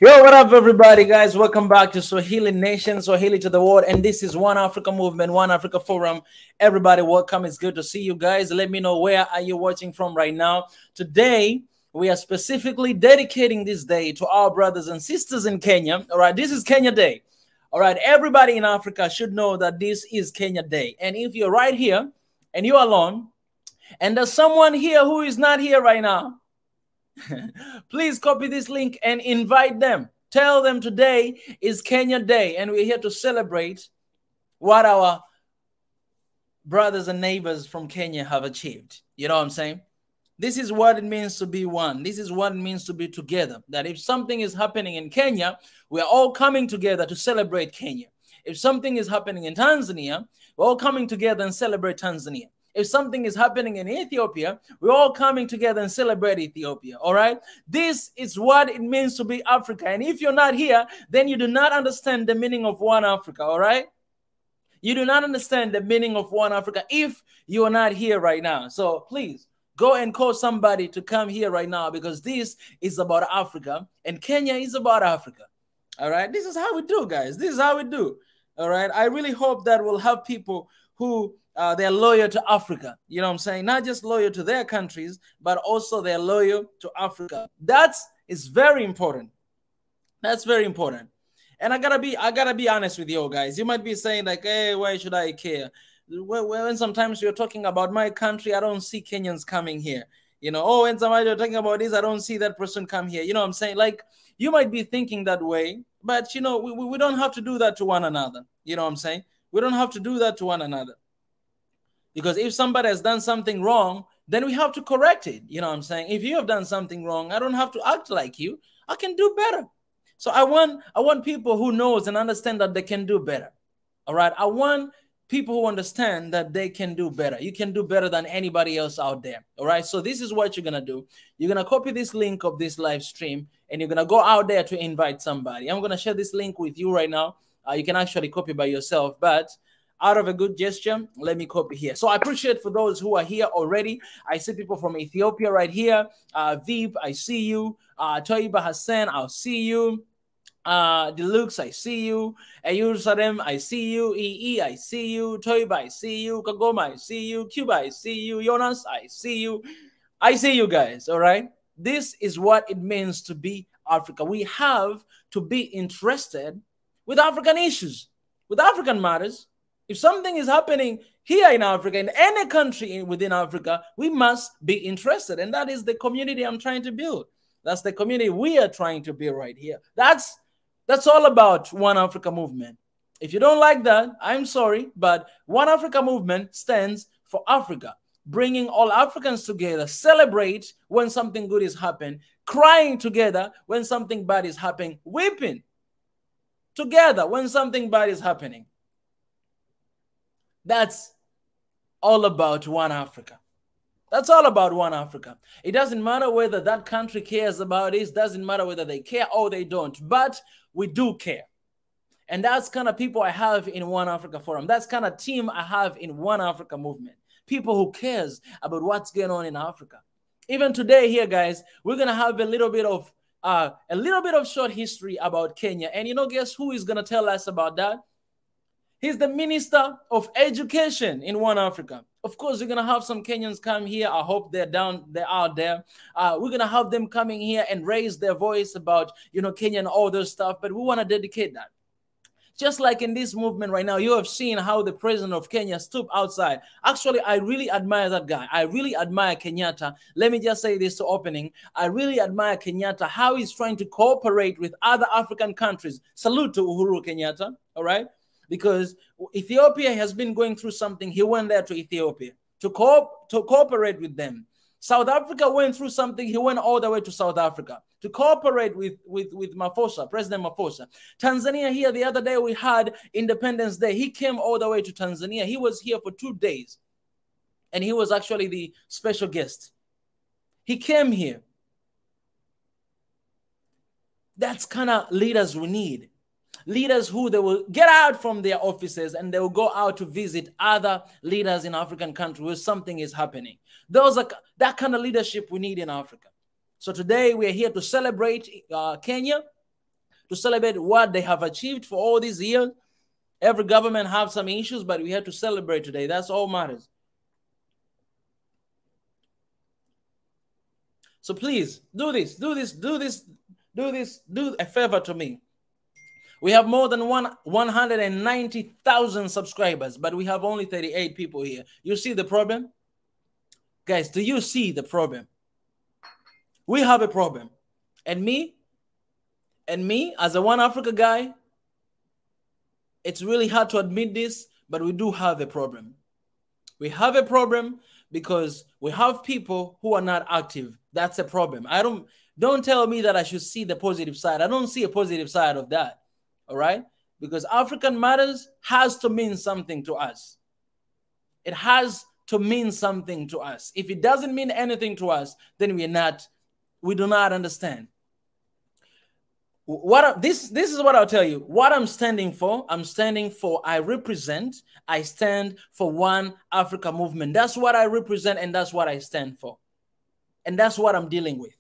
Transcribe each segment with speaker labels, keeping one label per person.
Speaker 1: Yo, what up, everybody, guys? Welcome back to Swahili Nation, Swahili to the world. And this is One Africa Movement, One Africa Forum. Everybody, welcome. It's good to see you guys. Let me know where are you watching from right now. Today, we are specifically dedicating this day to our brothers and sisters in Kenya. All right, this is Kenya Day. All right, everybody in Africa should know that this is Kenya Day. And if you're right here and you're alone, and there's someone here who is not here right now, please copy this link and invite them. Tell them today is Kenya Day and we're here to celebrate what our brothers and neighbors from Kenya have achieved. You know what I'm saying? This is what it means to be one. This is what it means to be together. That if something is happening in Kenya, we're all coming together to celebrate Kenya. If something is happening in Tanzania, we're all coming together and celebrate Tanzania. If something is happening in Ethiopia, we're all coming together and celebrate Ethiopia, all right? This is what it means to be Africa. And if you're not here, then you do not understand the meaning of one Africa, all right? You do not understand the meaning of one Africa if you are not here right now. So please, go and call somebody to come here right now because this is about Africa and Kenya is about Africa, all right? This is how we do, guys. This is how we do, all right? I really hope that we'll have people who they're loyal to Africa. You know what I'm saying? Not just loyal to their countries, but also they're loyal to Africa. That is very important. That's very important. And I gotta be honest with you guys. You might be saying like, hey, why should I care? When sometimes you're talking about my country, I don't see Kenyans coming here. You know, oh, when somebody you're talking about this, I don't see that person come here. You know what I'm saying? Like, you might be thinking that way, but you know, we don't have to do that to one another. You know what I'm saying? We don't have to do that to one another. Because if somebody has done something wrong, then we have to correct it. You know what I'm saying? If you have done something wrong, I don't have to act like you. I can do better. So I want people who knows and understand that they can do better. All right? I want people who understand that they can do better. You can do better than anybody else out there. All right? So this is what you're going to do. You're going to copy this link of this live stream, and you're going to go out there to invite somebody. I'm going to share this link with you right now. You can actually copy by yourself, but out of a good gesture, let me copy here. So I appreciate for those who are here already. I see people from Ethiopia right here. Veep, I see you. Tobia Hassan, I'll see you. Deluxe, I see you. Jerusalem, I see you. EE, I see you. Tobia, I see you. Kagoma, I see you. Cuba, I see you. Jonas, I see you. I see you guys, all right? This is what it means to be Africa. We have to be interested with African issues, with African matters. If something is happening here in Africa, in any country within Africa, we must be interested. And that is the community I'm trying to build. That's the community we are trying to build right here. That's all about One Africa Movement. If you don't like that, I'm sorry, but One Africa Movement stands for Africa, bringing all Africans together, celebrate when something good is happening, crying together when something bad is happening, weeping together when something bad is happening. That's all about One Africa. That's all about One Africa. It doesn't matter whether that country cares about this. Doesn't matter whether they care or they don't. But we do care. And that's kind of people I have in One Africa Forum. That's kind of team I have in One Africa Movement. People who cares about what's going on in Africa. Even today here, guys, we're going to have a little bit of short history about Kenya. And you know, guess who is going to tell us about that? He's the Minister of Education in One Africa. Of course, we're going to have some Kenyans come here. I hope they're out there. We're going to have them coming here and raise their voice about, you know, Kenya and all those stuff. But we want to dedicate that. Just like in this movement right now, you have seen how the president of Kenya stood outside. Actually, I really admire that guy. I really admire Kenyatta. Let me just say this to opening. I really admire Kenyatta, how he's trying to cooperate with other African countries. Salute to Uhuru Kenyatta, all right? Because Ethiopia has been going through something. He went there to Ethiopia to cooperate with them. South Africa went through something. He went all the way to South Africa to cooperate with Mafosa, President Mafosa. Tanzania here, the other day we had Independence Day. He came all the way to Tanzania. He was here for 2 days. And he was actually the special guest. He came here. That's kind of leaders we need. Leaders who they will get out from their offices and they will go out to visit other leaders in African countries where something is happening. Those are that kind of leadership we need in Africa. So today we are here to celebrate Kenya. to celebrate what they have achieved for all these years. Every government have some issues, but we have to celebrate today. That's all matters. So please do a favor to me. We have more than 190,000 subscribers, but we have only 38 people here. You see the problem? Guys, do you see the problem? We have a problem. And me, as a One Africa guy, it's really hard to admit this, but we do have a problem. We have a problem because we have people who are not active. That's a problem. Don't tell me that I should see the positive side. I don't see a positive side of that. All right? Because African matters has to mean something to us. It has to mean something to us. If it doesn't mean anything to us, then we do not understand. This is what I'll tell you. What I'm standing for, I stand for One Africa movement. That's what I represent, and that's what I stand for. And that's what I'm dealing with.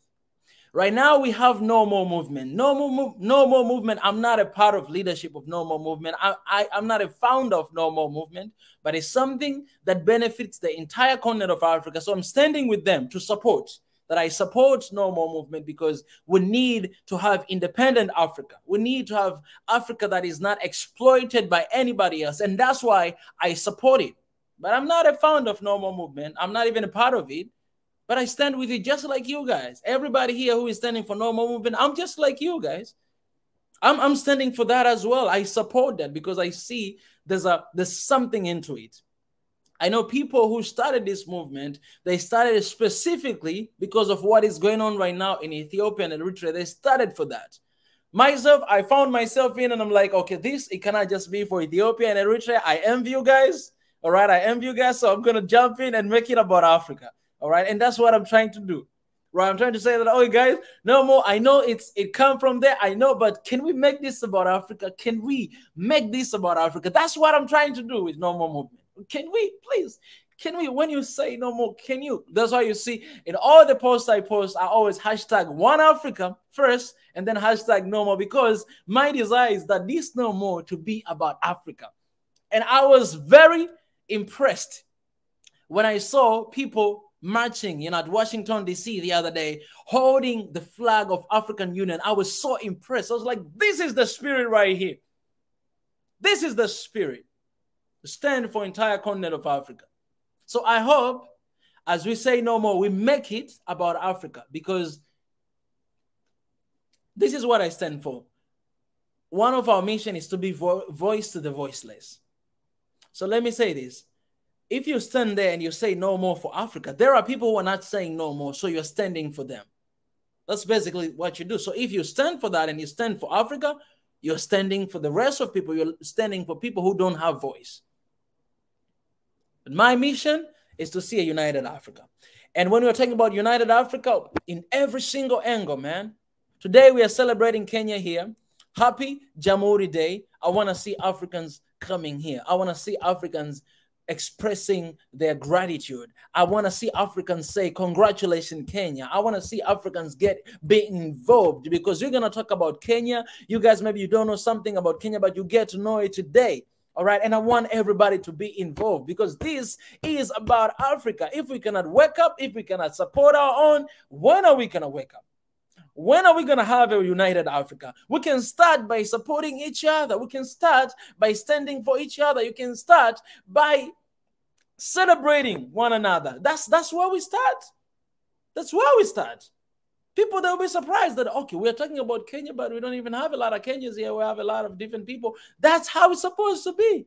Speaker 1: Right now, we have No More Movement. No More Movement. I'm not a part of leadership of No More Movement. I'm not a founder of No More Movement, but it's something that benefits the entire continent of Africa. So I'm standing with them to support. That I support No More Movement because we need to have independent Africa. We need to have Africa that is not exploited by anybody else. And that's why I support it. But I'm not a founder of No More Movement. I'm not even a part of it. But I stand with it just like you guys. Everybody here who is standing for No More Movement, I'm just like you guys. I'm standing for that as well. I support that because I see there's something into it. I know people who started this movement, they started it specifically because of what is going on right now in Ethiopia and Eritrea. They started for that. Myself, I found myself in and I'm like, okay, it cannot just be for Ethiopia and Eritrea. I envy you guys. All right, I envy you guys. So I'm going to jump in and make it about Africa. All right, and that's what I'm trying to do. Right, I'm trying to say that, oh, guys, no more. I know it come from there. I know, but can we make this about Africa? Can we make this about Africa? That's what I'm trying to do with No More Movement. Can we, please? Can we, when you say no more, can you? That's why you see in all the posts I post, I always hashtag One Africa first and then hashtag no more, because my desire is that this no more to be about Africa. And I was very impressed when I saw people marching, at Washington, D.C. the other day, holding the flag of African Union. I was so impressed. I was like, this is the spirit right here. This is the spirit. Stand for entire continent of Africa. So I hope, as we say no more, we make it about Africa, because this is what I stand for. One of our mission is to be voice to the voiceless. So let me say this. If you stand there and you say no more for Africa, there are people who are not saying no more, so you're standing for them. That's basically what you do. So if you stand for that and you stand for Africa, you're standing for the rest of people. You're standing for people who don't have voice. But my mission is to see a united Africa. And when we're talking about united Africa, in every single angle, man, today we are celebrating Kenya here. Happy JAMHURI Day. I want to see Africans coming here. I want to see Africans expressing their gratitude. I want to see Africans say, congratulations, Kenya. I want to see Africans be involved, because you're going to talk about Kenya. You guys, maybe you don't know something about Kenya, but you get to know it today. All right. And I want everybody to be involved, because this is about Africa. If we cannot wake up, if we cannot support our own, when are we going to wake up? When are we going to have a united Africa? We can start by supporting each other. We can start by standing for each other. You can start by celebrating one another. That's where we start. That's where we start. People, they'll be surprised that, okay, we're talking about Kenya, but we don't even have a lot of Kenyans here. We have a lot of different people. That's how it's supposed to be.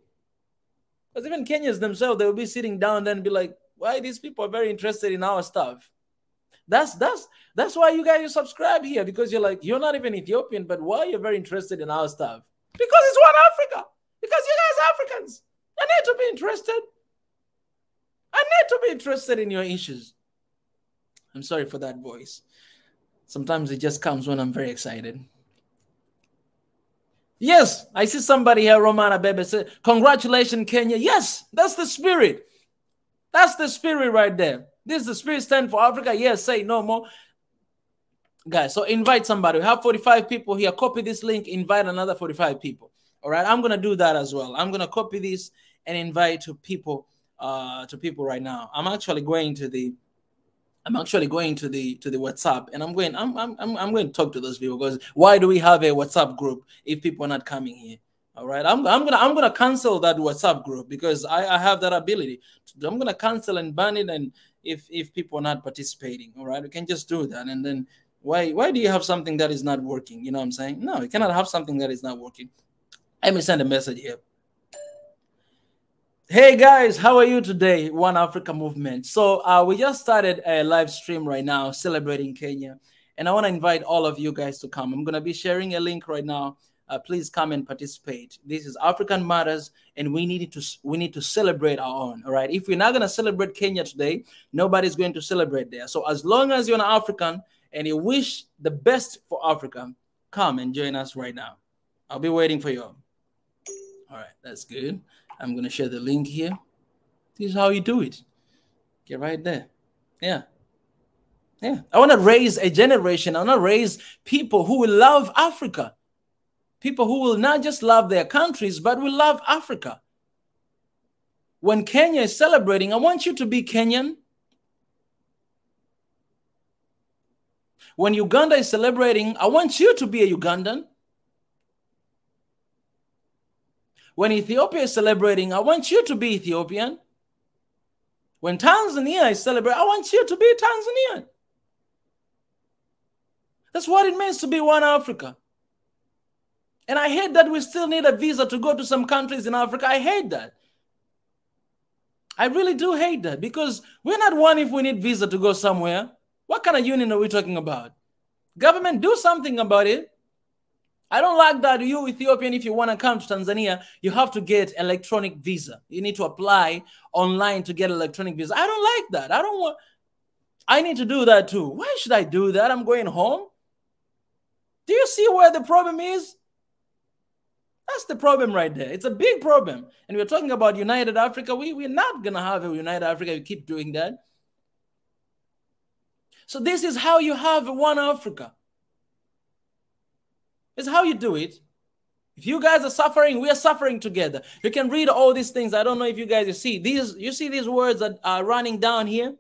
Speaker 1: Because even Kenyans themselves, they will be sitting down then and be like, why these people are very interested in our stuff? That's why you guys subscribe here, because you're like, you're not even Ethiopian, but why you're very interested in our stuff? Because it's One Africa. Because you guys are Africans. I need to be interested. I need to be interested in your issues. I'm sorry for that voice. Sometimes it just comes when I'm very excited. Yes, I see somebody here, Romana Bebe, say, congratulations, Kenya. Yes, that's the spirit. That's the spirit right there. This is the spirit stand for Africa. Yes, say no more. Guys, so invite somebody. We have 45 people here. Copy this link, invite another 45 people. All right, I'm gonna do that as well. I'm gonna copy this and invite to people right now. I'm actually going to the WhatsApp, and I'm going to talk to those people, because why do we have a WhatsApp group if people are not coming here? All right, I'm gonna cancel that WhatsApp group, because I have that ability. I'm gonna cancel and ban it, and if people are not participating, all right, we can just do that. And then why do you have something that is not working? You know what I'm saying? No, you cannot have something that is not working. Let me send a message here. Hey guys, how are you today? One Africa Movement. So we just started a live stream right now celebrating Kenya, and I want to invite all of you guys to come. I'm going to be sharing a link right now. Please come and participate. This is African Matters, and we need to celebrate our own. All right. If we're not going to celebrate Kenya today, nobody's going to celebrate there. So as long as you're an African and you wish the best for Africa, come and join us right now. I'll be waiting for you. All right, that's good. I'm going to share the link here. This is how you do it. Get right there. Yeah. Yeah. I want to raise a generation. I want to raise people who will love Africa. People who will not just love their countries, but will love Africa. When Kenya is celebrating, I want you to be Kenyan. When Uganda is celebrating, I want you to be a Ugandan. When Ethiopia is celebrating, I want you to be Ethiopian. When Tanzania is celebrating, I want you to be Tanzanian. That's what it means to be one Africa. And I hate that we still need a visa to go to some countries in Africa. I hate that. I really do hate that, because we're not one if we need visa to go somewhere. What kind of union are we talking about? Government, do something about it. I don't like that you, Ethiopian, if you want to come to Tanzania, you have to get electronic visa. You need to apply online to get electronic visa. I don't like that. I need to do that too. Why should I do that? I'm going home. Do you see where the problem is? That's the problem right there. It's a big problem. And we're talking about United Africa. We're not going to have a United Africa if you keep doing that. So this is how you have one Africa. It's how you do it. If you guys are suffering, we are suffering together. You can read all these things. I don't know if you guys see these. You see these words that are running down here?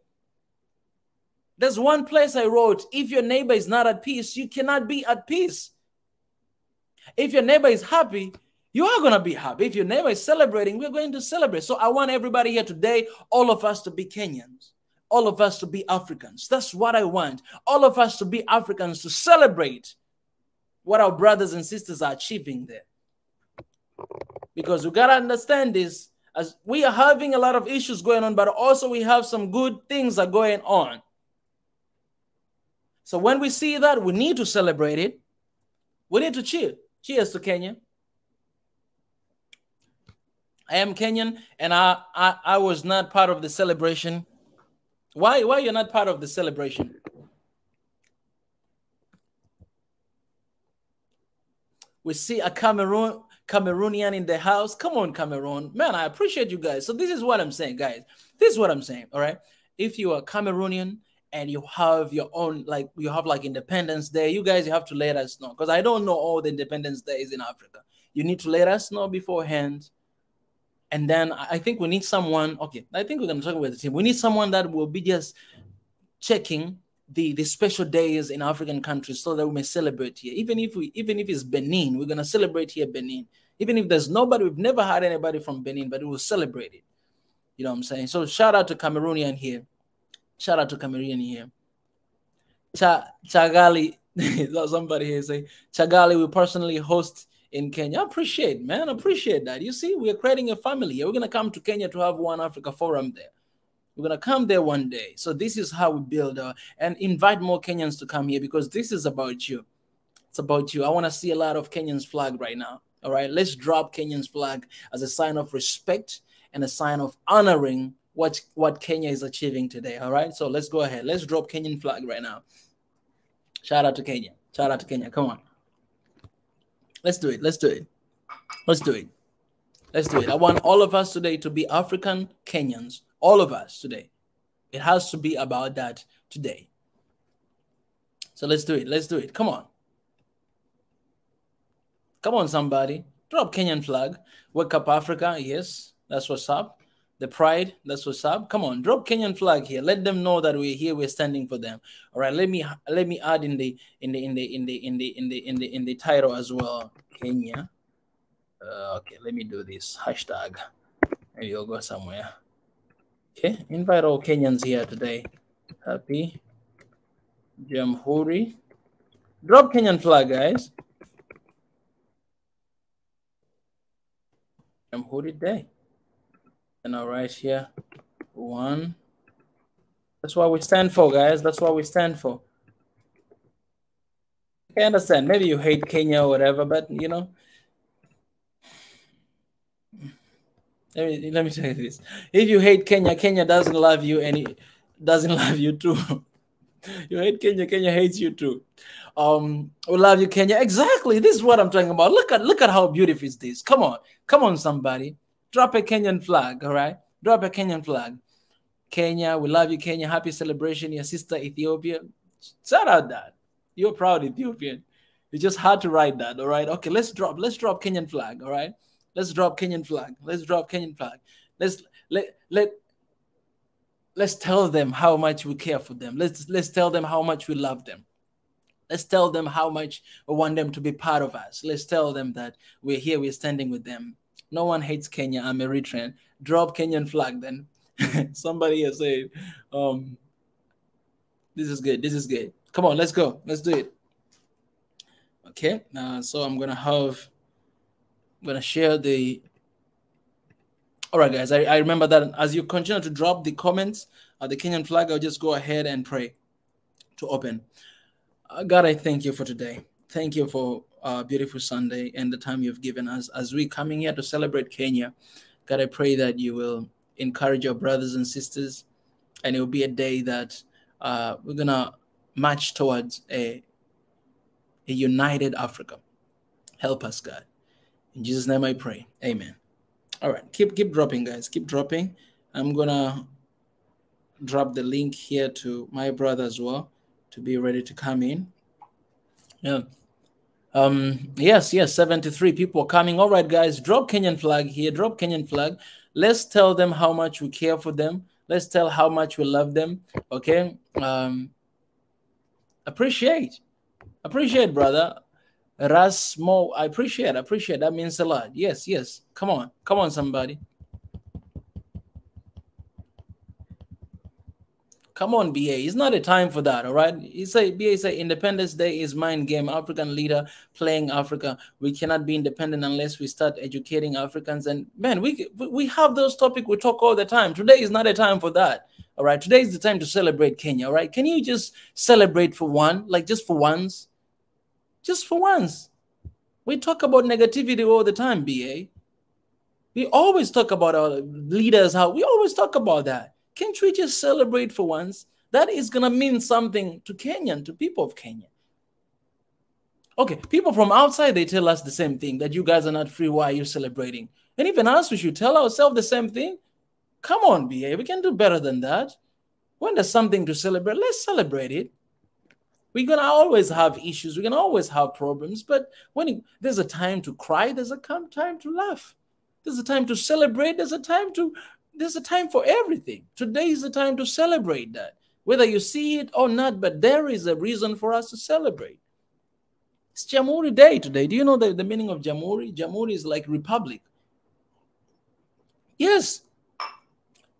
Speaker 1: There's one place I wrote, if your neighbor is not at peace, you cannot be at peace. If your neighbor is happy, you are going to be happy. If your neighbor is celebrating, we're going to celebrate. So I want everybody here today, all of us to be Kenyans. All of us to be Africans. That's what I want. All of us to be Africans, to celebrate what our brothers and sisters are achieving there. Because we got to understand this, as we are having a lot of issues going on, but also we have some good things are going on. So when we see that, we need to celebrate it. We need to cheer. Cheers to Kenya. I am Kenyan, and I was not part of the celebration. Why you're not part of the celebration? We see a Cameroonian in the house. Come on, Cameroon. Man, I appreciate you guys. So this is what I'm saying, guys. This is what I'm saying, all right? If you are Cameroonian and you have your own, like, you have like Independence Day, you guys, you have to let us know, because I don't know all the Independence Days in Africa. You need to let us know beforehand. And then I think we need someone, okay, I think we're going to talk about the team. We need someone that will be just checking the special days in African countries so that we may celebrate here. Even if it's Benin, we're going to celebrate here Benin. Even if there's nobody, we've never had anybody from Benin, but we will celebrate it. You know what I'm saying? So shout out to Cameroonian here. Shout out to Cameroonian here. Chagali, somebody here say, Chagali will personally host in Kenya. Appreciate, man. Appreciate that. You see, we're creating a family here. We're going to come to Kenya to have One Africa Forum there. We're going to come there one day. So this is how we build and invite more Kenyans to come here, because this is about you. It's about you. I want to see a lot of Kenyans flag right now. All right, let's drop Kenyans flag as a sign of respect and a sign of honoring what Kenya is achieving today. All right, so let's go ahead. Let's drop Kenyan flag right now. Shout out to Kenya. Shout out to Kenya. Come on. Let's do it. Let's do it. Let's do it. Let's do it. I want all of us today to be African Kenyans. All of us today. It has to be about that today. So let's do it. Let's do it. Come on. Come on, somebody. Drop Kenyan flag. Wake up, Africa. Yes, that's what's up. The pride, that's what's up. Come on, drop Kenyan flag here. Let them know that we're here. We're standing for them. All right. Let me add in the title as well. Kenya. Okay. Let me do this hashtag. Maybe you'll go somewhere. Okay. Invite all Kenyans here today. Happy JAMHURI. Drop Kenyan flag, guys. JAMHURI Day. And I'll write here, 1. That's what we stand for, guys. That's what we stand for. I understand. Maybe you hate Kenya or whatever, but you know. Let me tell you this. If you hate Kenya, Kenya doesn't love you and it doesn't love you too. You hate Kenya, Kenya hates you too. We love you, Kenya. Exactly. This is what I'm talking about. Look at how beautiful is this. Come on, somebody. Drop a Kenyan flag, all right? Drop a Kenyan flag. Kenya, we love you, Kenya. Happy celebration, your sister Ethiopia. Shout out that. You're proud Ethiopian. You just had to write that, all right? Okay, let's drop Kenyan flag, all right? Let's drop Kenyan flag. Let's drop Kenyan flag. Let's tell them how much we care for them. Let's tell them how much we love them. Let's tell them how much we want them to be part of us. Let's tell them that we're here, we're standing with them. No one hates Kenya. I'm Eritrean. Drop Kenyan flag then. Somebody has said, this is good. This is good. Come on, let's go. Let's do it. Okay. So I'm going to share the... All right, guys. I remember that as you continue to drop the comments, the Kenyan flag, I'll just go ahead and pray to open. God, I thank you for today. Thank you for beautiful Sunday and the time you've given us as we coming here to celebrate Kenya. God, I pray that you will encourage our brothers and sisters, and it will be a day that we're gonna march towards a united Africa. Help us, God. In Jesus' name I pray. Amen. All right, keep dropping, guys. Keep dropping. I'm gonna drop the link here to my brother as well to be ready to come in. Yeah. Yes, 73 people coming. All right, guys, drop Kenyan flag here. Drop Kenyan flag. Let's tell them how much we care for them. Let's tell how much we love them. Okay. Appreciate, brother. Rasmo, I appreciate. That means a lot. Yes. Come on, somebody. Come on, BA. It's not a time for that, all right? BA say Independence Day is mind game. African leader playing Africa. We cannot be independent unless we start educating Africans. And man, we have those topics we talk all the time. Today is not a time for that, all right? Today is the time to celebrate Kenya, all right? Can you just celebrate for one, like just for once? Just for once. We talk about negativity all the time, BA. We always talk about our leaders, we always talk about that. Can't we just celebrate for once? That is going to mean something to Kenyan, to people of Kenya. Okay, people from outside, they tell us the same thing, that you guys are not free. Why are you celebrating? And even us, we should tell ourselves the same thing. Come on, BA, we can do better than that. When there's something to celebrate, let's celebrate it. We're going to always have issues. We're going to always have problems. But when there's a time to cry, there's a time to laugh. There's a time to celebrate. There's a time for everything. Today is the time to celebrate that. Whether you see it or not, but there is a reason for us to celebrate. It's JAMHURI Day today. Do you know the meaning of JAMHURI? JAMHURI is like republic. Yes.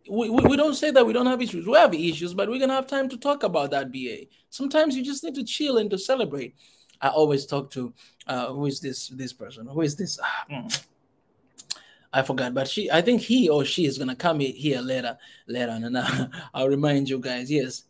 Speaker 1: We don't say that we don't have issues. We have issues, but we're going to have time to talk about that, BA. Sometimes you just need to chill and to celebrate. I always talk to, who is this person? Who is this? I forgot, but I think he or she is going to come here later on, and I'll remind you guys. Yes.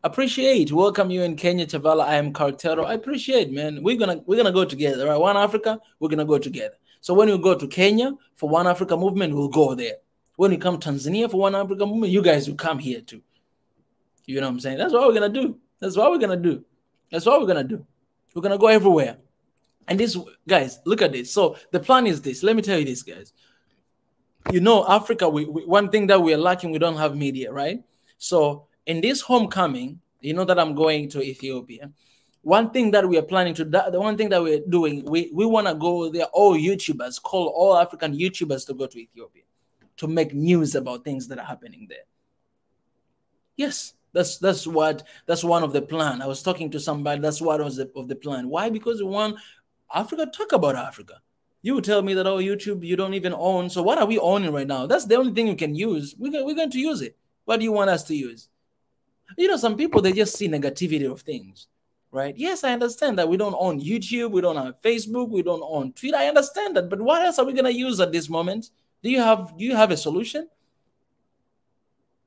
Speaker 1: Appreciate. Welcome you in Kenya, Chavala. I am Cartero. I appreciate, man. We're gonna go together, right? One Africa, we're gonna go together. So when we go to Kenya for One Africa movement, we'll go there. When we come to Tanzania for One Africa movement, you guys will come here too. You know what I'm saying? That's what we're gonna do. That's what we're gonna do. That's what we're gonna do. We're gonna go everywhere. And this, guys, look at this. So the plan is this. Let me tell you this, guys. You know, Africa, one thing that we are lacking, we don't have media, right? So in this homecoming, You know that I'm going to Ethiopia. One thing that we are planning to, the one thing that we're doing, we want to go there, all YouTubers, call all African YouTubers to go to Ethiopia to make news about things that are happening there. Yes, that's one of the plan. I was talking to somebody, that's what was of the plan. Why? Because we want Africa to talk about Africa. You would tell me that, oh, YouTube, you don't even own. So what are we owning right now? That's the only thing you can use. We're going to use it. What do you want us to use? You know, some people, they just see negativity of things, right? Yes, I understand that we don't own YouTube, we don't have Facebook, we don't own Twitter. I understand that, but what else are we going to use at this moment? Do you have a solution?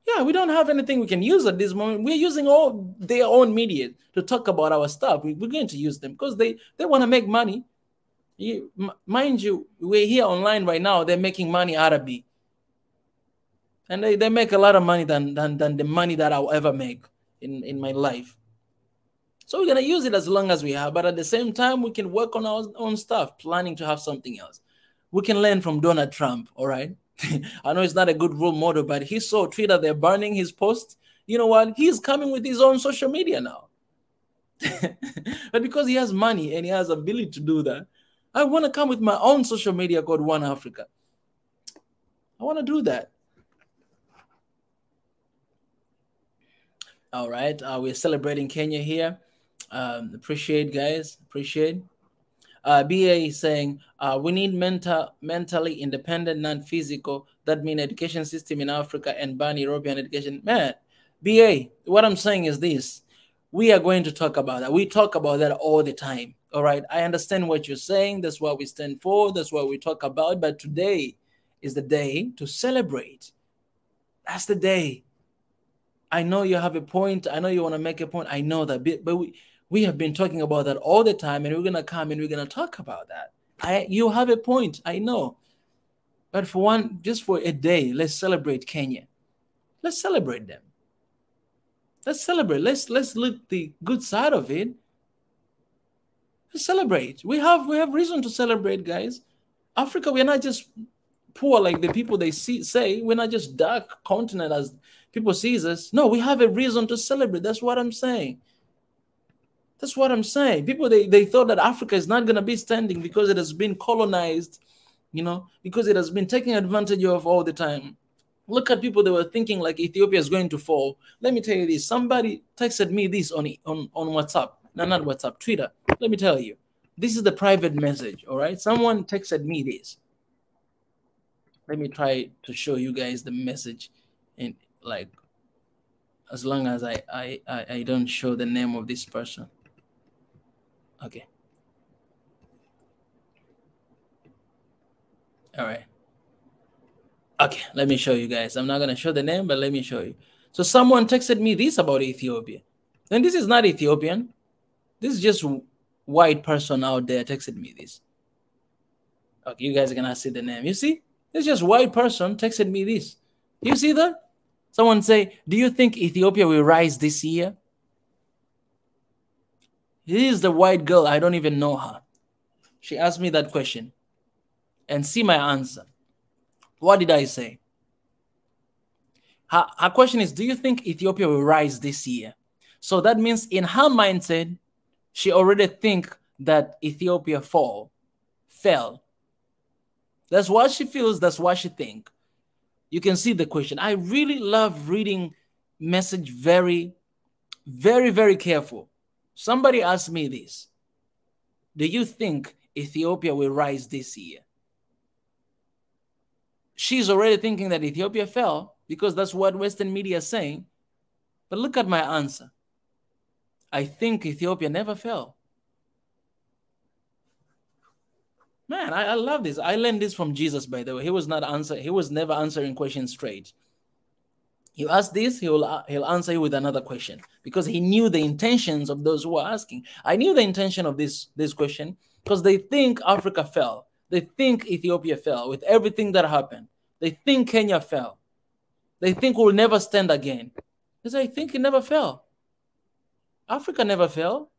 Speaker 1: Yeah, we don't have anything we can use at this moment. We're using all their own media to talk about our stuff. We're going to use them because they want to make money. Mind you, we're here online right now. They're making money out of me. And they make a lot of money than the money that I'll ever make in my life. So we're going to use it as long as we have. But at the same time, we can work on our own stuff, planning to have something else. We can learn from Donald Trump, all right? I know it's not a good role model, but he saw Twitter, they're burning his posts. You know what? He's coming with his own social media now. But because he has money and he has ability to do that, I want to come with my own social media called One Africa. I want to do that. All right. We're celebrating Kenya here. Appreciate, guys. Appreciate. BA is saying we need mentally independent, non-physical. That means education system in Africa and ban European education. Man, BA, what I'm saying is this. We are going to talk about that. We talk about that all the time. All right. I understand what you're saying. That's what we stand for. That's what we talk about. But today is the day to celebrate. That's the day. I know you have a point. I know you want to make a point. I know that. But we have been talking about that all the time, and we're going to come and we're going to talk about that. You have a point. I know. But just for a day, let's celebrate Kenya. Let's celebrate them. Let's celebrate. Let's look the good side of it. Let's celebrate. We have reason to celebrate, guys. Africa, we're not just poor like the people they say. We're not just dark continent as people see us. No, we have a reason to celebrate. That's what I'm saying. That's what I'm saying. People, they thought that Africa is not going to be standing because it has been colonized, you know, because it has been taken advantage of all the time. Look at people that were thinking like Ethiopia is going to fall. Let me tell you this. Somebody texted me this on WhatsApp. No, not WhatsApp, Twitter. Let me tell you. This is the private message, all right? Someone texted me this. Let me try to show you guys the message. And like, as long as I don't show the name of this person. Okay. All right. Okay, let me show you guys. I'm not going to show the name, but let me show you. So someone texted me this about Ethiopia. And this is not Ethiopian. This is just white person out there texted me this. Okay, you guys are going to see the name. You see? It's just white person texted me this. You see that? Someone say, do you think Ethiopia will rise this year? This is the white girl. I don't even know her. She asked me that question. And see my answer. What did I say? Her question is, do you think Ethiopia will rise this year? So that means in her mindset, she already think that Ethiopia fell. That's what she feels. That's what she think. You can see the question. I really love reading message very, very, very careful. Somebody asked me this. Do you think Ethiopia will rise this year? She's already thinking that Ethiopia fell because that's what Western media is saying. But look at my answer. I think Ethiopia never fell. Man, I love this. I learned this from Jesus, by the way. He was never answering questions straight. You ask this, he'll answer you with another question because he knew the intentions of those who are asking. I knew the intention of this question because they think Africa fell. They think Ethiopia fell with everything that happened. They think Kenya fell. They think we'll never stand again. Because I think it never fell. Africa never fell.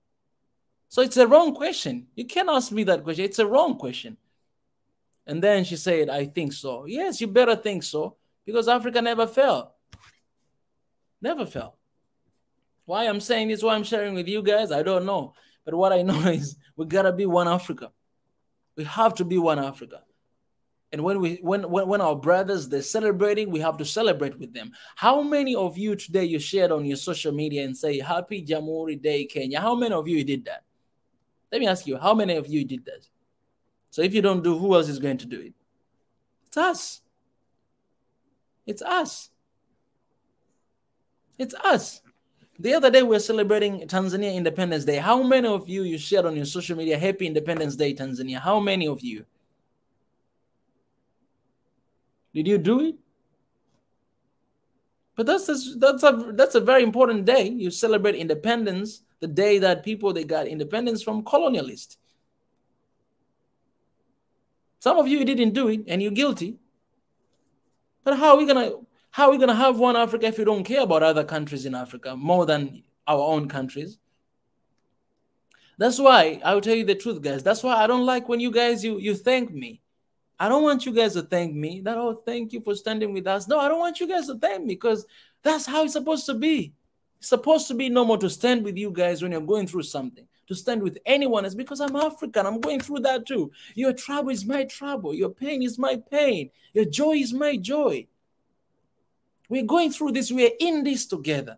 Speaker 1: So it's a wrong question. You can't ask me that question. It's a wrong question. And then she said, I think so. Yes, you better think so because Africa never fell. Never fell. Why I'm saying this, why I'm sharing with you guys, I don't know. But what I know is we gotta be one Africa. We have to be one Africa. And when our brothers, they're celebrating, we have to celebrate with them. How many of you today you shared on your social media and say, Happy JAMHURI Day, Kenya? How many of you did that? Let me ask you, how many of you did that? So if you don't do, who else is going to do it? It's us. It's us. It's us. The other day we were celebrating Tanzania Independence Day. How many of you shared on your social media, Happy Independence Day, Tanzania? How many of you? Did you do it? But that's a very important day. You celebrate independence, the day that they got independence from colonialists. Some of you didn't do it, and you're guilty. But how are we gonna have one Africa if we don't care about other countries in Africa more than our own countries? That's why I will tell you the truth, guys. That's why I don't like when you guys you thank me. I don't want you guys to thank me. That, oh, thank you for standing with us. No, I don't want you guys to thank me, because that's how it's supposed to be. It's supposed to be normal to stand with you guys when you're going through something. To stand with anyone else, because I'm African. I'm going through that too. Your trouble is my trouble. Your pain is my pain. Your joy is my joy. We're going through this. We're in this together.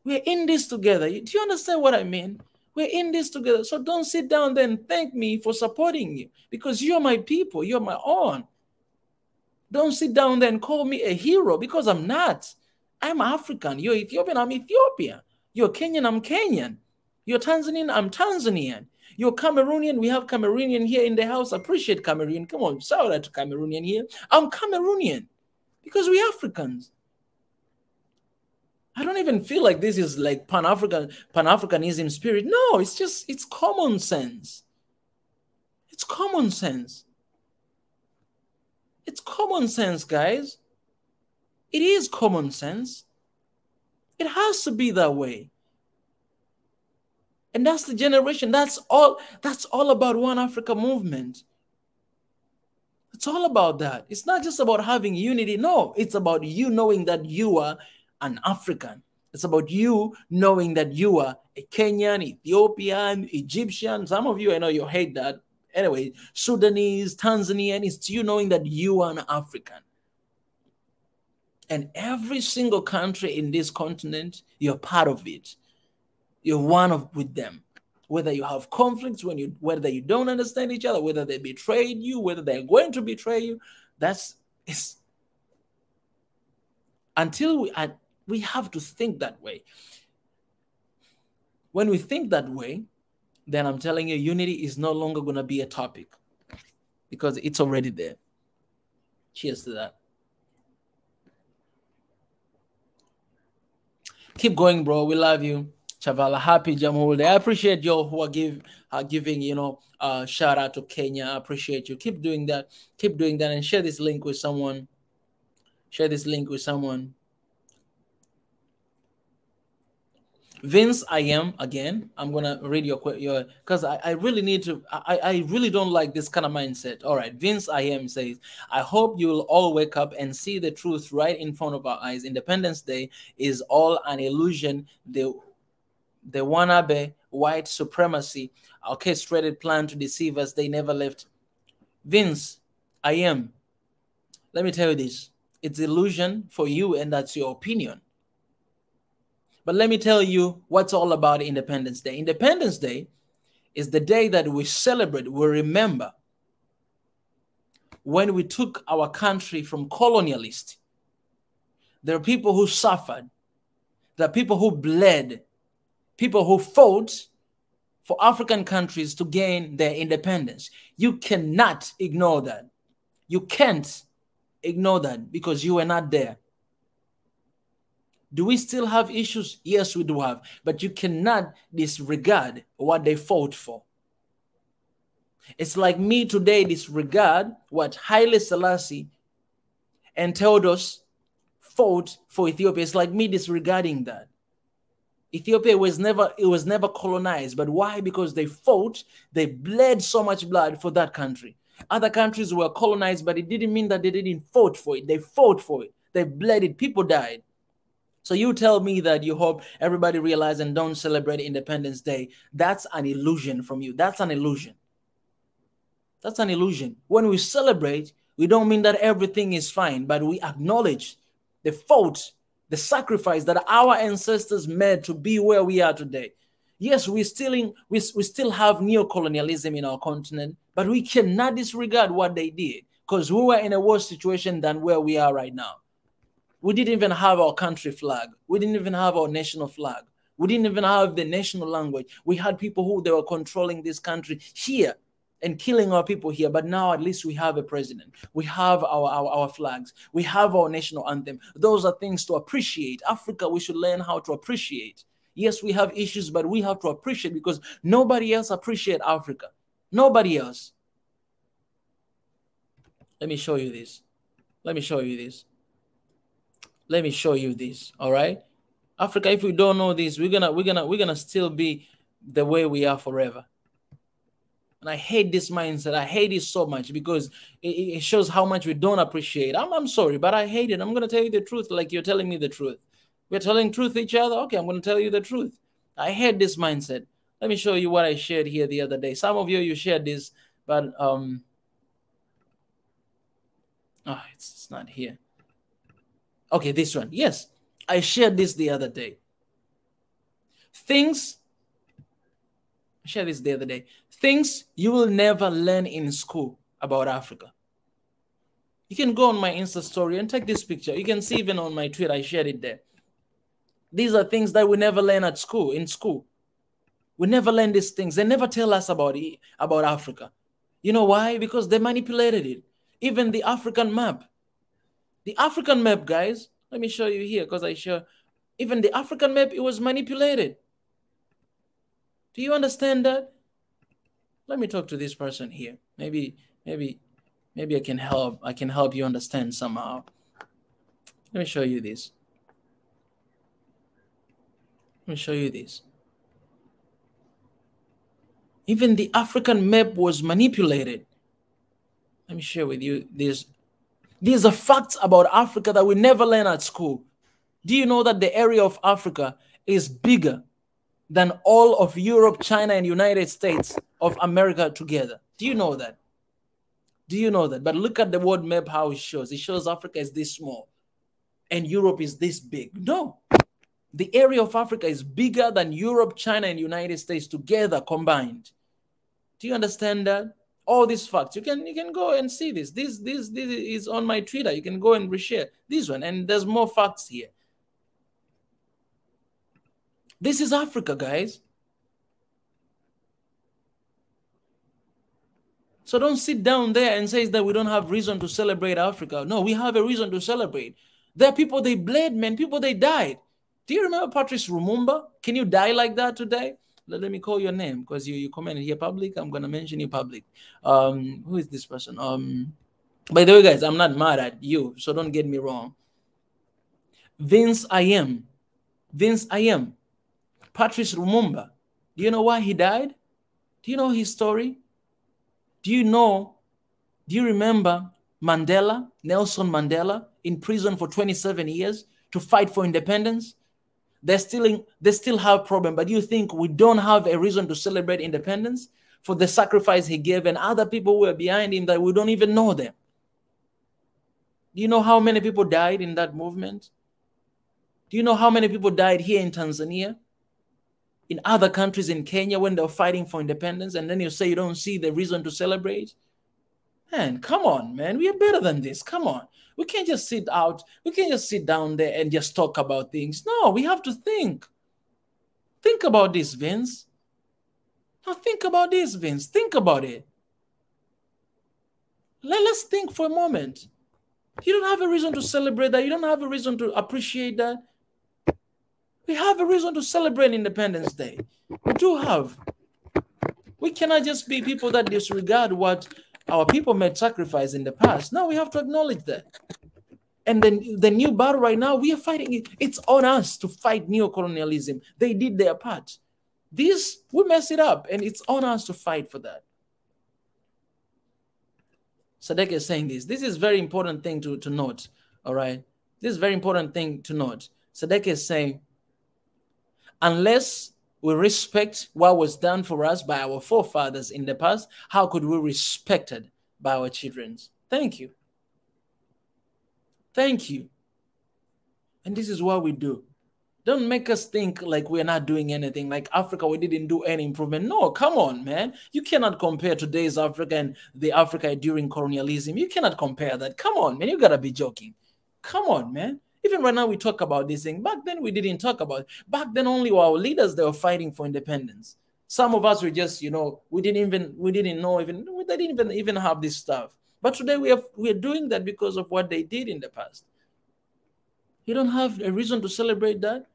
Speaker 1: We're in this together. Do you understand what I mean? We're in this together. So don't sit down there and thank me for supporting you, because you're my people. You're my own. Don't sit down there and call me a hero, because I'm not. I'm African. You're Ethiopian. I'm Ethiopian. You're Kenyan. I'm Kenyan. You're Tanzanian. I'm Tanzanian. You're Cameroonian. We have Cameroonian here in the house. Appreciate Cameroonian. Come on, shout out to Cameroonian here. I'm Cameroonian, because we're Africans. I don't even feel like this is like Pan-Africanism spirit. No, it's common sense. It's common sense. It's common sense, guys. It is common sense. It has to be that way. And that's the generation. That's all about One Africa movement. It's all about that. It's not just about having unity. No, it's about you knowing that you are an African. It's about you knowing that you are a Kenyan, Ethiopian, Egyptian. Some of you, I know you hate that. Anyway, Sudanese, Tanzanian. It's you knowing that you are an African. And every single country in this continent, you're part of it. You're one with them. Whether you have conflicts, whether you don't understand each other, whether they betrayed you, whether they're going to betray you, until we have to think that way. When we think that way, then I'm telling you, unity is no longer going to be a topic, because it's already there. Cheers to that. Keep going, bro. We love you. Chavala, happy JAMHURI Day. I appreciate y'all who are giving, shout out to Kenya. I appreciate you. Keep doing that. Keep doing that, and share this link with someone. Share this link with someone. Vince, I am again. I'm gonna read your because I really need to. I really don't like this kind of mindset. All right, Vince, I am says, I hope you'll all wake up and see the truth right in front of our eyes. Independence Day is all an illusion. The Wanabe white supremacy orchestrated plan to deceive us. They never left. Vince, I am. Let me tell you this. It's illusion for you, and that's your opinion. But let me tell you what's all about Independence Day. Independence Day is the day that we celebrate, we remember when we took our country from colonialists. There are people who suffered. There are people who bled. People who fought for African countries to gain their independence. You cannot ignore that. You can't ignore that, because you were not there. Do we still have issues? Yes, we do have. But you cannot disregard what they fought for. It's like me today disregard what Haile Selassie and Theodos fought for Ethiopia. It's like me disregarding that. Ethiopia was never colonized. But why? Because they fought, they bled so much blood for that country. Other countries were colonized, but it didn't mean that they didn't fight for it. They fought for it. They bled it. People died. So you tell me that you hope everybody realize and don't celebrate Independence Day. That's an illusion from you. That's an illusion. That's an illusion. When we celebrate, we don't mean that everything is fine, but we acknowledge the fault, the sacrifice that our ancestors made to be where we are today. Yes, we still have neocolonialism in our continent, but we cannot disregard what they did because we were in a worse situation than where we are right now. We didn't even have our country flag. We didn't even have our national flag. We didn't even have the national language. We had people who they were controlling this country here and killing our people here. But now at least we have a president. We have our flags. We have our national anthem. Those are things to appreciate. Africa, we should learn how to appreciate. Yes, we have issues, but we have to appreciate because nobody else appreciates Africa. Nobody else. Let me show you this. Let me show you this. Let me show you this. All right, Africa. If we don't know this, we're gonna still be the way we are forever. And I hate this mindset. I hate it so much because it shows how much we don't appreciate. I'm sorry, but I hate it. I'm gonna tell you the truth, like you're telling me the truth. We're telling truth to each other. Okay, I'm gonna tell you the truth. I hate this mindset. Let me show you what I shared here the other day. Some of you shared this, but it's not here. Okay, this one. Yes, I shared this the other day. Things you will never learn in school about Africa. You can go on my Insta story and take this picture. You can see even on my tweet, I shared it there. These are things that we never learn at school, in school. We never learn these things. They never tell us about Africa. You know why? Because they manipulated it. Even the African map. The African map, guys, let me show you here because I show even the African map, it was manipulated. Do you understand that? Let me talk to this person here. Maybe I can help. I can help you understand somehow. Let me show you this. Let me show you this. Even the African map was manipulated. Let me share with you this. These are facts about Africa that we never learn at school. Do you know that the area of Africa is bigger than all of Europe, China, and United States of America together? Do you know that? Do you know that? But look at the world map, how it shows. It shows Africa is this small and Europe is this big. No. The area of Africa is bigger than Europe, China, and United States together combined. Do you understand that? All these facts, you can go and see this. This is on my Twitter. You can go and reshare this one, and there's more facts here. This is Africa, guys. So don't sit down there and say that we don't have reason to celebrate Africa. No, we have a reason to celebrate. There are people they bled, man. People they died. Do you remember Patrice Lumumba? Can you die like that today? Let me call your name because you commented here public. I'm gonna mention you public. Who is this person? By the way, guys, I'm not mad at you, so don't get me wrong. Vince I am. Patrice Lumumba. Do you know why he died? Do you know his story? Do you remember Mandela, Nelson Mandela, in prison for 27 years to fight for independence? They still have problem, but you think we don't have a reason to celebrate independence for the sacrifice he gave and other people who were behind him that we don't even know them? Do you know how many people died in that movement? Do you know how many people died here in Tanzania, in other countries, in Kenya, when they were fighting for independence? And then you say you don't see the reason to celebrate? Man, come on, man. We are better than this. Come on. We can't just sit down there and just talk about things. No, we have to think. Think about this, Vince. Now think about this, Vince. Think about it. Let's think for a moment. You don't have a reason to celebrate that. You don't have a reason to appreciate that. We have a reason to celebrate Independence Day. We do have. We cannot just be people that disregard what our people made sacrifice in the past. Now we have to acknowledge that. And then the new battle right now, we are fighting it. It's on us to fight neocolonialism. They did their part. This, we mess it up, and it's on us to fight for that. Sadek is saying this. This is very important thing to note, all right? This is very important thing to note. Sadek is saying, unless we respect what was done for us by our forefathers in the past, how could we respect it by our children? Thank you. Thank you. And this is what we do. Don't make us think like we're not doing anything. Like Africa, we didn't do any improvement. No, come on, man. You cannot compare today's Africa and the Africa during colonialism. You cannot compare that. Come on, man. You got to be joking. Come on, man. Even right now we talk about this thing. Back then we didn't talk about it. Back then only our leaders, they were fighting for independence. Some of us were just, you know, we didn't even have this stuff. But today we are doing that because of what they did in the past. You don't have a reason to celebrate that.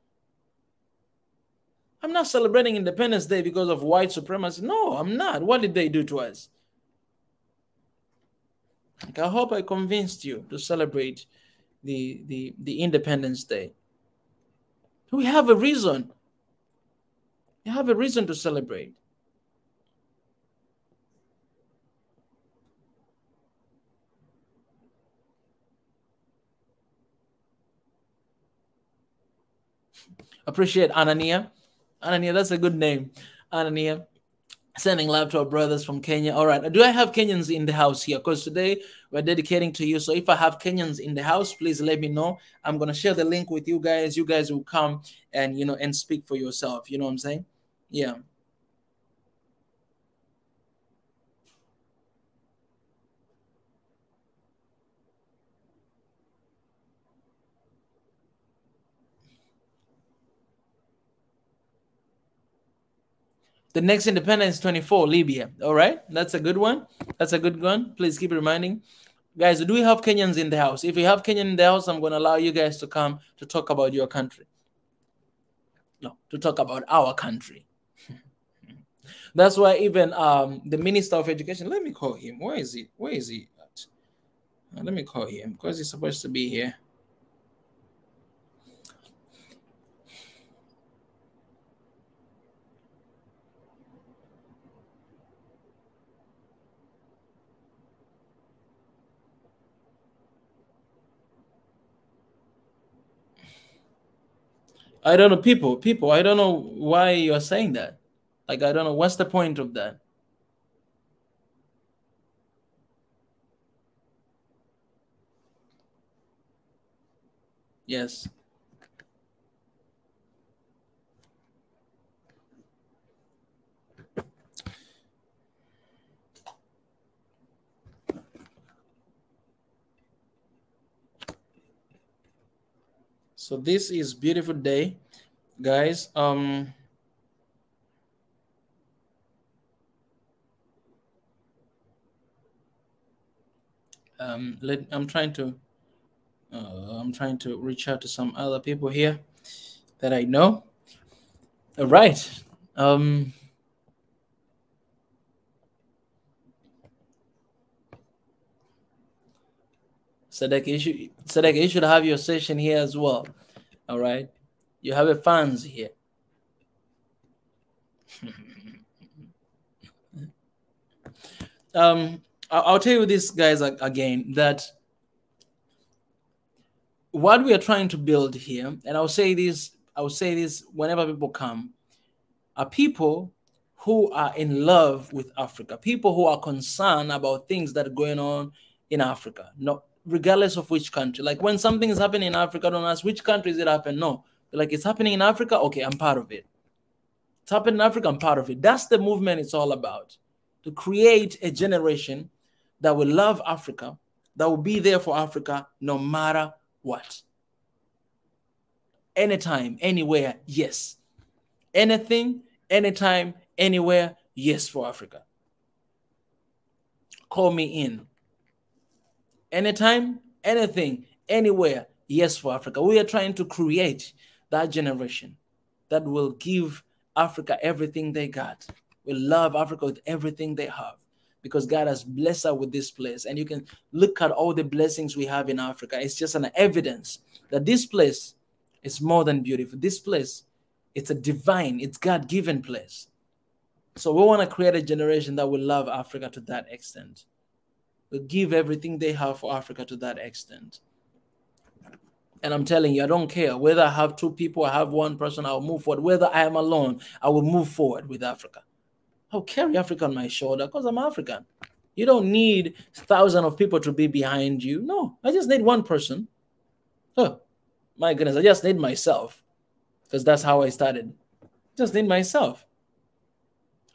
Speaker 1: I'm not celebrating Independence Day because of white supremacy. No, I'm not. What did they do to us? Like, I hope I convinced you to celebrate the Independence Day. We have a reason. You have a reason to celebrate. Appreciate Anania. Anania, that's a good name. Anania, sending love to our brothers from Kenya. All right. Do I have Kenyans in the house here? Because today we're dedicating to you. So if I have Kenyans in the house, please let me know. I'm going to share the link with you guys. You guys will come and, you know, and speak for yourself. You know what I'm saying? Yeah. The next independence 24, Libya. All right. That's a good one. That's a good one. Please keep reminding. Guys, do we have Kenyans in the house? If you have Kenyan in the house, I'm going to allow you guys to come to talk about your country. No, to talk about our country. That's why even the Minister of Education, let me call him. Where is he? Where is he at? Let me call him because he's supposed to be here. I don't know, people, I don't know why you're saying that. Like, I don't know, what's the point of that? Yes. So this is beautiful day, guys. I'm trying to reach out to some other people here that I know. All right. Sadek, you should have your session here as well. All right. You have a fans here. I'll tell you this, guys, again, that what we are trying to build here, and I'll say this whenever people come, are people who are in love with Africa, people who are concerned about things that are going on in Africa, no, regardless of which country. Like when something is happening in Africa, don't ask which country is it happening. No, like it's happening in Africa. Okay, I'm part of it. It's happening in Africa. I'm part of it. That's the movement it's all about, to create a generation that will love Africa, that will be there for Africa no matter what. Anytime, anywhere, yes. Anything, anytime, anywhere, yes for Africa. Call me in. Anytime, anything, anywhere, yes for Africa. We are trying to create that generation that will give Africa everything they got. Will love Africa with everything they have, because God has blessed us with this place. And you can look at all the blessings we have in Africa. It's just an evidence that this place is more than beautiful. This place, it's a divine, it's God-given place. So we want to create a generation that will love Africa to that extent. Will give everything they have for Africa to that extent. And I'm telling you, I don't care whether I have two people, I have one person, I'll move forward. Whether I am alone, I will move forward with Africa. I'll carry Africa on my shoulder because I'm African. You don't need thousands of people to be behind you. No, I just need one person. Oh, my goodness, I just need myself because that's how I started. Just need myself.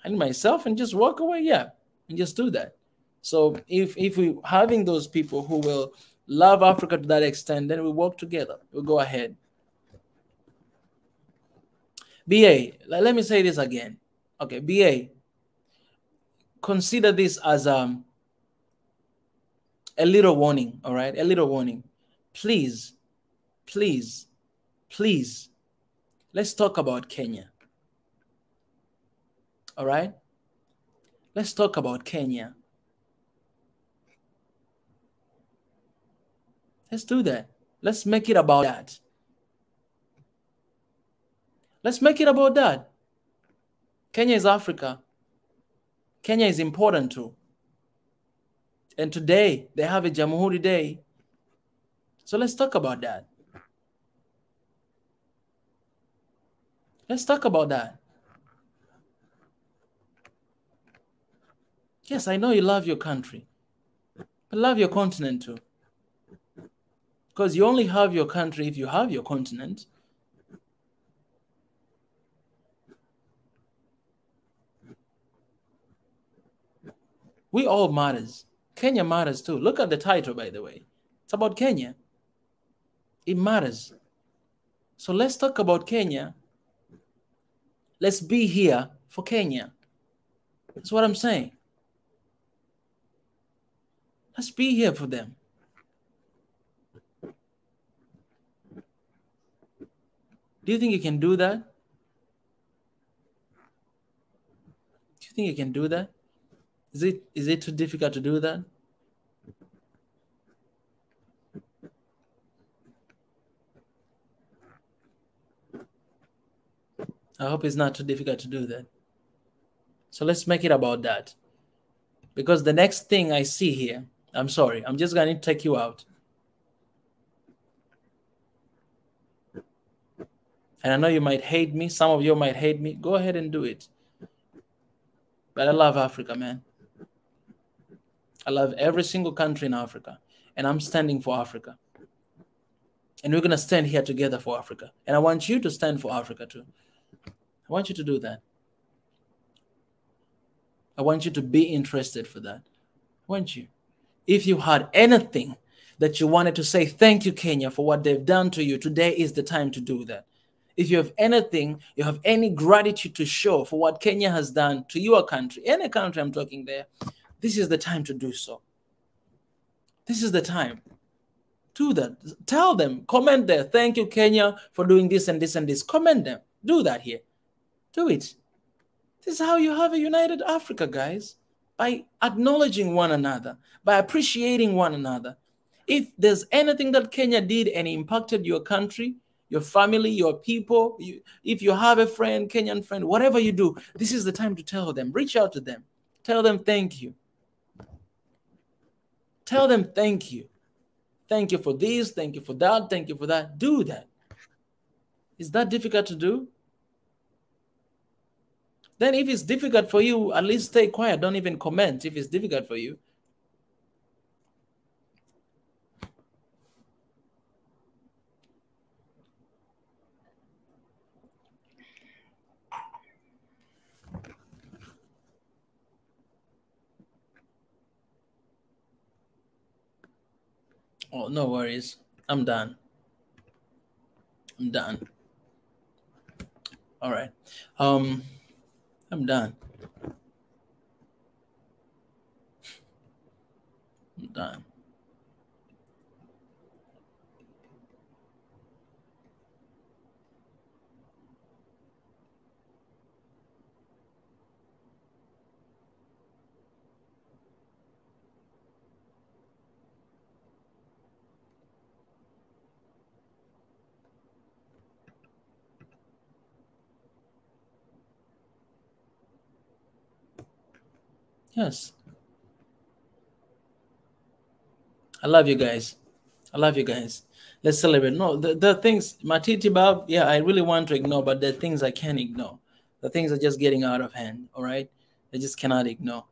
Speaker 1: I need myself and just walk away, yeah, and just do that. So if we having those people who will love Africa to that extent, then we work together. We'll go ahead. BA, let me say this again. Okay, BA, consider this as a little warning, all right? A little warning. Please, please, please, let's talk about Kenya. All right? Let's talk about Kenya. Let's do that. Let's make it about that. Let's make it about that. Kenya is Africa. Kenya is important too. And today, they have a JAMHURI Day. So let's talk about that. Let's talk about that. Yes, I know you love your country, but love your continent too. Because you only have your country if you have your continent. We all matters. Kenya matters too. Look at the title, by the way. It's about Kenya. It matters. So let's talk about Kenya. Let's be here for Kenya. That's what I'm saying. Let's be here for them. Do you think you can do that? Do you think you can do that? Is it too difficult to do that? I hope it's not too difficult to do that. So let's make it about that. Because the next thing I see here, I'm sorry, I'm just going to take you out. And I know you might hate me. Some of you might hate me. Go ahead and do it. But I love Africa, man. I love every single country in Africa. And I'm standing for Africa. And we're going to stand here together for Africa. And I want you to stand for Africa too. I want you to do that. I want you to be interested for that. I want you. If you had anything that you wanted to say, thank you, Kenya, for what they've done to you, today is the time to do that. If you have anything, you have any gratitude to show for what Kenya has done to your country, any country I'm talking there, this is the time to do so. This is the time. Do that. Tell them. Comment there. Thank you, Kenya, for doing this and this and this. Comment them. Do that here. Do it. This is how you have a united Africa, guys. By acknowledging one another, by appreciating one another. If there's anything that Kenya did and impacted your country, your family, your people, if you have a friend, Kenyan friend, whatever you do, this is the time to tell them. Reach out to them. Tell them thank you. Tell them thank you. Thank you for this, thank you for that, thank you for that. Do that. Is that difficult to do? Then if it's difficult for you, at least stay quiet. Don't even comment if it's difficult for you. Oh, no worries. I'm done. I'm done. All right. I'm done. I'm done. Yes. I love you guys. I love you guys. Let's celebrate. No, the things, Matiti Bab, yeah, I really want to ignore, but the things I can't ignore. The things are just getting out of hand, all right? I just cannot ignore.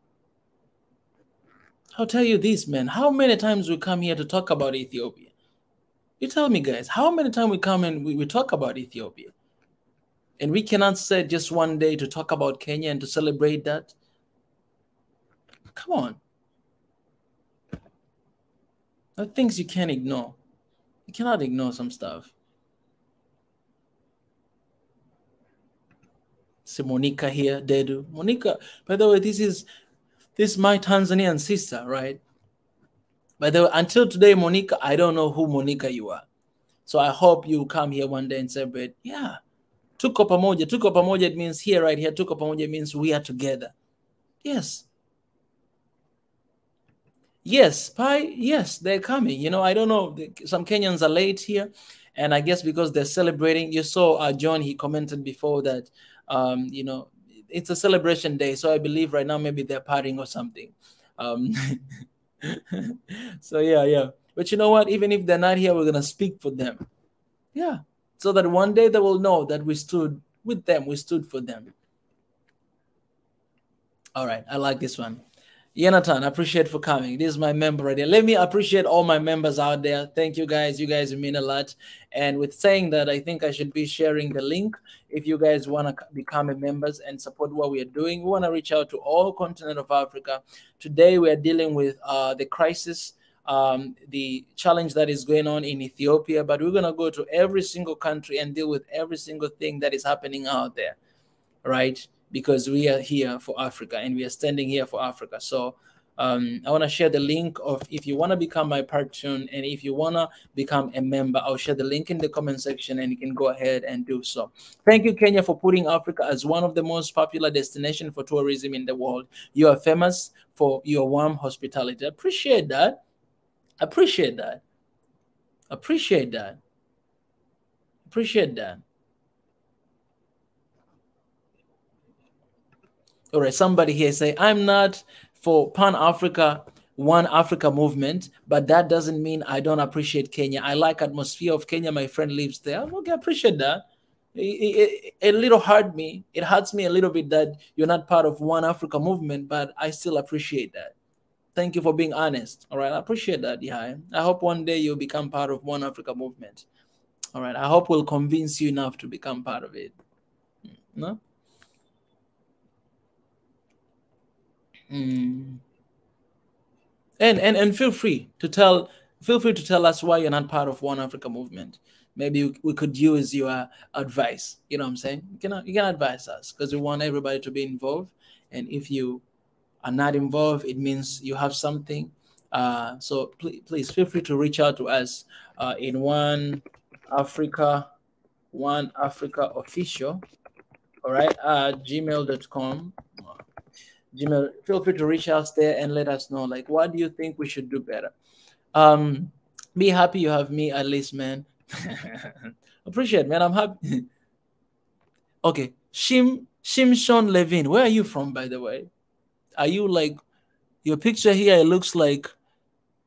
Speaker 1: I'll tell you this, man. How many times we come here to talk about Ethiopia? You tell me, guys, how many times we come and we talk about Ethiopia? And we cannot say just one day to talk about Kenya and to celebrate that? Come on. The things you can't ignore. You cannot ignore some stuff. See Monica here, Dedu. Monica, by the way, this is my Tanzanian sister, right? By the way, until today, Monica, I don't know who Monica you are. So I hope you come here one day and celebrate. Yeah. Tuko pamoja. Tuko pamoja, it means here, right here. Tuko pamoja means we are together. Yes. Yes, yes, they're coming. You know, I don't know. Some Kenyans are late here. And I guess because they're celebrating. You saw John, he commented before that, you know, it's a celebration day. So I believe right now maybe they're partying or something. So, yeah. But you know what? Even if they're not here, we're going to speak for them. Yeah. So that one day they will know that we stood with them. We stood for them. All right. I like this one. Jonathan, I appreciate for coming. This is my member right here. Let me appreciate all my members out there. Thank you guys. You guys mean a lot. And with saying that, I think I should be sharing the link. If you guys want to become a members and support what we are doing, we want to reach out to all continent of Africa. Today, we are dealing with the crisis, the challenge that is going on in Ethiopia. But we're going to go to every single country and deal with every single thing that is happening out there, right? Because we are here for Africa and we are standing here for Africa. So I want to share the link of if you want to become my patron and if you want to become a member, I'll share the link in the comment section and you can go ahead and do so. Thank you, Kenya, for putting Africa as one of the most popular destinations for tourism in the world. You are famous for your warm hospitality. I appreciate that. Appreciate that. Appreciate that. Appreciate that. All right, somebody here say, I'm not for Pan-Africa, One Africa movement, but that doesn't mean I don't appreciate Kenya. I like atmosphere of Kenya. My friend lives there. Okay, I appreciate that. It little hurt me. It hurts me a little bit that you're not part of One Africa movement, but I still appreciate that. Thank you for being honest. All right, I appreciate that. Yeah, I hope one day you'll become part of One Africa movement. All right, I hope we'll convince you enough to become part of it. No? And feel free to tell us why you're not part of One Africa movement. Maybe we could use your advice. You know what I'm saying? You can advise us because we want everybody to be involved. And if you are not involved, it means you have something. So please feel free to reach out to us in One Africa official. All right, gmail.com. Gmail, feel free to reach us there and let us know, like, what do you think we should do better? Be happy you have me at least, man. Appreciate, man. I'm happy. Okay, Shimshon Levin, where are you from, by the way? Are you like, your picture here, it looks like,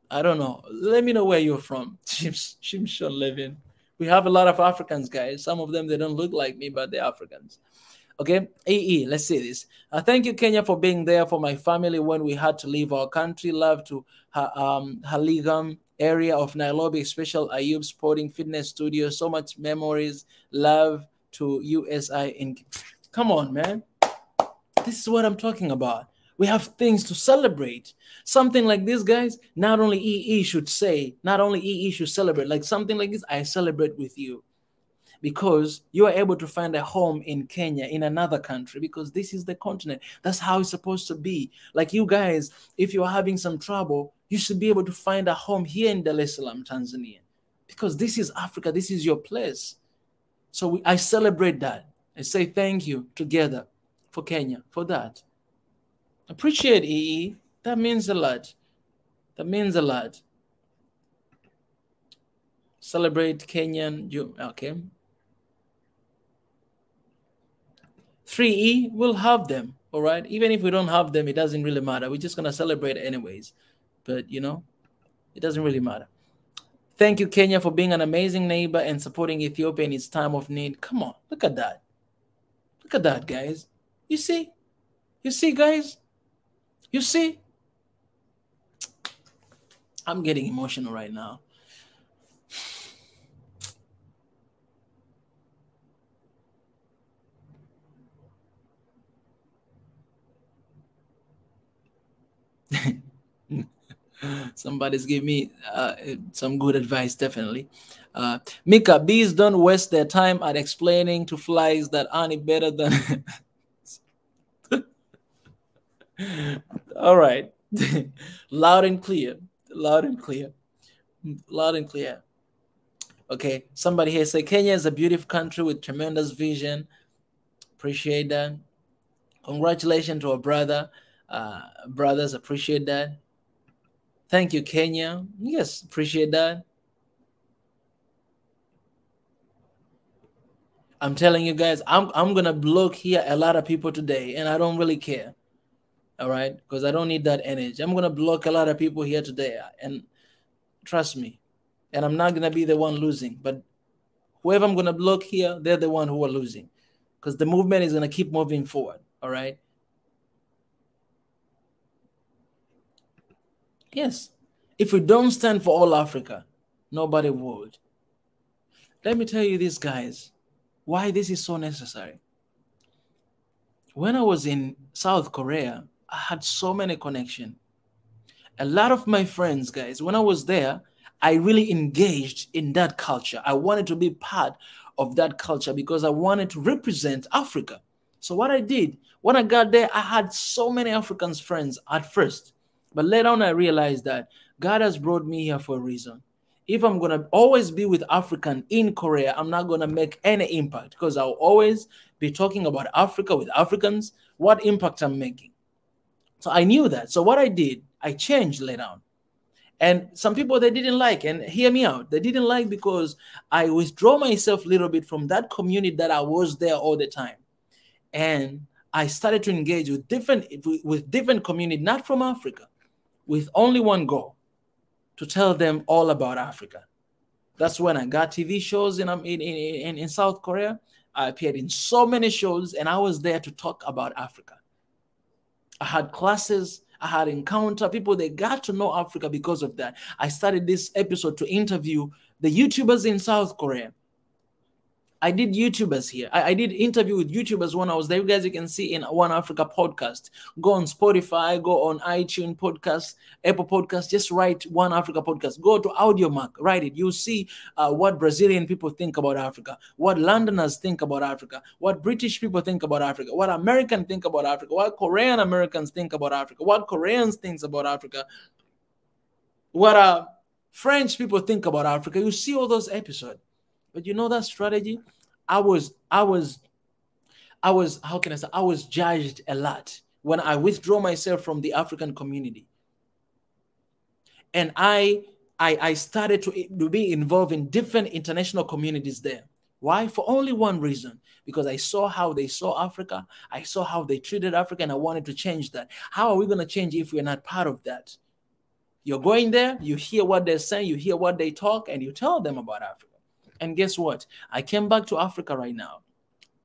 Speaker 1: I don't know. Let me know where you're from. Shimshon Levin. We have a lot of Africans, guys. Some of them, they don't look like me, but they're Africans. Okay, AE, let's see this. Thank you, Kenya, for being there for my family when we had to leave our country. Love to Haligam area of Nairobi, special Ayub Sporting Fitness Studio. So much memories. Love to USI. Come on, man. This is what I'm talking about. We have things to celebrate. Something like this, guys, not only EE should say, not only EE should celebrate, like something like this, I celebrate with you. Because you are able to find a home in Kenya, in another country, because this is the continent. That's how it's supposed to be. Like you guys, if you're having some trouble, you should be able to find a home here in Dar es Salaam, Tanzania, because this is Africa. This is your place. So I celebrate that. I say thank you together for Kenya for that. Appreciate EE. That means a lot. That means a lot. Celebrate Kenyan. Okay. 3E, we'll have them, all right? Even if we don't have them, it doesn't really matter. We're just going to celebrate anyways. But, you know, it doesn't really matter. Thank you, Kenya, for being an amazing neighbor and supporting Ethiopia in its time of need. Come on, look at that. Look at that, guys. You see? You see, guys? You see? I'm getting emotional right now. Somebody's giving me some good advice, definitely. Mika, bees don't waste their time at explaining to flies that aren't better than... All right. Loud and clear. Loud and clear. Loud and clear. Okay. Somebody here say Kenya is a beautiful country with tremendous vision. Appreciate that. Congratulations to our brother. Brothers, appreciate that. Thank you, Kenya. Yes, appreciate that. I'm telling you guys, I'm gonna block here a lot of people today, and I don't really care. All right, because I don't need that energy. I'm gonna block a lot of people here today, and trust me, and I'm not gonna be the one losing. But whoever I'm gonna block here, they're the one who are losing, because the movement is gonna keep moving forward. All right. Yes. If we don't stand for all Africa, nobody would. Let me tell you this, guys, why this is so necessary. When I was in South Korea, I had so many connections. A lot of my friends, guys, when I was there, I really engaged in that culture. I wanted to be part of that culture because I wanted to represent Africa. So what I did, when I got there, I had so many African friends at first. But later on, I realized that God has brought me here for a reason. If I'm going to always be with African in Korea, I'm not going to make any impact because I'll always be talking about Africa with Africans, what impact I'm making. So I knew that. So what I did, I changed later on. And some people, they didn't like, and hear me out. They didn't like because I withdraw myself a little bit from that community that I was there all the time. And I started to engage with different community, not from Africa, with only one goal, to tell them all about Africa. That's when I got TV shows in South Korea. I appeared in so many shows, and I was there to talk about Africa. I had classes, I had encounter people. They got to know Africa because of that. I started this episode to interview the YouTubers in South Korea. I did YouTubers here. I did interview with YouTubers when I was there. You guys, you can see in One Africa podcast. Go on Spotify, go on iTunes podcast, Apple podcast. Just write One Africa podcast. Go to AudioMac, write it. You'll see what Brazilian people think about Africa, what Londoners think about Africa, what British people think about Africa, what Americans think about Africa, what Korean Americans think about Africa, what Koreans think about Africa, what French people think about Africa. You see all those episodes. But you know that strategy? I was how can I say? I was judged a lot when I withdraw myself from the African community. And I started to be involved in different international communities there. Why? For only one reason. Because I saw how they saw Africa. I saw how they treated Africa, and I wanted to change that. How are we going to change if we're not part of that? You're going there, you hear what they're saying, you hear what they talk, and you tell them about Africa. And guess what? I came back to Africa right now.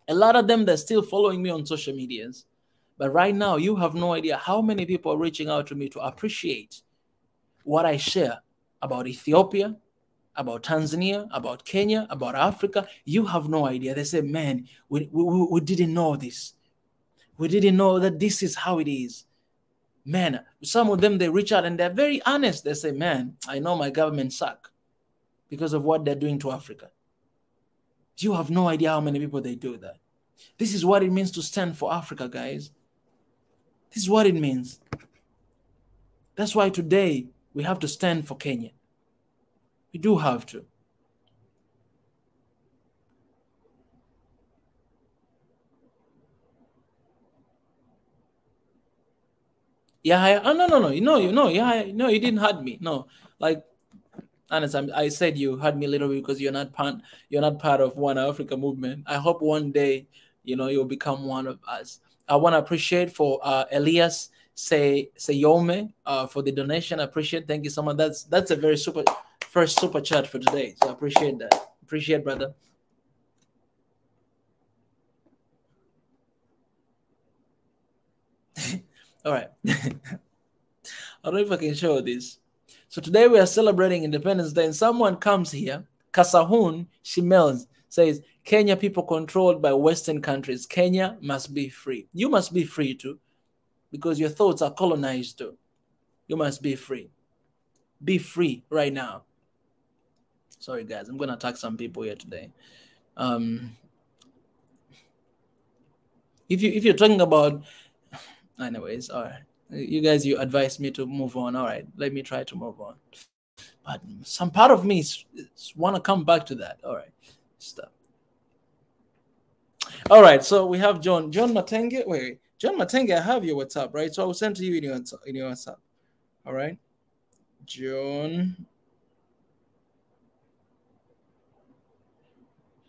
Speaker 1: A lot of them, they're still following me on social medias. But right now, you have no idea how many people are reaching out to me to appreciate what I share about Ethiopia, about Tanzania, about Kenya, about Africa. You have no idea. They say, man, we didn't know this. We didn't know that this is how it is. Man, some of them, they reach out and they're very honest. They say, man, I know my government sucks because of what they're doing to Africa. You have no idea how many people they do that. This is what it means to stand for Africa, guys. This is what it means. That's why today we have to stand for Kenya. We do have to. Yeah, no, you didn't hurt me. No, like, honest, I said you hurt me a little bit because you're not part of One Africa movement. I hope one day, you'll become one of us. I want to appreciate for Elias Sayome for the donation. I appreciate. Thank you so much. That's a very super. first super chat for today. So I appreciate that. Appreciate, brother. All right. I don't know if I can show this. So today we are celebrating Independence Day, and someone comes here, Kasahun Shimels, says, Kenya people controlled by Western countries. Kenya must be free. You must be free too, because your thoughts are colonized too. You must be free. Be free right now. Sorry, guys. I'm going to attack some people here today. If you're talking about... Anyways, all right. You guys, you advised me to move on. All right. Let me try to move on. But some part of me want to come back to that. All right. Stop. All right. So we have John Matenge. Wait. John Matenge, I have your WhatsApp, right? So I will send to you in your WhatsApp. All right. John.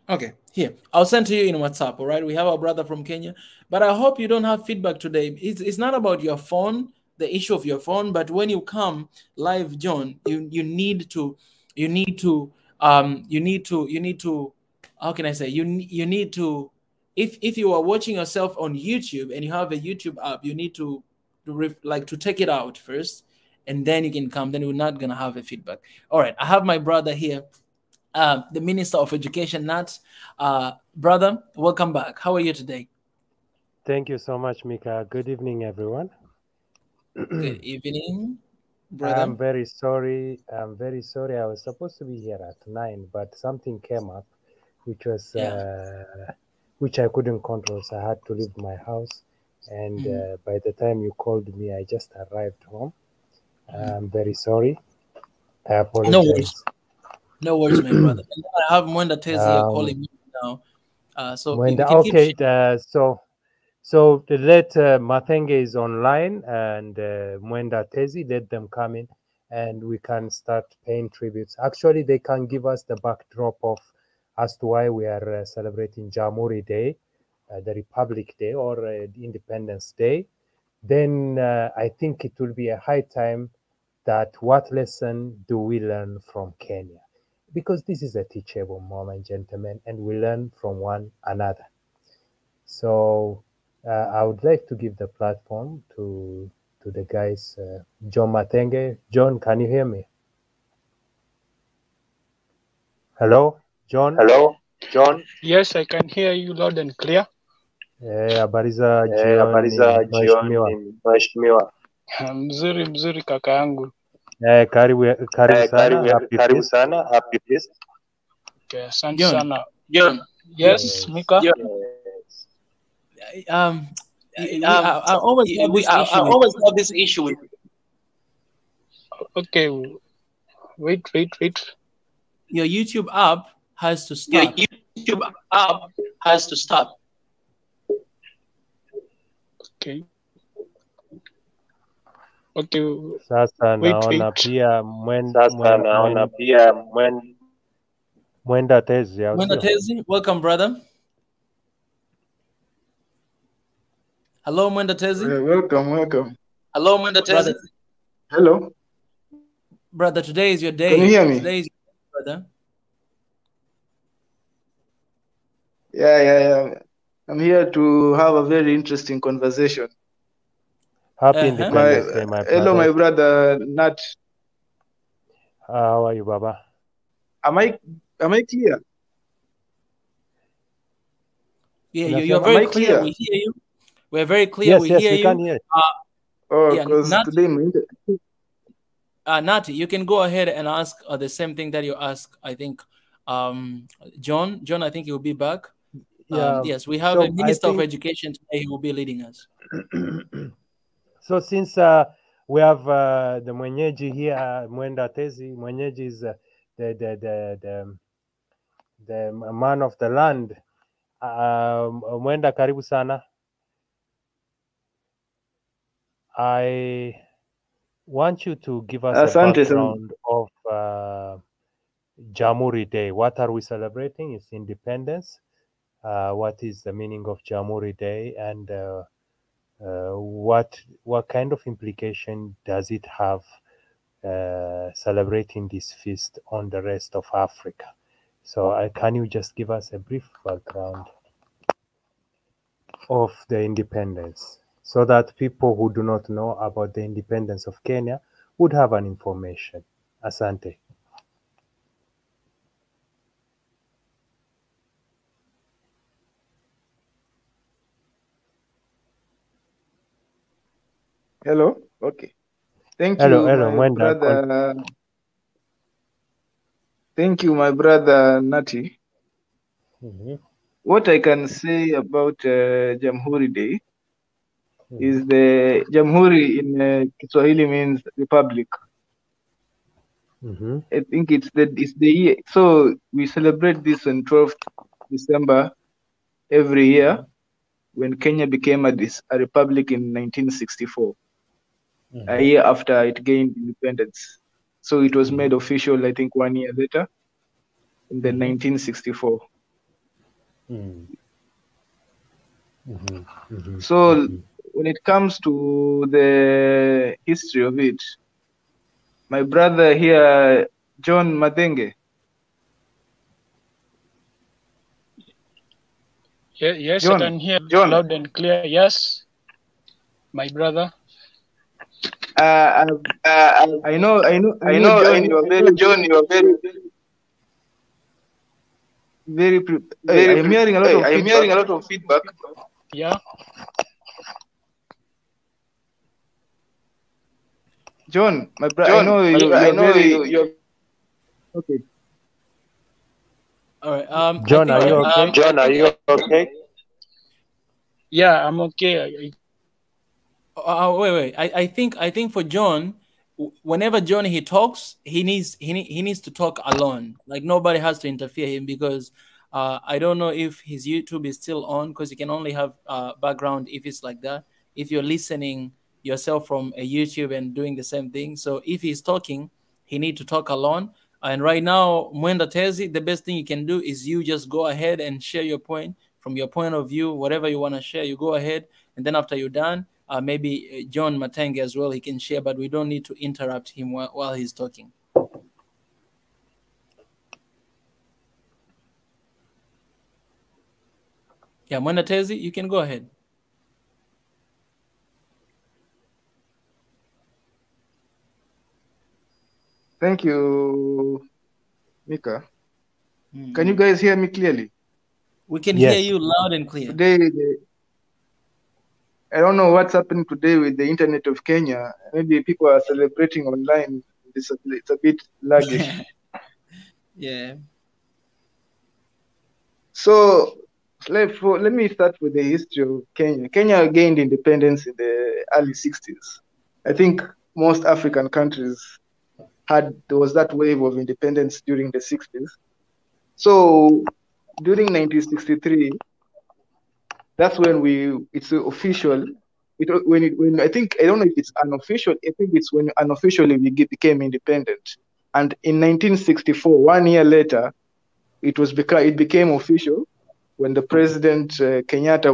Speaker 1: Okay, here. I'll send to you in WhatsApp, all right? We have our brother from Kenya. But I hope you don't have feedback today. It's not about your phone, the issue of your phone, but when you come live, John, you need to, how can I say? You need to, if you are watching yourself on YouTube and you have a YouTube app, you need to take it out first, and then you can come. Then we're not gonna have a feedback. All right, I have my brother here. The Minister of Education, Nat. Brother, welcome back. How are you today?
Speaker 2: Thank you so much, Mika. Good evening, everyone.
Speaker 1: Good evening, brother.
Speaker 2: I'm very sorry. I was supposed to be here at 9, but something came up, which was which I couldn't control, so I had to leave my house. And by the time you called me, I just arrived home. I'm very sorry. I apologize.
Speaker 1: No worries, my brother. And I have Mwenda Tezi calling me now. So
Speaker 2: Mwenda, okay. So let Matenge is online, and Mwenda Tezi, let them come in, and we can start paying tributes. Actually, they can give us the backdrop of as to why we are celebrating JAMHURI Day, the Republic Day, or Independence Day. Then I think it will be a high time that what lesson do we learn from Kenya? Because this is a teachable moment, gentlemen, and we learn from one another. So I would like to give the platform to the guys. John Matenge. John, can you hear me? Hello, John?
Speaker 3: Hello, John? Yes, I can hear you loud and clear.
Speaker 2: Habari za jioni mheshimiwa.
Speaker 3: Mzuri kaka yangu.
Speaker 2: Karibu sana.
Speaker 3: Happy feast. Okay, asante sana. John. Yes, Mika.
Speaker 1: I always have this issue with.
Speaker 3: Okay, wait.
Speaker 1: Your YouTube app has to stop.
Speaker 3: Okay. Okay.
Speaker 2: Sasa naona pia Mwenda Tezi.
Speaker 1: Mwenda Tezi, welcome, brother. Hello, Mwenda Tezi.
Speaker 4: Welcome.
Speaker 1: Hello, Mwenda Tezi.
Speaker 4: Hello.
Speaker 1: Brother, today is your day.
Speaker 4: Can you hear me?
Speaker 1: Today is your day, brother.
Speaker 4: Yeah. I'm here to have a very interesting conversation.
Speaker 2: Happy Independence Day, my brother.
Speaker 4: Hello, my brother Nat.
Speaker 2: How are you, Baba?
Speaker 4: Am I clear?
Speaker 1: Yeah, you're very clear. We hear you. We're very clear.
Speaker 2: Yes,
Speaker 1: we hear
Speaker 2: we
Speaker 1: you.
Speaker 2: Can hear.
Speaker 4: Because today,
Speaker 1: Nati, you can go ahead and ask the same thing that you asked. I think, John, I think he will be back. Yes, we have a Minister of Education today who will be leading us.
Speaker 2: So since we have the mwenyeji here, Mwenda Tezi, mwenyeji is the man of the land. Mwenda, karibu sana. I want you to give us a background of JAMHURI Day. What are we celebrating? It's independence. What is the meaning of JAMHURI Day, and what kind of implication does it have celebrating this feast on the rest of Africa. So can you just give us a brief background of the independence so that people who do not know about the independence of Kenya would have an information? Asante.
Speaker 4: Hello. Okay. Thank
Speaker 2: Hello,
Speaker 4: you,
Speaker 2: my
Speaker 4: brother. Thank you, my brother Nati. What I can say about JAMHURI Day is the JAMHURI in Swahili means republic. I think it's the year. So we celebrate this on 12th December every year when Kenya became a republic in 1964, a year after it gained independence. So it was made official, I think, 1 year later in the 1964. So when it comes to the history of it, my brother here, John Madenge.
Speaker 3: Yes,
Speaker 4: John,
Speaker 3: I can hear loud and clear. Yes, my brother.
Speaker 4: I know, John. You are very. I'm hearing a lot of feedback.
Speaker 3: Yeah.
Speaker 4: John, my brother. I know you. Okay.
Speaker 1: All right.
Speaker 2: John, are you okay?
Speaker 5: John, are you okay?
Speaker 3: Yeah, I'm okay.
Speaker 1: Wait. I think for John, whenever John he talks, he needs to talk alone. Like nobody has to interfere him because I don't know if his YouTube is still on because you can only have background if it's like that. If you're listening yourself from a YouTube and doing the same thing, so if he's talking, he need to talk alone. And right now, Mwenda Tezi, the best thing you can do is you just go ahead and share your point from your point of view, whatever you want to share. You go ahead, and then after you're done. Maybe John Matenge as well, he can share, but we don't need to interrupt him while he's talking. Yeah, Mwenda Tezi, you can go ahead.
Speaker 4: Thank you, Mika. Can you guys hear me clearly?
Speaker 1: We can hear you loud and clear.
Speaker 4: Today, I don't know what's happening today with the internet of Kenya. Maybe people are celebrating online. It's a bit laggish.
Speaker 1: Yeah.
Speaker 4: So let me start with the history of Kenya. Kenya gained independence in the early 60s. I think most African countries there was that wave of independence during the 60s. So during 1963, that's when it's official. I don't know if it's unofficial. I think it's when unofficially we became independent. And in 1964, 1 year later, it became official when the president Kenyatta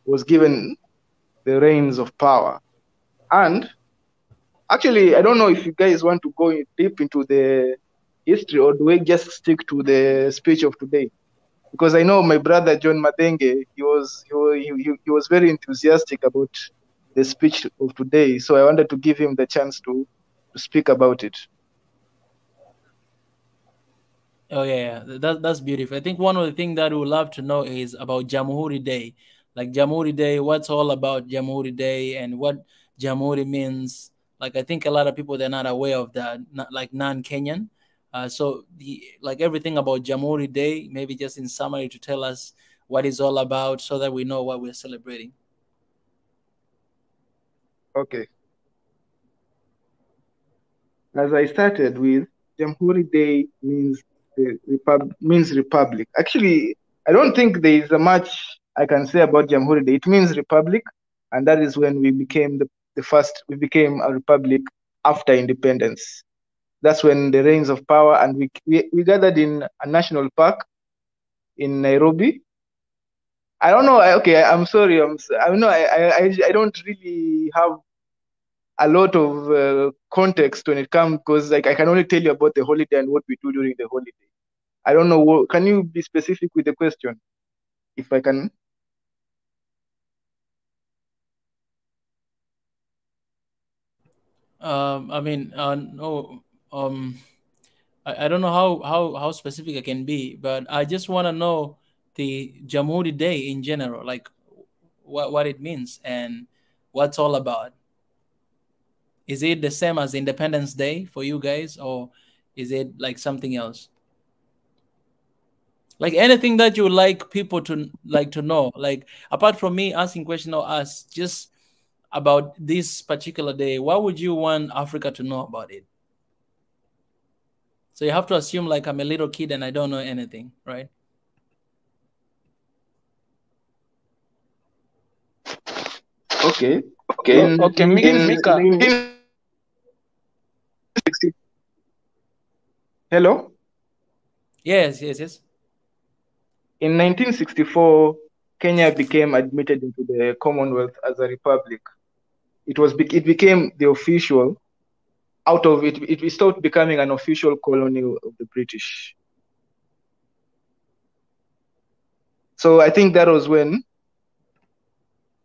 Speaker 4: was given the reins of power. And actually, I don't know if you guys want to go deep into the history or do we just stick to the speech of today? Because I know my brother John Madenge, he was very enthusiastic about the speech of today. So I wanted to give him the chance to speak about it.
Speaker 1: Oh yeah, that's beautiful. I think one of the things that we would love to know is about JAMHURI Day. Like JAMHURI Day, what's all about JAMHURI Day and what JAMHURI means. Like I think a lot of people, they're not aware of that, like non-Kenyan. So like everything about JAMHURI Day, maybe just in summary to tell us what it's all about so that we know what we're celebrating.
Speaker 4: Okay. As I started with, JAMHURI Day means republic. Actually, I don't think there is much I can say about JAMHURI Day. It means republic, and that is when we became we became a republic after independence. That's when the reins of power, and we gathered in a national park in Nairobi. I don't know. I'm sorry. I don't really have a lot of context when it comes, because like I can only tell you about the holiday and what we do during the holiday. I don't know what, can you be specific with the question, if I can?
Speaker 1: I mean, no. I don't know how specific I can be, but I just want to know the JAMHURI Day in general, like what it means and what's all about. Is it the same as Independence Day for you guys, or is it like something else? Like anything that you would like people to like to know, like apart from me asking question or us, just about this particular day, what would you want Africa to know about it? So you have to assume like I'm a little kid and I don't know anything, right?
Speaker 4: Okay.
Speaker 3: Okay, Mika.
Speaker 4: Hello?
Speaker 1: Yes.
Speaker 4: In 1964, Kenya became admitted into the Commonwealth as a republic. It became the official, out of it, it stopped becoming an official colony of the British. So I think that was when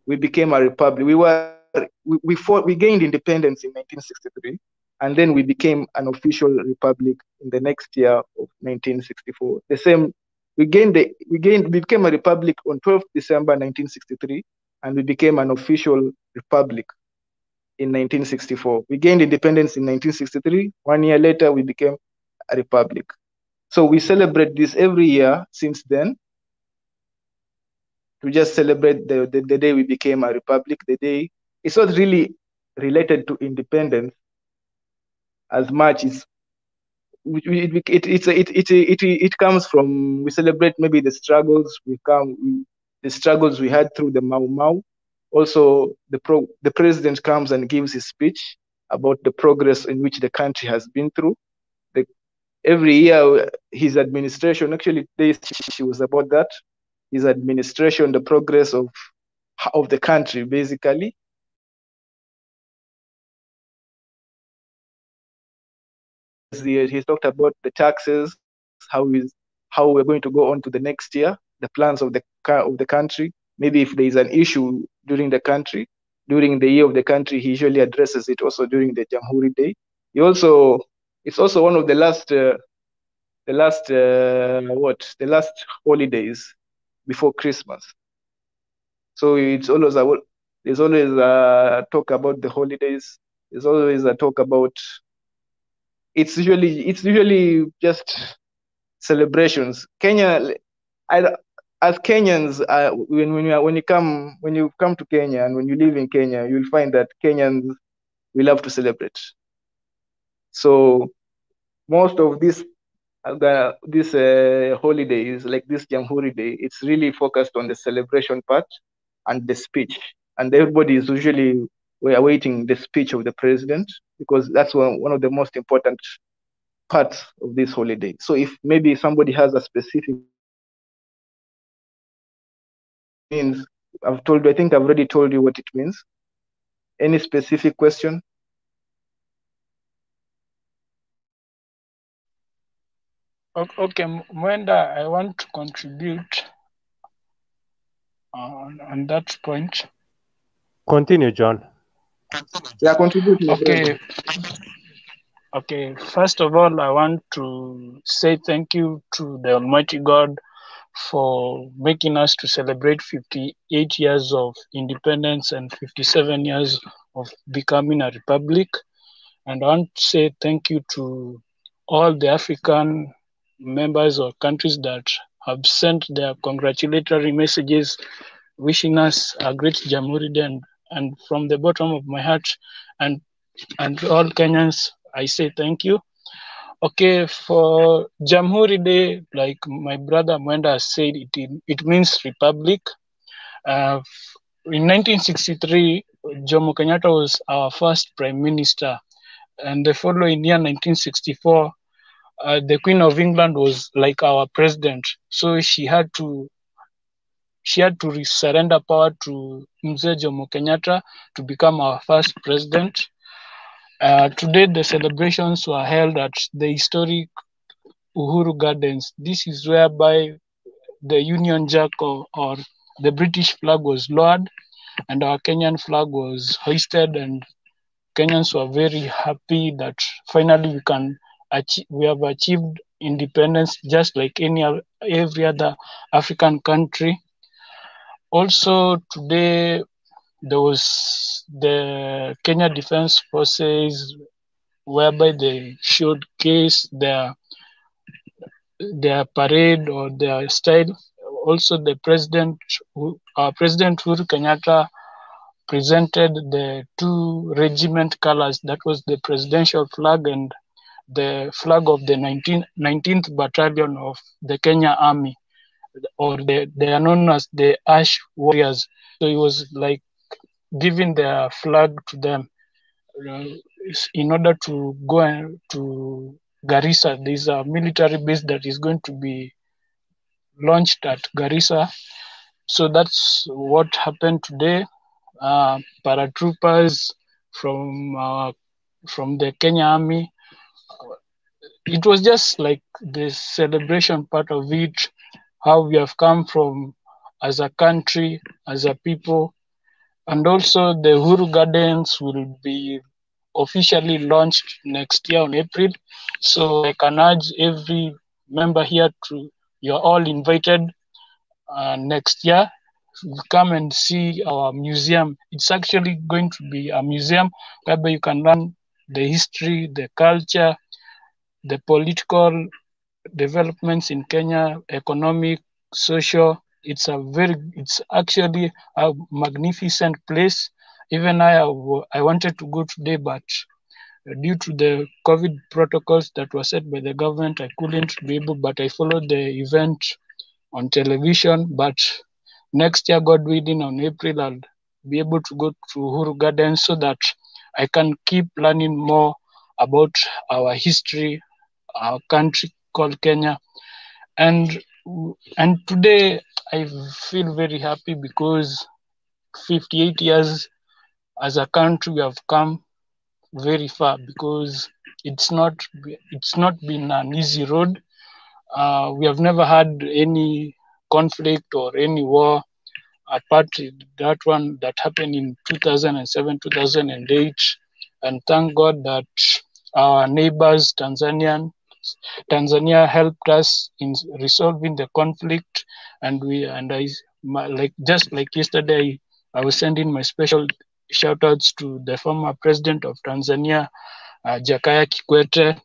Speaker 4: we became a republic. We gained independence in 1963, and then we became an official republic in the next year of 1964. The same, we became a republic on 12th December 1963, and we became an official republic in 1964. We gained independence in 1963. 1 year later, we became a republic. So we celebrate this every year since then, to just celebrate the day we became a republic. The day, it's not really related to independence as much as it comes from, we celebrate maybe the struggles the struggles we had through the Mau Mau. Also, the president comes and gives his speech about the progress in which the country has been through. Every year, his administration, actually, she was about that. His administration, the progress of the country, basically. He's talked about the taxes, how we're going to go on to the next year, the plans of the country. Maybe if there is an issue during the year of the country, he usually addresses it also during the JAMHURI Day. It's also one of the last holidays before Christmas. So there's always a talk about the holidays. There's always a talk about. It's usually just celebrations. Kenya, as Kenyans, when you come to Kenya and when you live in Kenya, you'll find that Kenyans, we love to celebrate. So most of these holidays, like this JAMHURI Day, it's really focused on the celebration part and the speech. And everybody is usually awaiting the speech of the president, because that's one of the most important parts of this holiday. So if maybe somebody has a specific means, I think I've already told you what it means. Any specific question?
Speaker 3: Okay, Mwenda, I want to contribute on that point.
Speaker 2: Continue, John.
Speaker 4: Yeah, contribute.
Speaker 3: Okay, first of all, I want to say thank you to the Almighty God for making us to celebrate 58 years of independence and 57 years of becoming a republic. And I want to say thank you to all the African members or countries that have sent their congratulatory messages wishing us a great JAMHURI Day, and from the bottom of my heart and all Kenyans, I say thank you. Okay, for JAMHURI Day, like my brother Mwenda said, it means republic. In 1963, Jomo Kenyatta was our first prime minister, and the following year, 1964, the Queen of England was like our president. So she had to surrender power to Mzee Jomo Kenyatta to become our first president. Today, the celebrations were held at the historic Uhuru Gardens. This is whereby the Union Jack or the British flag was lowered and our Kenyan flag was hoisted, and Kenyans were very happy that finally we have achieved independence just like every other African country. Also today there was the Kenya Defense Forces whereby they showcase their parade or their style. Also the our President Uhuru Kenyatta presented the two regiment colors, that was the presidential flag and the flag of the 19th Battalion of the Kenya Army, or they are known as the Ash Warriors. So it was like giving their flag to them in order to go to Garissa. There's a military base that is going to be launched at Garissa. So that's what happened today. Paratroopers from the Kenya Army. It was just like the celebration part of it, how we have come from as a country, as a people. And also the Uhuru Gardens will be officially launched next year on April. So I can urge every member here you're all invited next year. Come and see our museum. It's actually going to be a museum whereby you can learn the history, the culture, the political developments in Kenya, economic, social. It's actually a magnificent place. Even I wanted to go today, but due to the COVID protocols that were set by the government, I couldn't be able, but I followed the event on television. But next year, God willing, on April, I'll be able to go to Uhuru Gardens so that I can keep learning more about our history, our country called Kenya. And today I feel very happy because 58 years as a country we have come very far, because it's not been an easy road. We have never had any conflict or any war apart that one that happened in 2007, 2008. And thank God that our neighbors, Tanzania helped us in resolving the conflict, and just like yesterday, I was sending my special shout outs to the former president of Tanzania, Jakaya Kikwete,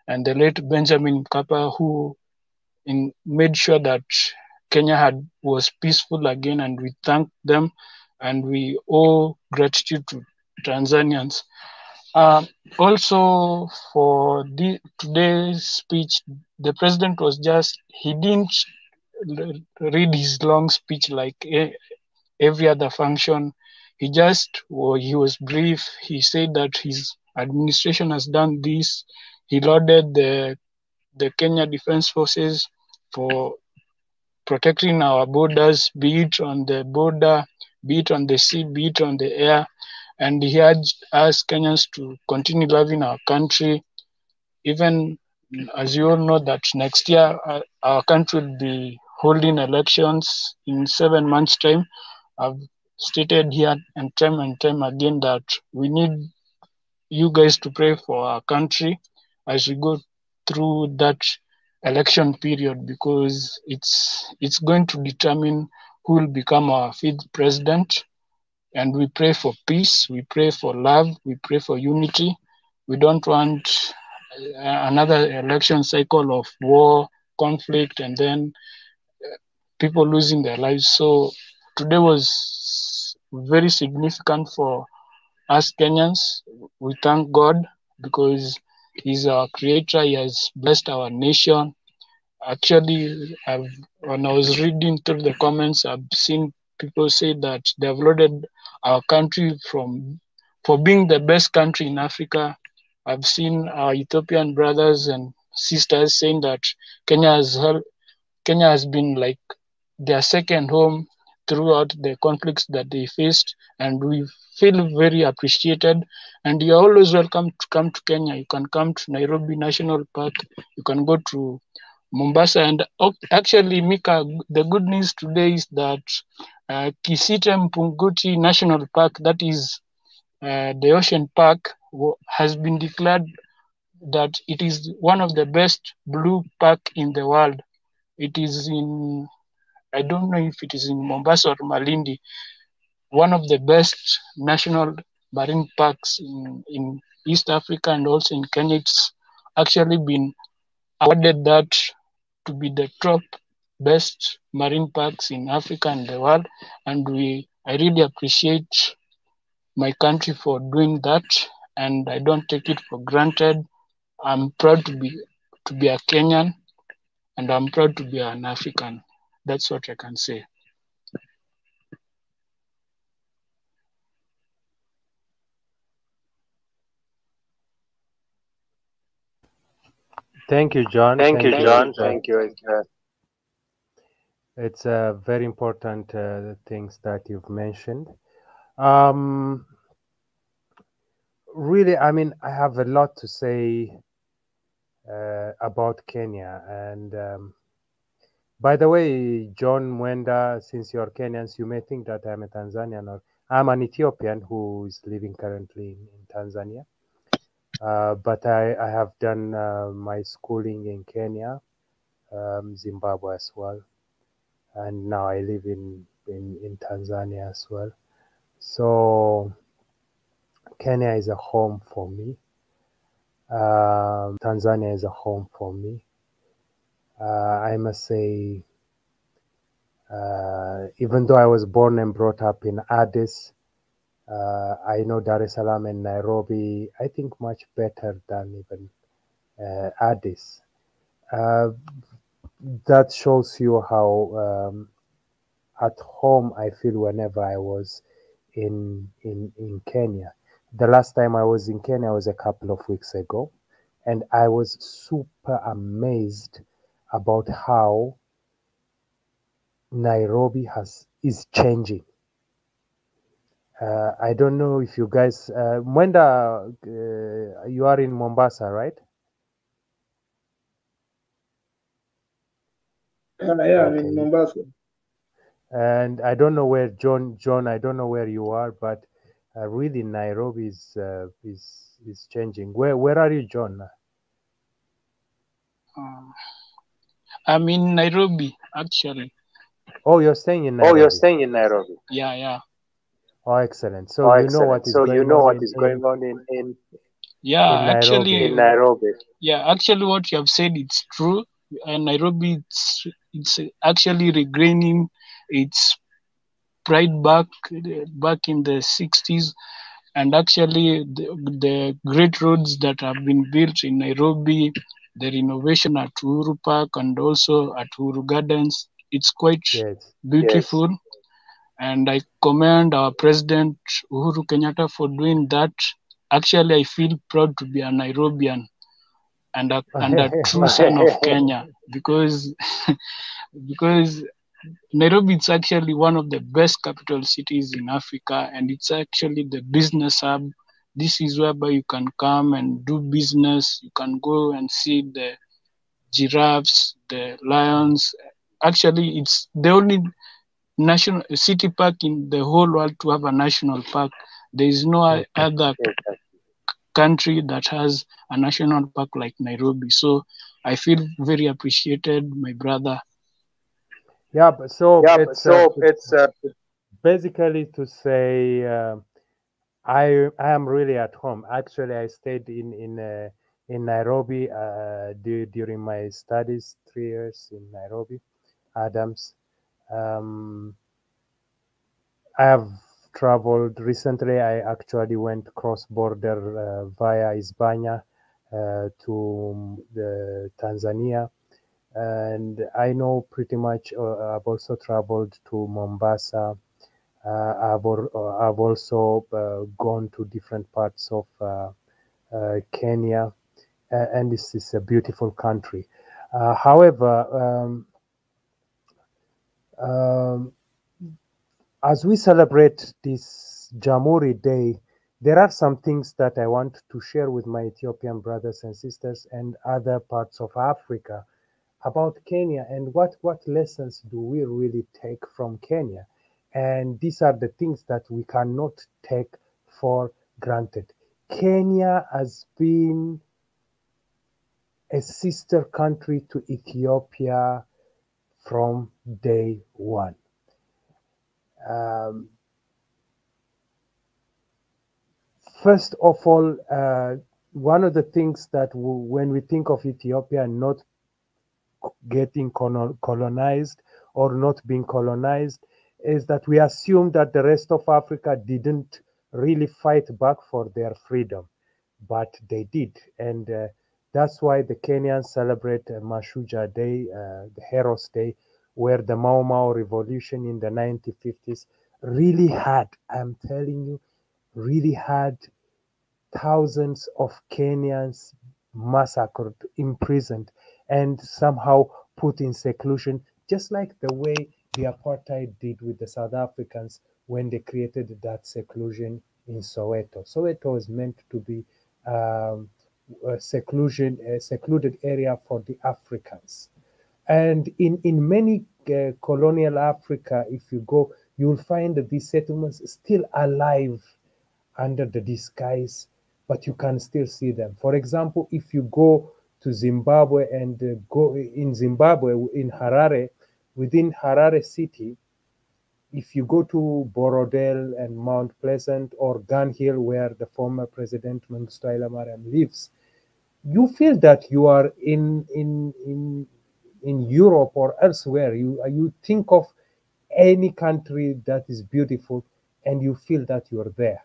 Speaker 3: and the late Benjamin Mkapa, who made sure that Kenya was peaceful again, and we thank them, and we owe gratitude to Tanzanians. Also, for today's speech, the president he didn't read his long speech like every other function. He was brief. He said that his administration has done this. He lauded the Kenya Defense Forces for protecting our borders, be it on the border, be it on the sea, be it on the air. And he urged us Kenyans to continue loving our country. Even as you all know that next year our country will be holding elections in 7 months' time. I've stated here and time again that we need you guys to pray for our country as we go through that election period, because it's going to determine who will become our 5th president. And we pray for peace, we pray for love, we pray for unity. We don't want another election cycle of war, conflict, and then people losing their lives. So today was very significant for us Kenyans. We thank God because He's our creator. He has blessed our nation. Actually, when I was reading through the comments, I've seen people say that they've lauded our country for being the best country in Africa. I've seen our Ethiopian brothers and sisters saying that Kenya has been like their second home. throughout the conflicts that they faced, and we feel very appreciated. And you're always welcome to come to Kenya. You can come to Nairobi National Park. You can go to Mombasa. And actually, Mika, the good news today is that Kisite Mpunguti National Park, that is the ocean park, has been declared that it is one of the best blue park in the world. It is in, I don't know if it is in Mombasa or Malindi, one of the best national marine parks in East Africa and also in Kenya. It's actually been awarded that to be the top best marine parks in Africa and the world. And I really appreciate my country for doing that, and I don't take it for granted. I'm proud to be a Kenyan, and I'm proud to be an African. That's what I can say.
Speaker 2: Thank you, John.
Speaker 5: Thank you, John. Thank you.
Speaker 2: It's very important things that you've mentioned. Really, I mean, I have a lot to say about Kenya. And by the way, John Mwenda, since you're Kenyans, you may think that I'm a Tanzanian, or I'm an Ethiopian who is living currently in Tanzania. But I have done my schooling in Kenya, Zimbabwe as well. And now I live in Tanzania as well. So Kenya is a home for me. Tanzania is a home for me. I must say, even though I was born and brought up in Addis, I know Dar es Salaam and Nairobi, I think, much better than even Addis. That shows you how at home I feel whenever I was in Kenya. The last time I was in Kenya was a couple of weeks ago, and I was super amazed about how Nairobi is changing. I don't know if you guys, Mwenda, you are in Mombasa, right?
Speaker 4: Yeah,
Speaker 2: Okay.
Speaker 4: I'm in Mombasa.
Speaker 2: And I don't know where John, I don't know where you are, but really Nairobi is changing. Where are you, John?
Speaker 3: I'm in Nairobi, actually.
Speaker 2: Oh, you're staying in Nairobi.
Speaker 3: Yeah.
Speaker 2: Oh, excellent. So you know what is going on in
Speaker 3: Nairobi. Yeah, actually what you have said, it's true. And Nairobi, it's actually regaining its pride back in the 60s. And actually the great roads that have been built in Nairobi, the renovation at Uhuru Park and also at Uhuru Gardens, it's quite beautiful. Yes. And I commend our President Uhuru Kenyatta for doing that. Actually, I feel proud to be a Nairobian and a true son of Kenya, because Nairobi is actually one of the best capital cities in Africa, and it's actually the business hub. This is whereby you can come and do business. You can go and see the giraffes, the lions. Actually, it's the only national city park in the whole world to have a national park. There is no other country that has a national park like Nairobi. So I feel very appreciated, my brother.
Speaker 2: Yeah, so it's basically to say I am really at home. Actually, I stayed in Nairobi during my studies, 3 years in Nairobi, Adams. I have traveled recently. I actually went cross-border via Hispania to Tanzania, and I know pretty much. I've also traveled to Mombasa. I've also gone to different parts of Kenya, and this is a beautiful country. However, as we celebrate this JAMHURI Day, there are some things that I want to share with my Ethiopian brothers and sisters and other parts of Africa about Kenya and what lessons do we really take from Kenya. And these are the things that we cannot take for granted. Kenya has been a sister country to Ethiopia from day one. First of all, one of the things that when we think of Ethiopia not getting colonized or not being colonized is that we assume that the rest of Africa didn't really fight back for their freedom, but they did. And that's why the Kenyans celebrate Mashujaa Day, the Heroes Day, where the Mau Mau revolution in the 1950s really had, I'm telling you, really had thousands of Kenyans massacred, imprisoned, and somehow put in seclusion, just like the way the apartheid did with the South Africans when they created that seclusion in Soweto. Soweto was meant to be a secluded area for the Africans. And in many colonial Africa, if you go, you'll find that these settlements still alive under the disguise, but you can still see them. For example, if you go to Zimbabwe and go in Zimbabwe, in Harare, within Harare city, if you go to Borodale and Mount Pleasant or Gun Hill, where the former President Mengistu Haile Mariam lives, you feel that you are in Europe or elsewhere. You think of any country that is beautiful and you feel that you're there.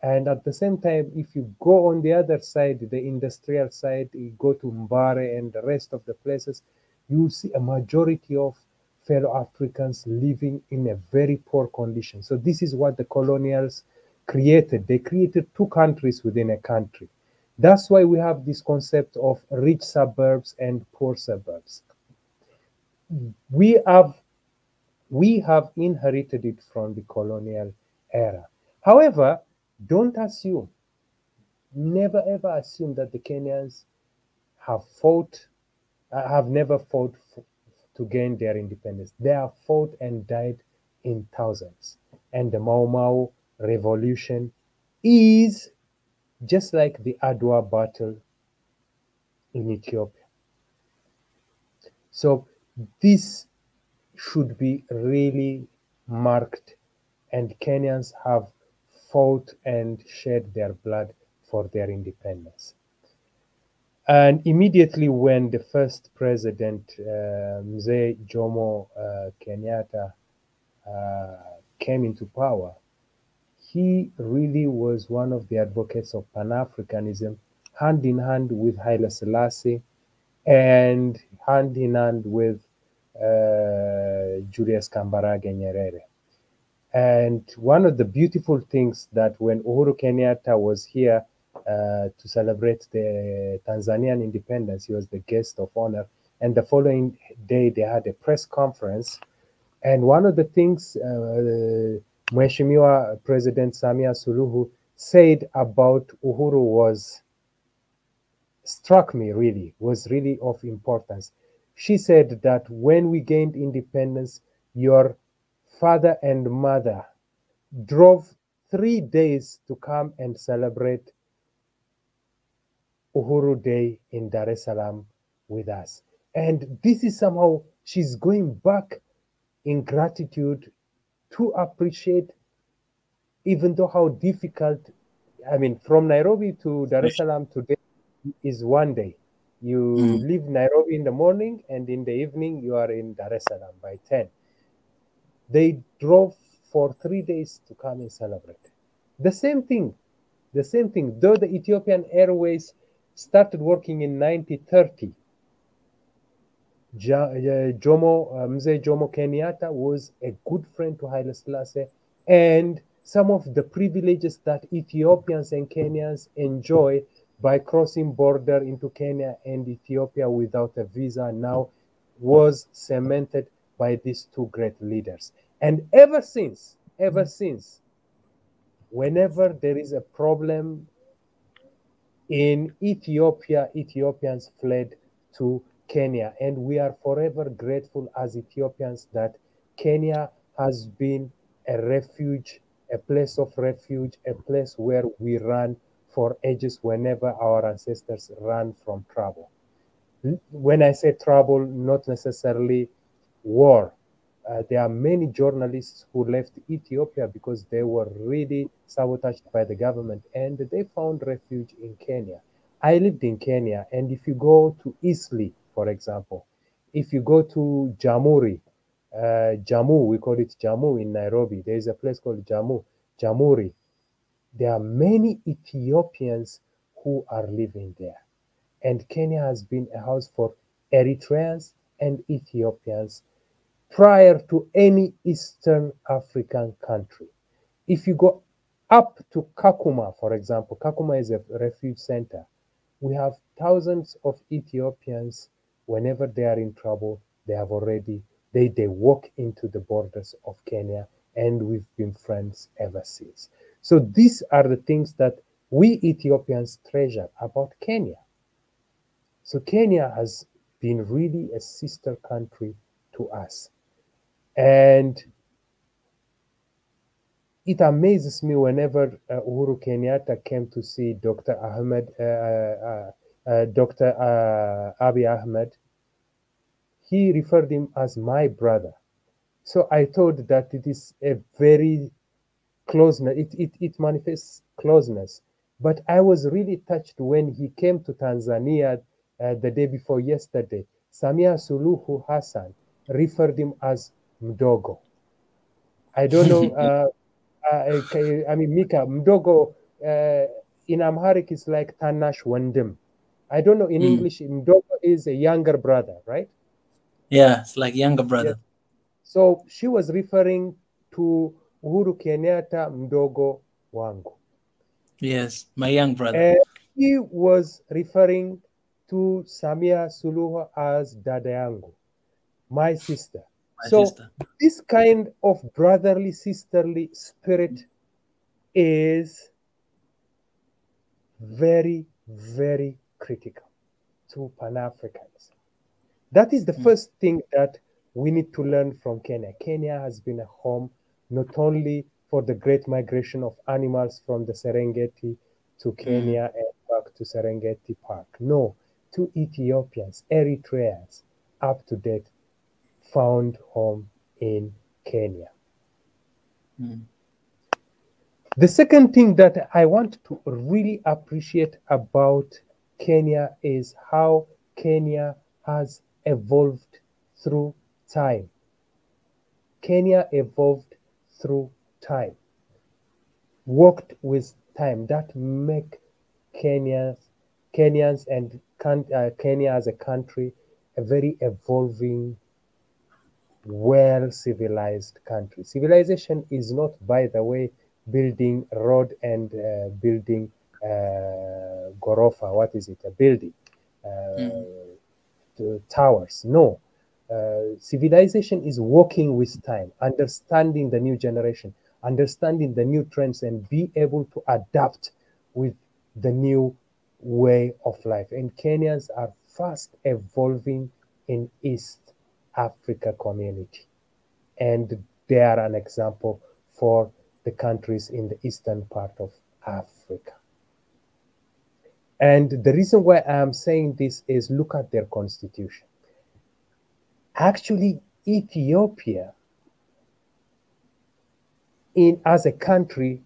Speaker 2: And at the same time, if you go on the other side, the industrial side, you go to Mbare and the rest of the places, you see a majority of fellow Africans living in a very poor condition. So this is what the colonials created. They created two countries within a country. That's why we have this concept of rich suburbs and poor suburbs. We have inherited it from the colonial era. However, don't assume, never ever assume that the Kenyans have never fought to gain their independence. They have fought and died in thousands. And the Mau Mau revolution is just like the Adwa battle in Ethiopia. So this should be really marked, and Kenyans have fought and shed their blood for their independence. And immediately when the first president, Mzee Jomo Kenyatta, came into power, he really was one of the advocates of Pan-Africanism, hand in hand with Haile Selassie and hand in hand with Julius Kambarage Nyerere. And one of the beautiful things that when Uhuru Kenyatta was here to celebrate the Tanzanian independence, he was the guest of honor. And the following day, they had a press conference. And one of the things Mheshimiwa President Samia Suluhu said about Uhuru struck me really, was really of importance. She said that when we gained independence, your father and mother drove 3 days to come and celebrate Uhuru Day in Dar es Salaam with us. And this is somehow, she's going back in gratitude to appreciate, even though how difficult, I mean, from Nairobi to Dar es Salaam today is 1 day. You leave Nairobi in the morning and in the evening you are in Dar es Salaam by 10. They drove for 3 days to come and celebrate. The same thing, though the Ethiopian Airways started working in 1930, Mzee Jomo Kenyatta was a good friend to Haile Selassie, and some of the privileges that Ethiopians and Kenyans enjoy by crossing border into Kenya and Ethiopia without a visa now was cemented by these two great leaders. And ever since ever since, whenever there is a problem in Ethiopia, Ethiopians fled to Kenya. And we are forever grateful as Ethiopians that Kenya has been a refuge, a place of refuge, a place where we run for ages whenever our ancestors ran from trouble. When I say trouble, not necessarily war. There are many journalists who left Ethiopia because they were really sabotaged by the government, and they found refuge in Kenya. I lived in Kenya, and if you go to Eastleigh, for example, if you go to JAMHURI, Jammu, we call it Jammu in Nairobi. There is a place called JAMHURI. There are many Ethiopians who are living there. And Kenya has been a house for Eritreans and Ethiopians prior to any Eastern African country. If you go up to Kakuma, for example, Kakuma is a refuge center. We have thousands of Ethiopians. Whenever they are in trouble, they walk into the borders of Kenya, and we've been friends ever since. So these are the things that we Ethiopians treasure about Kenya. So Kenya has been really a sister country to us. And it amazes me whenever Uhuru Kenyatta came to see Dr. Abiy Ahmed, he referred him as my brother. So I thought that it is a very closeness, it manifests closeness. But I was really touched when he came to Tanzania the day before yesterday. Samia Suluhu Hassan referred him as Mdogo. I don't know. I mean, Mika, Mdogo in Amharic is like Tanash Wandem. I don't know in English. Mdogo is a younger brother, right?
Speaker 1: Yeah, it's like younger brother.
Speaker 2: Yeah. So she was referring to Uhuru Kenyatta Mdogo Wangu.
Speaker 1: Yes, my young brother.
Speaker 2: And he was referring to Samia Suluhu as Dada Yangu, my sister. This kind of brotherly, sisterly spirit is very, very critical to Pan-Africanism. That is the first thing that we need to learn from Kenya. Kenya has been a home not only for the great migration of animals from the Serengeti to Kenya and back to Serengeti Park. No, to Ethiopians, Eritreans, up to date, found home in Kenya. The second thing that I want to really appreciate about Kenya is how Kenya has evolved through time. Kenya evolved through time, walked with time. That make Kenyans and Kenya as a country a very evolving, well-civilized country. Civilization is not, by the way, building road and building gorofa. What is it? A building, towers. No. Civilization is walking with time, understanding the new generation, understanding the new trends, and be able to adapt with the new way of life. And Kenyans are fast evolving in East Africa community. And they are an example for the countries in the eastern part of Africa. And the reason why I am saying this is look at their constitution. Actually, Ethiopia, as a country,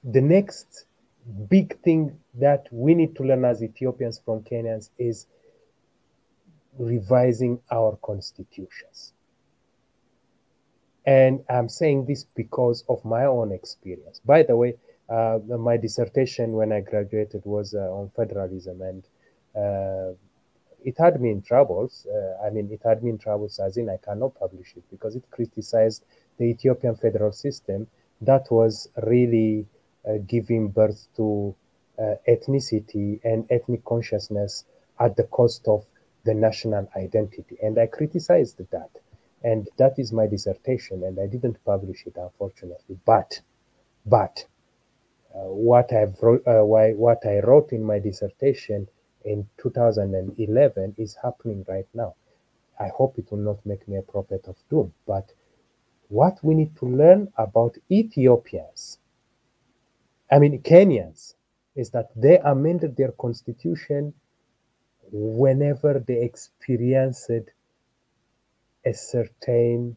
Speaker 2: the next big thing that we need to learn as Ethiopians from Kenyans is revising our constitutions. And I'm saying this because of my own experience. By the way, my dissertation when I graduated was on federalism, and it had me in troubles. It had me in troubles as in I cannot publish it because it criticized the Ethiopian federal system that was really giving birth to ethnicity and ethnic consciousness at the cost of the national identity. And I criticized that. And that is my dissertation, and I didn't publish it, unfortunately. But what I wrote in my dissertation in 2011 is happening right now. I hope it will not make me a prophet of doom, but what we need to learn about Ethiopians, I mean Kenyans, is that they amended their constitution whenever they experienced a certain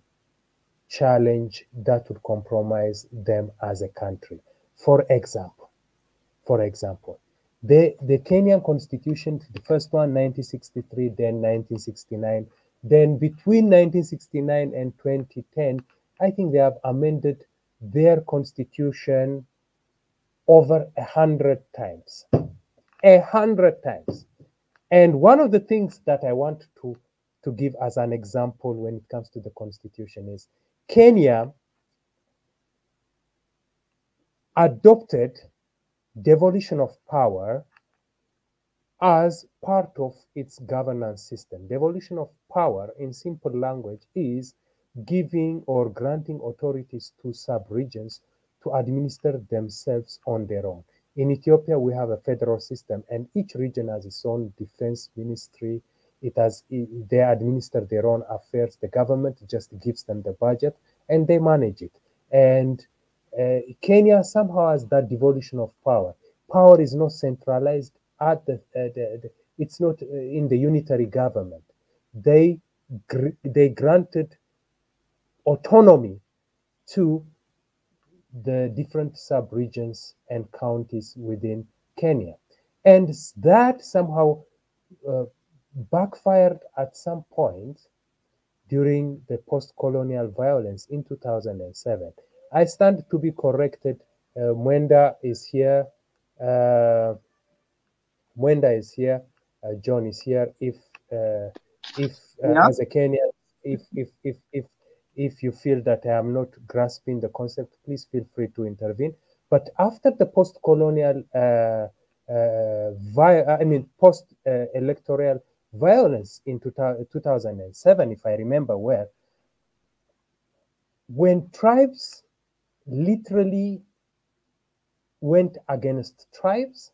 Speaker 2: challenge that would compromise them as a country. For example, the Kenyan constitution, the first one, 1963, then 1969, then between 1969 and 2010, I think they have amended their constitution over 100 times. 100 times. And one of the things that I want to give as an example when it comes to the constitution is Kenya adopted devolution of power as part of its governance system. Devolution of power, in simple language, is giving or granting authorities to sub-regions to administer themselves on their own. In Ethiopia, we have a federal system, and each region has its own defense ministry. They administer their own affairs. The government just gives them the budget, and they manage it. And Kenya somehow has that devolution of power. Power is not centralized at it's not in the unitary government. They granted autonomy to the different sub-regions and counties within Kenya. And that somehow backfired at some point during the post-colonial violence in 2007. I stand to be corrected. Mwenda is here. Mwenda is here. John is here. If as a Kenyan, if you feel that I am not grasping the concept, please feel free to intervene. But after the post-colonial, post-electoral violence in 2007, if I remember well, when tribes literally went against tribes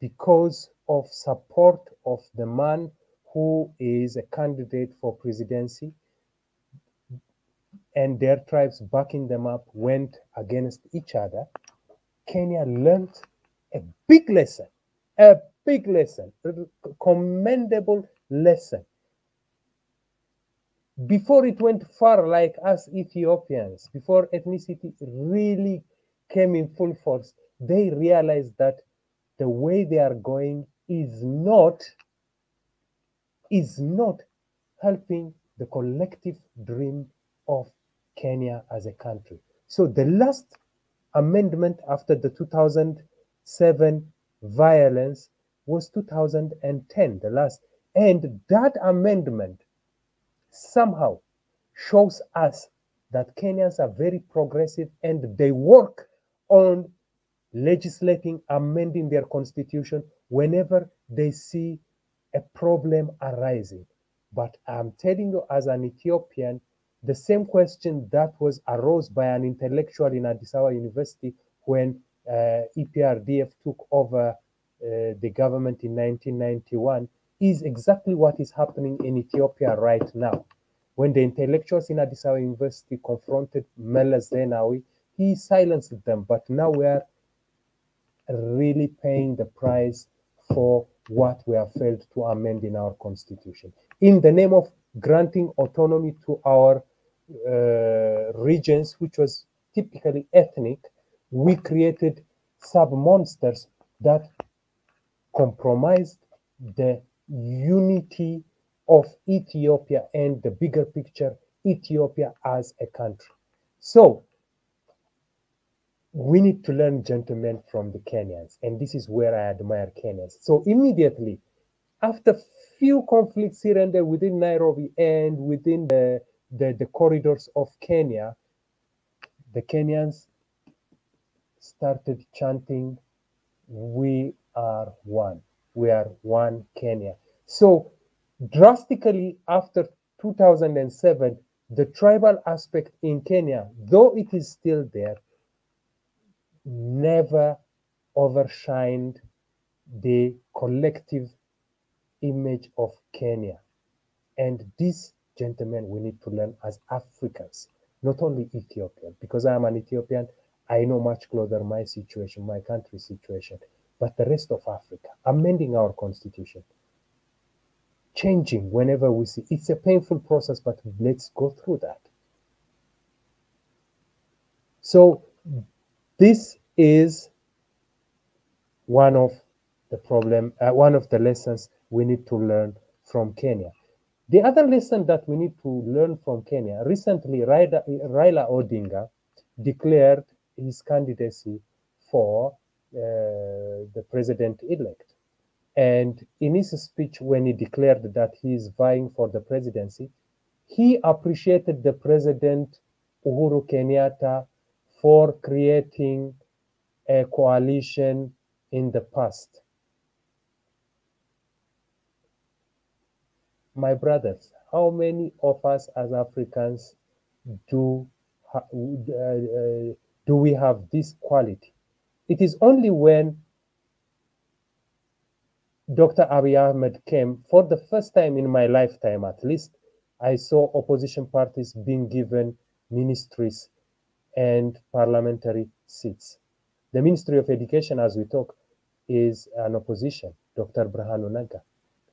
Speaker 2: because of support of the man who is a candidate for presidency, and their tribes backing them up went against each other, Kenya learned a big lesson, a commendable lesson. Before it went far, like us Ethiopians, before ethnicity really came in full force, they realized that the way they are going is not helping the collective dream of Kenya as a country. So the last amendment after the 2007 violence was 2010, the last. And that amendment somehow shows us that Kenyans are very progressive and they work on legislating, amending their constitution whenever they see a problem arising. But I'm telling you, as an Ethiopian, the same question that arose by an intellectual in Addis Ababa University when EPRDF took over the government in 1991 is exactly what is happening in Ethiopia right now. When the intellectuals in Addis Ababa University confronted Meles Zenawi, he silenced them. But now we are really paying the price for what we have failed to amend in our constitution. In the name of granting autonomy to our regions, which was typically ethnic, we created sub-monsters that compromised the unity of Ethiopia and the bigger picture, Ethiopia as a country. So we need to learn, gentlemen, from the Kenyans, and this is where I admire Kenyans. So immediately, after few conflicts here and there within Nairobi and within the corridors of Kenya, the Kenyans started chanting, "We are one. We are one Kenya." So drastically after 2007, the tribal aspect in Kenya, though it is still there, never overshined the collective image of Kenya. And this, gentlemen, we need to learn as Africans, not only Ethiopian, because I am an Ethiopian, I know much closer my situation, my country's situation, but the rest of Africa, amending our constitution, changing whenever we see. It's a painful process, but let's go through that. So this is one of the lessons we need to learn from Kenya. The other lesson that we need to learn from Kenya, recently Raila Odinga declared his candidacy for the president-elect. And in his speech, when he declared that he is vying for the presidency, he appreciated the President Uhuru Kenyatta for creating a coalition in the past. My brothers, how many of us as Africans do we have this quality? It is only when Dr. Abiy Ahmed came, for the first time in my lifetime at least, I saw opposition parties being given ministries and parliamentary seats. The Ministry of Education, as we talk, is an opposition, Dr. Brahanu Naga.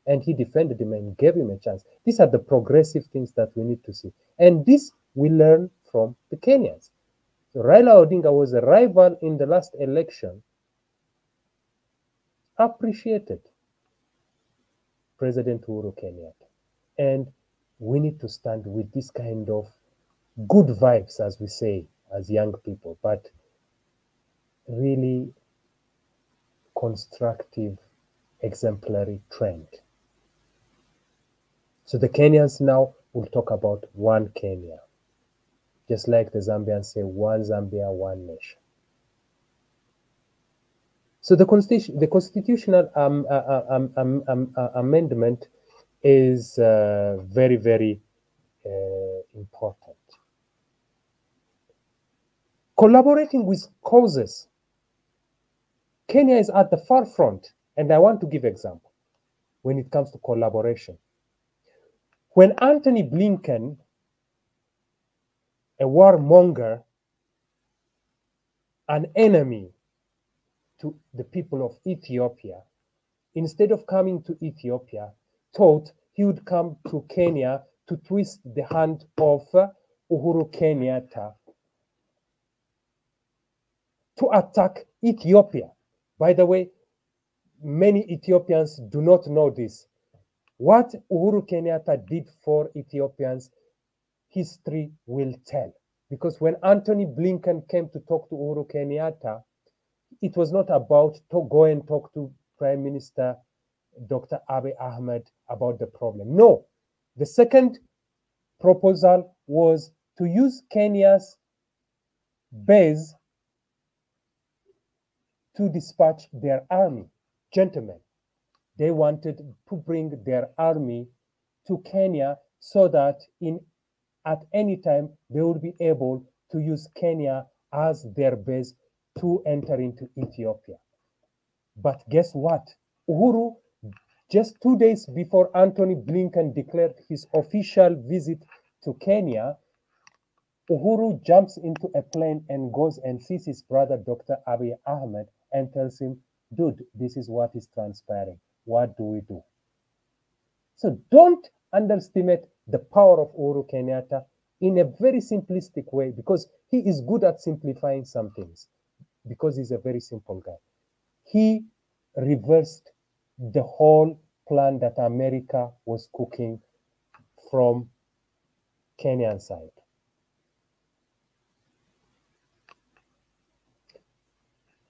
Speaker 2: And he defended him and gave him a chance. These are the progressive things that we need to see. And this we learn from the Kenyans. So Raila Odinga was a rival in the last election, appreciated President Uhuru Kenyatta. And we need to stand with this kind of good vibes, as we say, as young people, but really constructive, exemplary trend. So the Kenyans now will talk about one Kenya, just like the Zambians say, one Zambia, one nation. So the constitutional amendment is very, very important. Collaborating with causes. Kenya is at the forefront, and I want to give example when it comes to collaboration. When Anthony Blinken, a warmonger, an enemy to the people of Ethiopia, instead of coming to Ethiopia, thought he would come to Kenya to twist the hand of Uhuru Kenyatta to attack Ethiopia. By the way, many Ethiopians do not know this. What Uhuru Kenyatta did for Ethiopians, history will tell. Because when Anthony Blinken came to talk to Uhuru Kenyatta, it was not about to go and talk to Prime Minister Dr. Abiy Ahmed about the problem. No. The second proposal was to use Kenya's base to dispatch their army. Gentlemen, they wanted to bring their army to Kenya so that at any time they would be able to use Kenya as their base to enter into Ethiopia. But guess what? Uhuru, just 2 days before Anthony Blinken declared his official visit to Kenya, Uhuru jumps into a plane and goes and sees his brother, Dr. Abiy Ahmed, and tells him, dude, this is what is transpiring. What do we do? So don't underestimate the power of Uhuru Kenyatta in a very simplistic way, because he is good at simplifying some things, because he's a very simple guy. He reversed the whole plan that America was cooking from Kenyan side.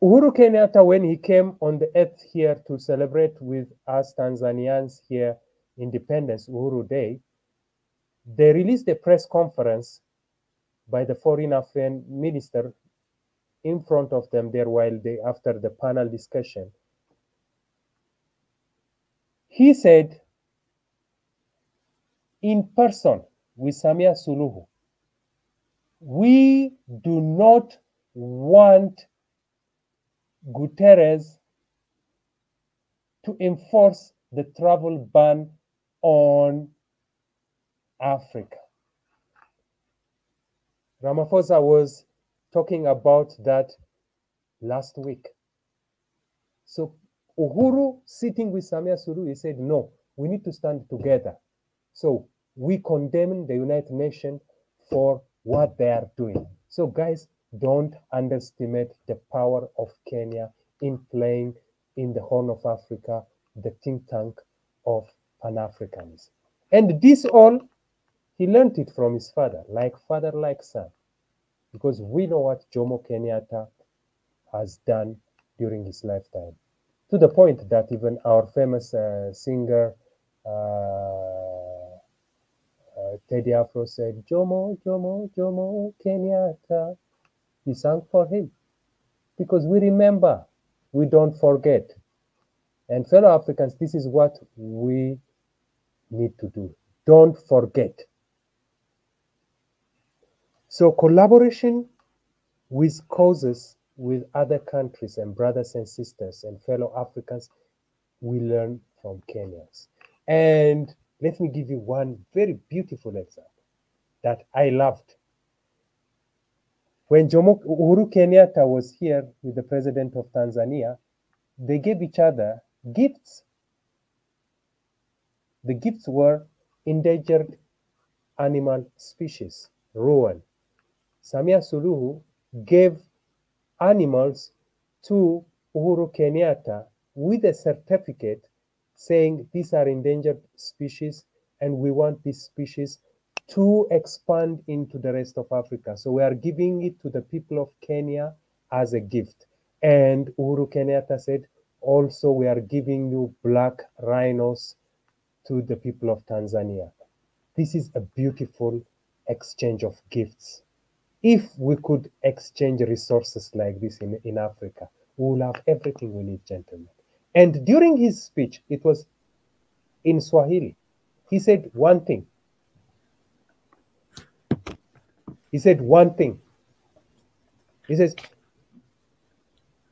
Speaker 2: Uhuru Kenyatta, when he came on the earth here to celebrate with us Tanzanians here Independence, Uhuru Day, they released a press conference by the Foreign Affairs Minister in front of them there while after the panel discussion. He said, in person with Samia Suluhu. We do not want Guterres to enforce the travel ban on Africa. Ramaphosa was talking about that last week. So Uhuru sitting with Samia Suluhu, he said, no, we need to stand together. So we condemn the United Nations for what they are doing. So guys, don't underestimate the power of Kenya in playing in the Horn of Africa, the think tank of Pan-Africanism. And this all, he learned it from his father, like son, because we know what Jomo Kenyatta has done during his lifetime, to the point that even our famous singer, Teddy Afro said, Jomo, Jomo, Jomo Kenyatta. He sang for him because we remember, we don't forget. And fellow Africans, this is what we need to do. Don't forget. So collaboration with causes with other countries and brothers and sisters and fellow Africans, we learn from Kenyans. And let me give you one very beautiful example that I loved. When Uhuru Kenyatta was here with the president of Tanzania, they gave each other gifts. The gifts were endangered animal species, Ruan. Samia Suluhu gave animals to Uhuru Kenyatta with a certificate saying these are endangered species and we want these species to expand into the rest of Africa. So we are giving it to the people of Kenya as a gift. And Uhuru Kenyatta said, also we are giving you black rhinos to the people of Tanzania. This is a beautiful exchange of gifts. If we could exchange resources like this in Africa, we will have everything we need, gentlemen. And during his speech, it was in Swahili. He said one thing. He said one thing. He says,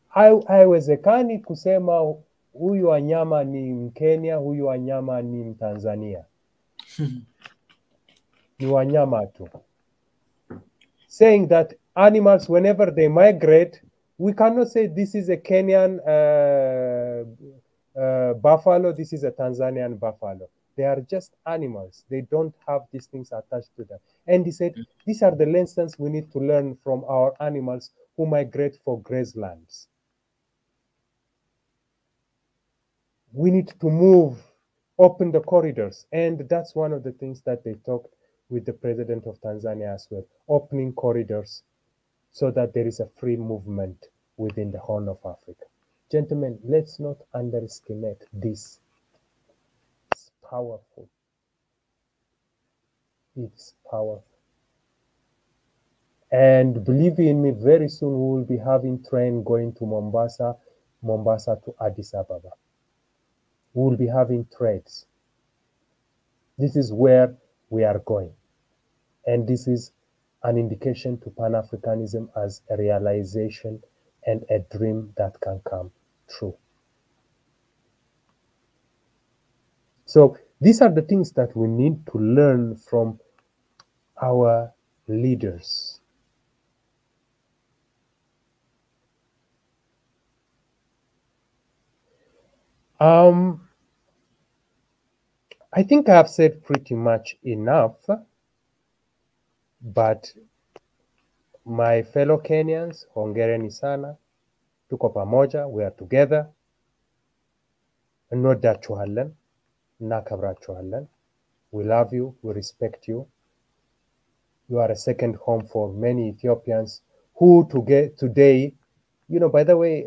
Speaker 2: haiwezekani kusema huyu wanyama ni Mkenya, huyu wanyama ni Mtanzania. Ni wanyama tu. Saying that animals, whenever they migrate, we cannot say this is a Kenyan buffalo, this is a Tanzanian buffalo. They are just animals. They don't have these things attached to them. And he said, these are the lessons we need to learn from our animals who migrate for grazelands. We need to move, open the corridors. And that's one of the things that they talked with the president of Tanzania as well, opening corridors so that there is a free movement within the Horn of Africa. Gentlemen, let's not underestimate this. It's powerful. It's powerful. And believe in me, very soon we will be having train going to Mombasa, Mombasa to Addis Ababa. We will be having trades. This is where we are going. And this is an indication to Pan-Africanism as a realization and a dream that can come true. So these are the things that we need to learn from our leaders. I think I have said pretty much enough, but my fellow Kenyans, hongereni sana, tuko pamoja, we are together, nodachuhalan, nakabrachuhalan. We love you, we respect you. You are a second home for many Ethiopians who today, you know, by the way,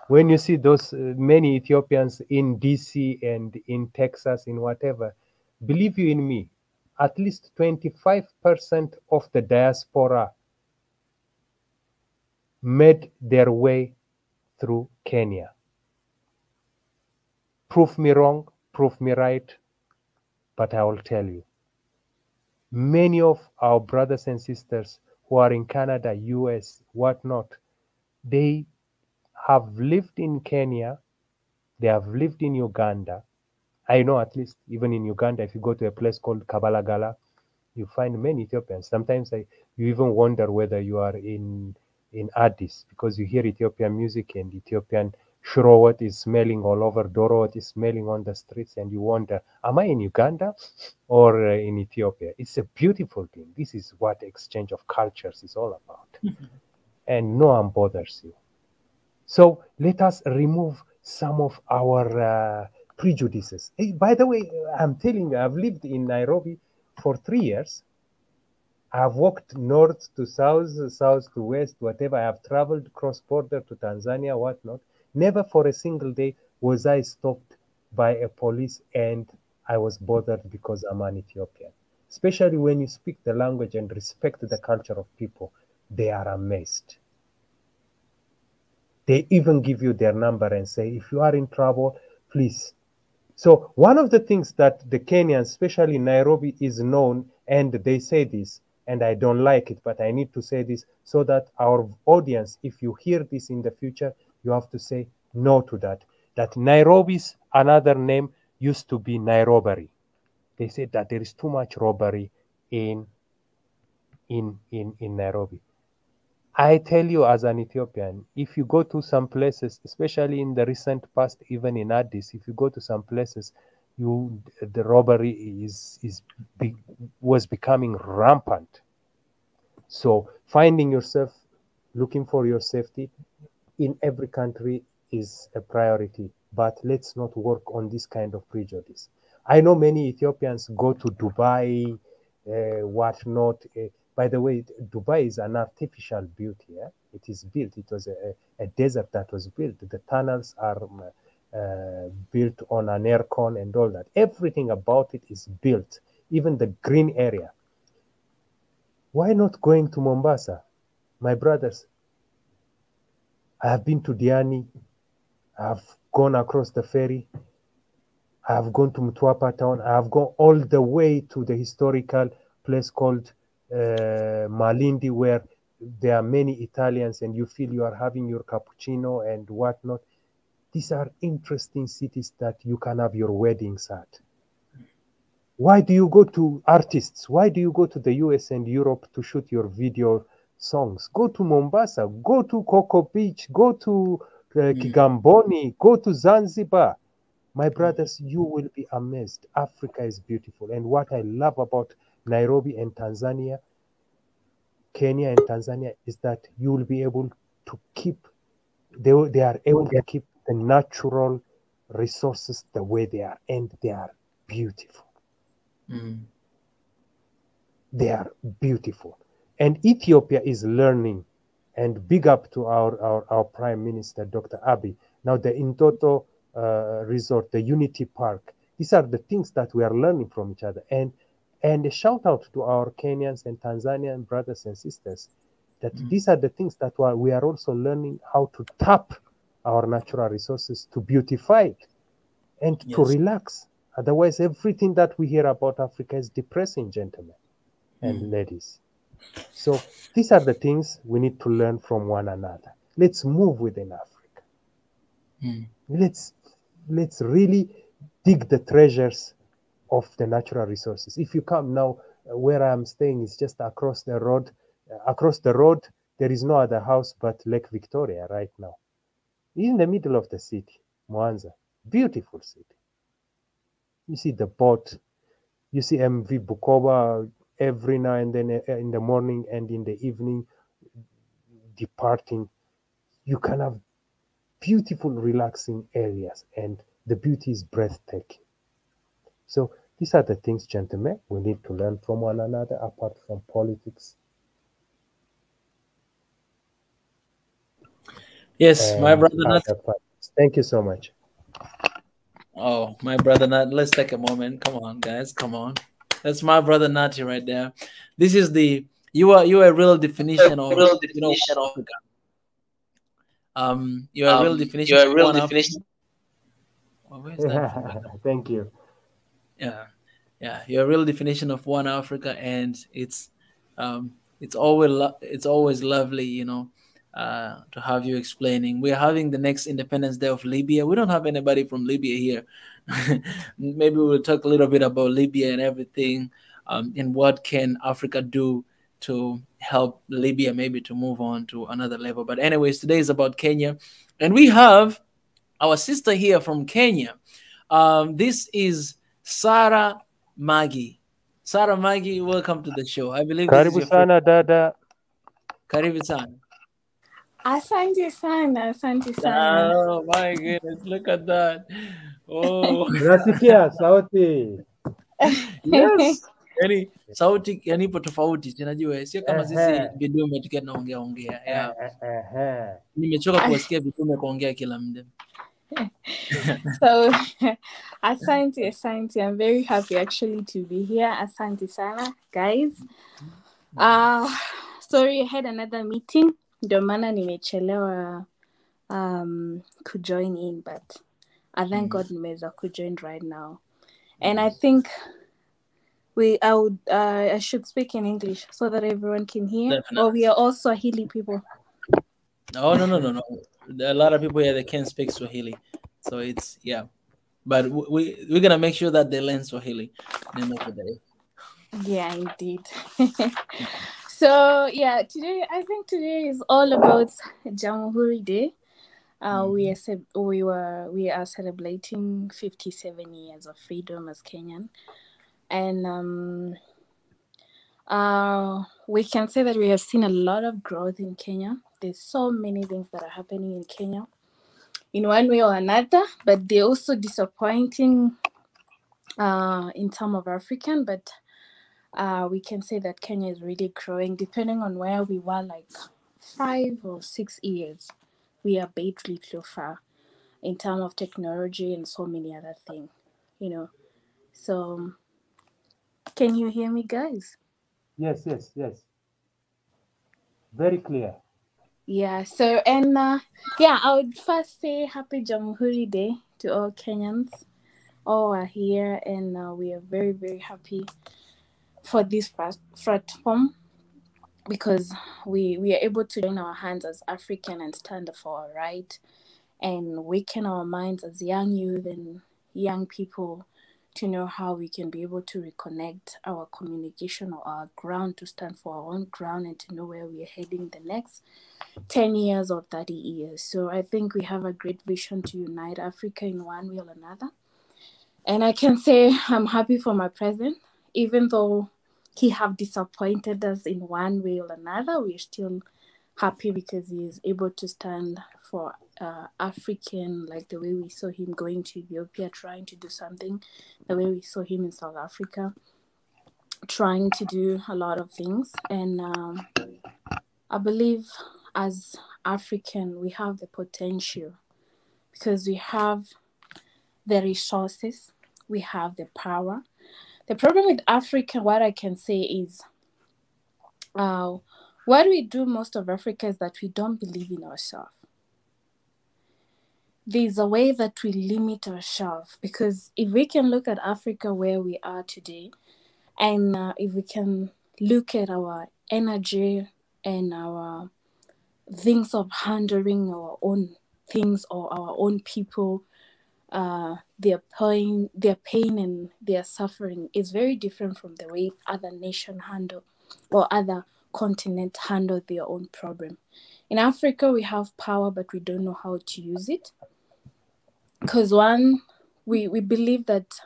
Speaker 2: when you see those many Ethiopians in DC and in Texas, in whatever, believe you in me, at least 25% of the diaspora made their way through Kenya. Prove me wrong, prove me right. but I will tell you, many of our brothers and sisters who are in Canada, US, whatnot, they have lived in Kenya, they have lived in Uganda. I know at least even in Uganda, if you go to a place called Kabalagala, you find many Ethiopians. Sometimes you even wonder whether you are in Addis, because you hear Ethiopian music and Ethiopian shurowat is smelling all over, dorowat is smelling on the streets, and you wonder, am I in Uganda or in Ethiopia? It's a beautiful thing. This is what exchange of cultures is all about. And no one bothers you. So let us remove some of our prejudices. Hey, by the way, I'm telling you, I've lived in Nairobi for 3 years. I've walked north to south, south to west, whatever. I have traveled cross-border to Tanzania, whatnot. Never for a single day was I stopped by a police and I was bothered because I'm an Ethiopian. Especially when you speak the language and respect the culture of people, they are amazed. They even give you their number and say, if you are in trouble, please. So one of the things that the Kenyans, especially Nairobi, is known, and they say this, and I don't like it, but I need to say this so that our audience, if you hear this in the future, you have to say no to that. That Nairobi's another name used to be Nairobi. They said that there is too much robbery in Nairobi. I tell you, as an Ethiopian, if you go to some places, especially in the recent past, even in Addis, if you go to some places, the robbery was becoming rampant. So finding yourself, looking for your safety in every country is a priority. But let's not work on this kind of prejudice. I know many Ethiopians go to Dubai, whatnot. By the way, Dubai is an artificial beauty. Yeah? It is built. It was a desert that was built. The tunnels are built on an aircon and all that. Everything about it is built, even the green area. Why not going to Mombasa? My brothers, I have been to Diani. I have gone across the ferry. I have gone to Mtwapa town. I have gone all the way to the historical place called Malindi, where there are many Italians and you feel you are having your cappuccino and whatnot. These are interesting cities that you can have your weddings at. Why do you go to artists? Why do you go to the US and Europe to shoot your video songs? Go to Mombasa, go to Coco Beach, go to Kigamboni, go to Zanzibar. My brothers, you will be amazed. Africa is beautiful. And what I love about Nairobi and Tanzania, Kenya and Tanzania, is that you will be able to keep, they are able to keep the natural resources the way they are, and they are beautiful. They are beautiful. And Ethiopia is learning, and big up to our Prime Minister, Dr. Abiy. Now the Intoto resort, the Unity Park, these are the things that we are learning from each other. And a shout out to our Kenyans and Tanzanian brothers and sisters, that these are the things that we are also learning how to tap our natural resources, to beautify it and to relax. Otherwise, everything that we hear about Africa is depressing, gentlemen and ladies. So these are the things we need to learn from one another. Let's move within Africa. Let's really dig the treasures of the natural resources. If you come now, where I'm staying is just across the road. Across the road, there is no other house but Lake Victoria right now. In the middle of the city, Mwanza, beautiful city. You see the boat, you see MV Bukoba every now and then in the morning and in the evening departing. You can have beautiful, relaxing areas, and the beauty is breathtaking. So these are the things, gentlemen, we need to learn from one another, apart from politics.
Speaker 1: Yes, my brother Nat.
Speaker 2: Thank you so much.
Speaker 1: Oh, my brother Nat. Let's take a moment. Come on, guys. Come on. That's my brother Nati right there. This is you are a real definition of Africa. You're a real definition. You're a real definition.
Speaker 2: Thank you.
Speaker 1: Yeah, Yeah, you're a real definition of one Africa, and it's always lovely, to have you explaining. We're having the next Independence Day of Libya. We don't have anybody from Libya here. Maybe we'll talk a little bit about Libya and everything, and what can Africa do to help Libya maybe to move on to another level. But anyways, today is about Kenya, and we have our sister here from Kenya. This is Sarah Magi. Sarah Magi, welcome to the show. I believe this is
Speaker 2: Karibu
Speaker 1: your first.
Speaker 2: sana dada.
Speaker 1: Karibu sana.
Speaker 5: Asante sana, asante sana.
Speaker 1: Oh my goodness, look at that. Oh,
Speaker 2: Unasikia sauti?
Speaker 1: yes. Yani sauti yani ipo tofauti, tunajua sio kama sisi
Speaker 2: Ehe.
Speaker 1: vidume tukiwa tunaongea. Yeah.
Speaker 2: Ehe.
Speaker 1: Nimechoka kuwasikia vidume kuongea kila muda.
Speaker 5: So, asante, asante. I'm very happy actually to be here. Asante sana, guys. Sorry, I had another meeting. Ndio maana nimechelewa kujoin in, but I thank God nimeweza kujoin right now. And I think I should speak in English so that everyone can hear.
Speaker 1: Definitely.
Speaker 5: Or we are all Swahili people.
Speaker 1: Oh, no. There are a lot of people here that can't speak Swahili. So it's, yeah. But we're going to make sure that they learn Swahili.
Speaker 5: Yeah, indeed. So, yeah, I think today is all about JAMHURI Day. We are celebrating 57 years of freedom as Kenyan. And we can say that we have seen a lot of growth in Kenya. There's so many things that are happening in Kenya in one way or another, but they're also disappointing in terms of African. But we can say that Kenya is really growing, depending on where we were like 5 or 6 years. We are badly too far in terms of technology and so many other things, So, can you hear me, guys?
Speaker 2: Yes. Very clear.
Speaker 5: Yeah, so, and I would first say Happy JAMHURI Day to all Kenyans. All are here, and we are very, very happy for this platform because we are able to join our hands as African and stand for our right and waken our minds as young youth and young people to know how we can be able to reconnect our communication or our ground to stand for our own ground and to know where we are heading the next 10 years or 30 years. So I think we have a great vision to unite Africa in one way or another. And I can say I'm happy for my president, even though he have disappointed us in one way or another, we're still happy because he is able to stand for African, like the way we saw him going to Ethiopia, trying to do something, the way we saw him in South Africa, trying to do a lot of things. And I believe as African, we have the potential because we have the resources, we have the power. The problem with Africa, what I can say is, what we do most of Africa is that we don't believe in ourselves. There's a way that we limit ourselves because if we can look at Africa where we are today, and if we can look at our energy and our things of handling our own things or our own people, their pain and their suffering is very different from the way other nations handle or other continents handle their own problem. In Africa, we have power, but we don't know how to use it. Because we believe that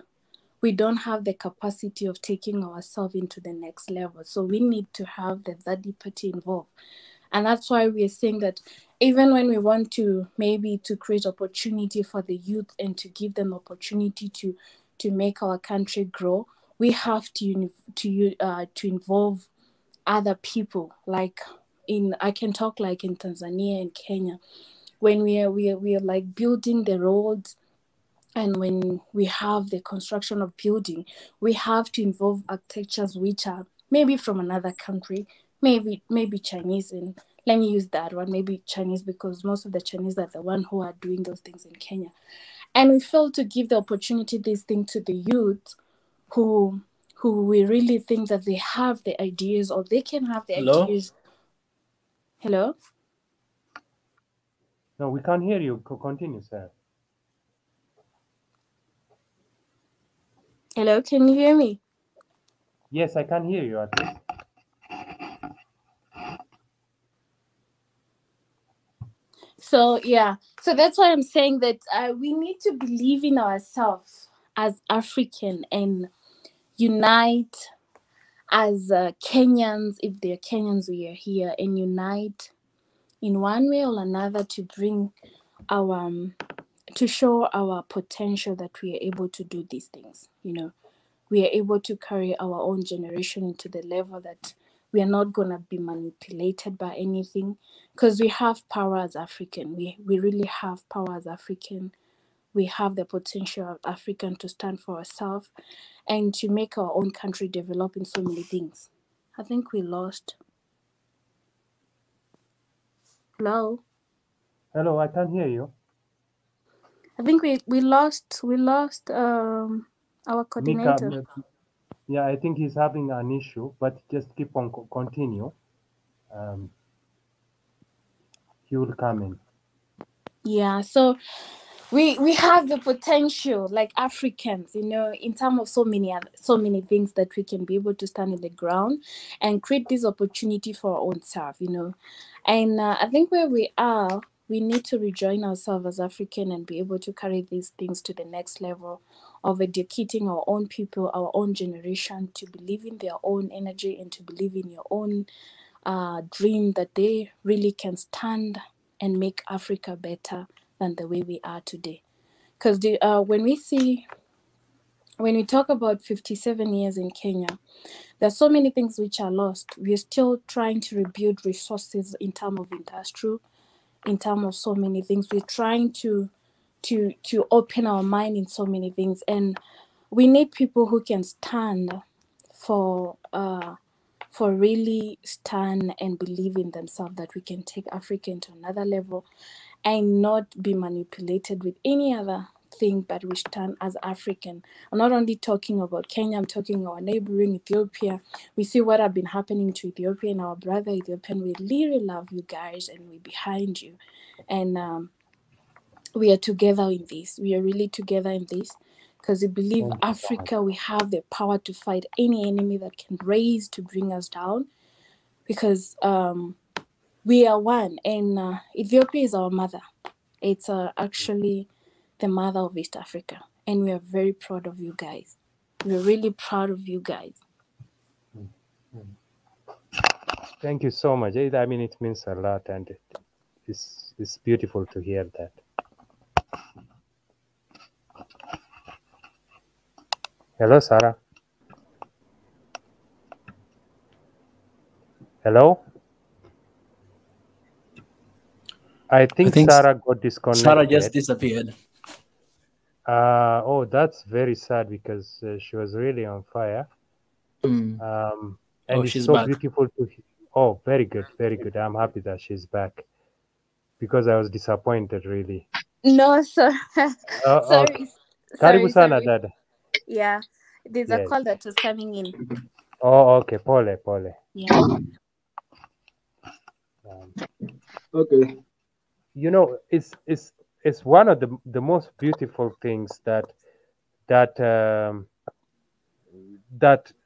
Speaker 5: we don't have the capacity of taking ourselves into the next level. So we need to have the third party involved. And that's why we are saying that even when we want to maybe to create opportunity for the youth and to give them opportunity to make our country grow, we have to involve other people. Like I can talk like in Tanzania and Kenya, when we are like building the roads. And when we have the construction of building, we have to involve architects which are maybe from another country, maybe Chinese, and let me use that one, maybe Chinese, because most of the Chinese are the one who are doing those things in Kenya. And we fail to give the opportunity, this thing to the youth who we really think that they have the ideas, or they can have the
Speaker 1: Hello?
Speaker 5: ideas. Hello?
Speaker 2: No, we can't hear you. Continue, sir.
Speaker 5: Hello, can you hear me?
Speaker 2: Yes, I can hear you at least.
Speaker 5: So yeah, so that's why I'm saying that we need to believe in ourselves as African and unite as Kenyans. If they're Kenyans, we are here, and unite in one way or another to bring our to show our potential, that we are able to do these things. You know, we are able to carry our own generation into the level that we are not going to be manipulated by anything, because we have power as African. We really have power as African. We have the potential of African to stand for ourselves and to make our own country develop in so many things. I think we lost. Hello?
Speaker 2: Hello, I can hear you.
Speaker 5: I think we lost our coordinator.
Speaker 2: Mika, yeah, I think he's having an issue, but just keep on continue. He will come in.
Speaker 5: Yeah, so we have the potential, like Africans, you know, in terms of so many things, that we can be able to stand in the ground and create this opportunity for our own self, you know. And I think where we are, we need to rejoin ourselves as African and be able to carry these things to the next level of educating our own people, our own generation, to believe in their own energy and to believe in your own dream, that they really can stand and make Africa better than the way we are today. Because when we talk about 57 years in Kenya, there's so many things which are lost. We're still trying to rebuild resources in terms of industrial, in terms of so many things. We're trying to open our mind in so many things, and we need people who can stand for really stand and believe in themselves, that we can take Africa to another level and not be manipulated with any other thing, but we stand as African. I'm not only talking about Kenya, I'm talking our neighboring Ethiopia. We see what have been happening to Ethiopia and our brother Ethiopian. We really love you guys and we're behind you. And we are together in this. We are really together in this, because we believe Africa, we have the power to fight any enemy that can raise to bring us down, because we are one, and Ethiopia is our mother. It's actually the mother of East Africa, and we are very proud of you guys. We're really proud of you guys.
Speaker 2: Thank you so much. I mean, it means a lot, and it's beautiful to hear that. Hello, Sarah. Hello. I think Sarah got disconnected.
Speaker 1: Sarah just disappeared.
Speaker 2: Oh, that's very sad, because she was really on fire. And it's
Speaker 1: she's
Speaker 2: so
Speaker 1: back.
Speaker 2: beautiful to. Oh, very good, very good. I'm happy that she's back, because I was disappointed, really.
Speaker 5: No, sir. Sorry.
Speaker 2: Karibu sana, dada.
Speaker 5: Yeah, there's a call that was coming in.
Speaker 2: Oh, okay. Pole.
Speaker 5: Yeah.
Speaker 4: Okay.
Speaker 2: You know, it's one of the most beautiful things that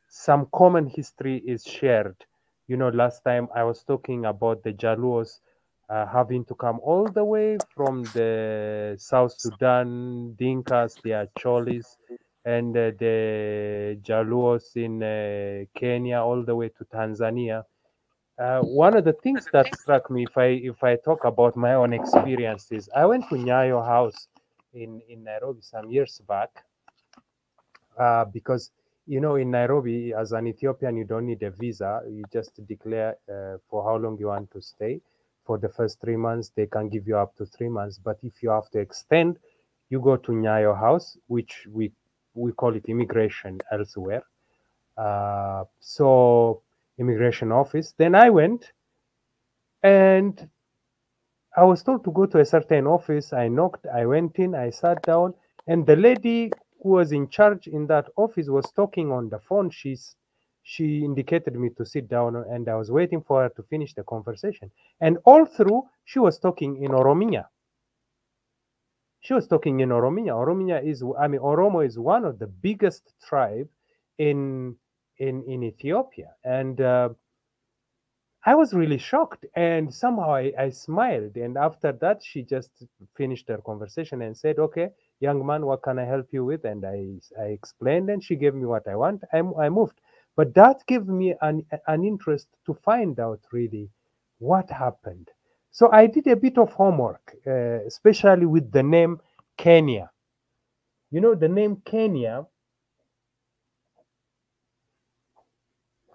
Speaker 2: some common history is shared. You know, last time I was talking about the Jaluos having to come all the way from the South Sudan, Dinkas, they are Cholis, and the Jaluos in Kenya, all the way to Tanzania. One of the things that struck me, if I talk about my own experiences, I went to Nyayo House in Nairobi some years back, because you know, in Nairobi, as an Ethiopian, you don't need a visa. You just declare for how long you want to stay. For the first 3 months, they can give you up to 3 months. But if you have to extend, you go to Nyayo House, which we call it immigration elsewhere. So immigration office. Then I went, and I was told to go to a certain office. I knocked, I went in, I sat down, and the lady who was in charge in that office was talking on the phone. She indicated me to sit down, and I was waiting for her to finish the conversation. And all through, she was talking in Oromia. She was talking in Oromia. Oromo is one of the biggest tribe in Ethiopia. And I was really shocked, and somehow I smiled. And after that, she just finished her conversation and said, "Okay, young man, what can I help you with?" And I explained, and she gave me what I want. I moved. But that gave me an interest to find out really what happened. So I did a bit of homework, especially with the name Kenya. You know, the name Kenya,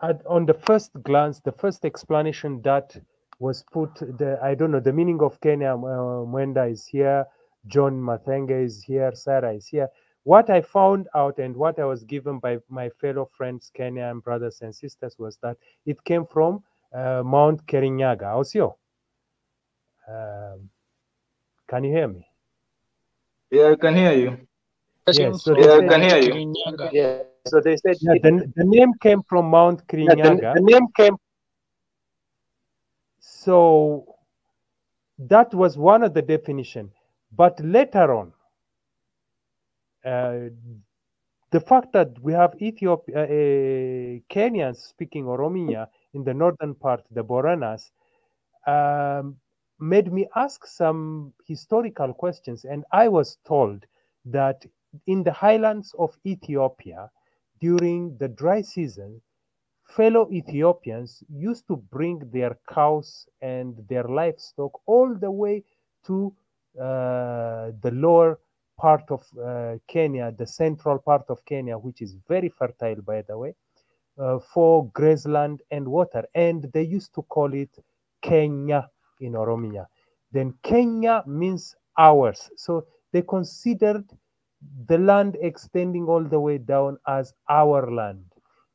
Speaker 2: on the first glance, the first explanation that was put, I don't know, the meaning of Kenya, Mwenda is here, John Mathenge is here, Sarah is here. What I found out and what I was given by my fellow friends, Kenyan brothers and sisters, was that it came from Mount Kirinyaga. Osio, can you hear me?
Speaker 4: Yeah, I can hear you.
Speaker 2: Yes, so
Speaker 4: I can hear you.
Speaker 3: Yeah.
Speaker 2: So they said the name came from Mount Kirinyaga.
Speaker 4: The name came.
Speaker 2: So that was one of the definition. But later on, the fact that we have Kenyans speaking Oromia in the northern part, the Boranas, made me ask some historical questions. And I was told that in the highlands of Ethiopia, during the dry season, fellow Ethiopians used to bring their cows and their livestock all the way to the lower part of Kenya, the central part of Kenya, which is very fertile, by the way, for grazeland and water. And they used to call it Kenya in Oromia. Then Kenya means ours. So they considered the land extending all the way down as our land.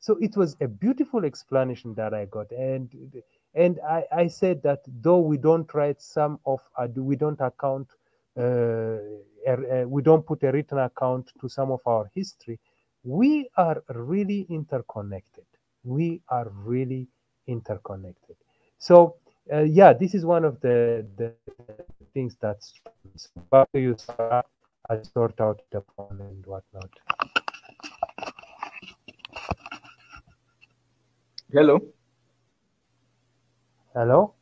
Speaker 2: So it was a beautiful explanation that I got. And I said that though we don't write some of, we don't account, we don't put a written account to some of our history, we are really interconnected. We are really interconnected. So yeah, this is one of the things that's back to you, Sarah. I sort out the phone and whatnot.
Speaker 4: Hello.
Speaker 2: Hello?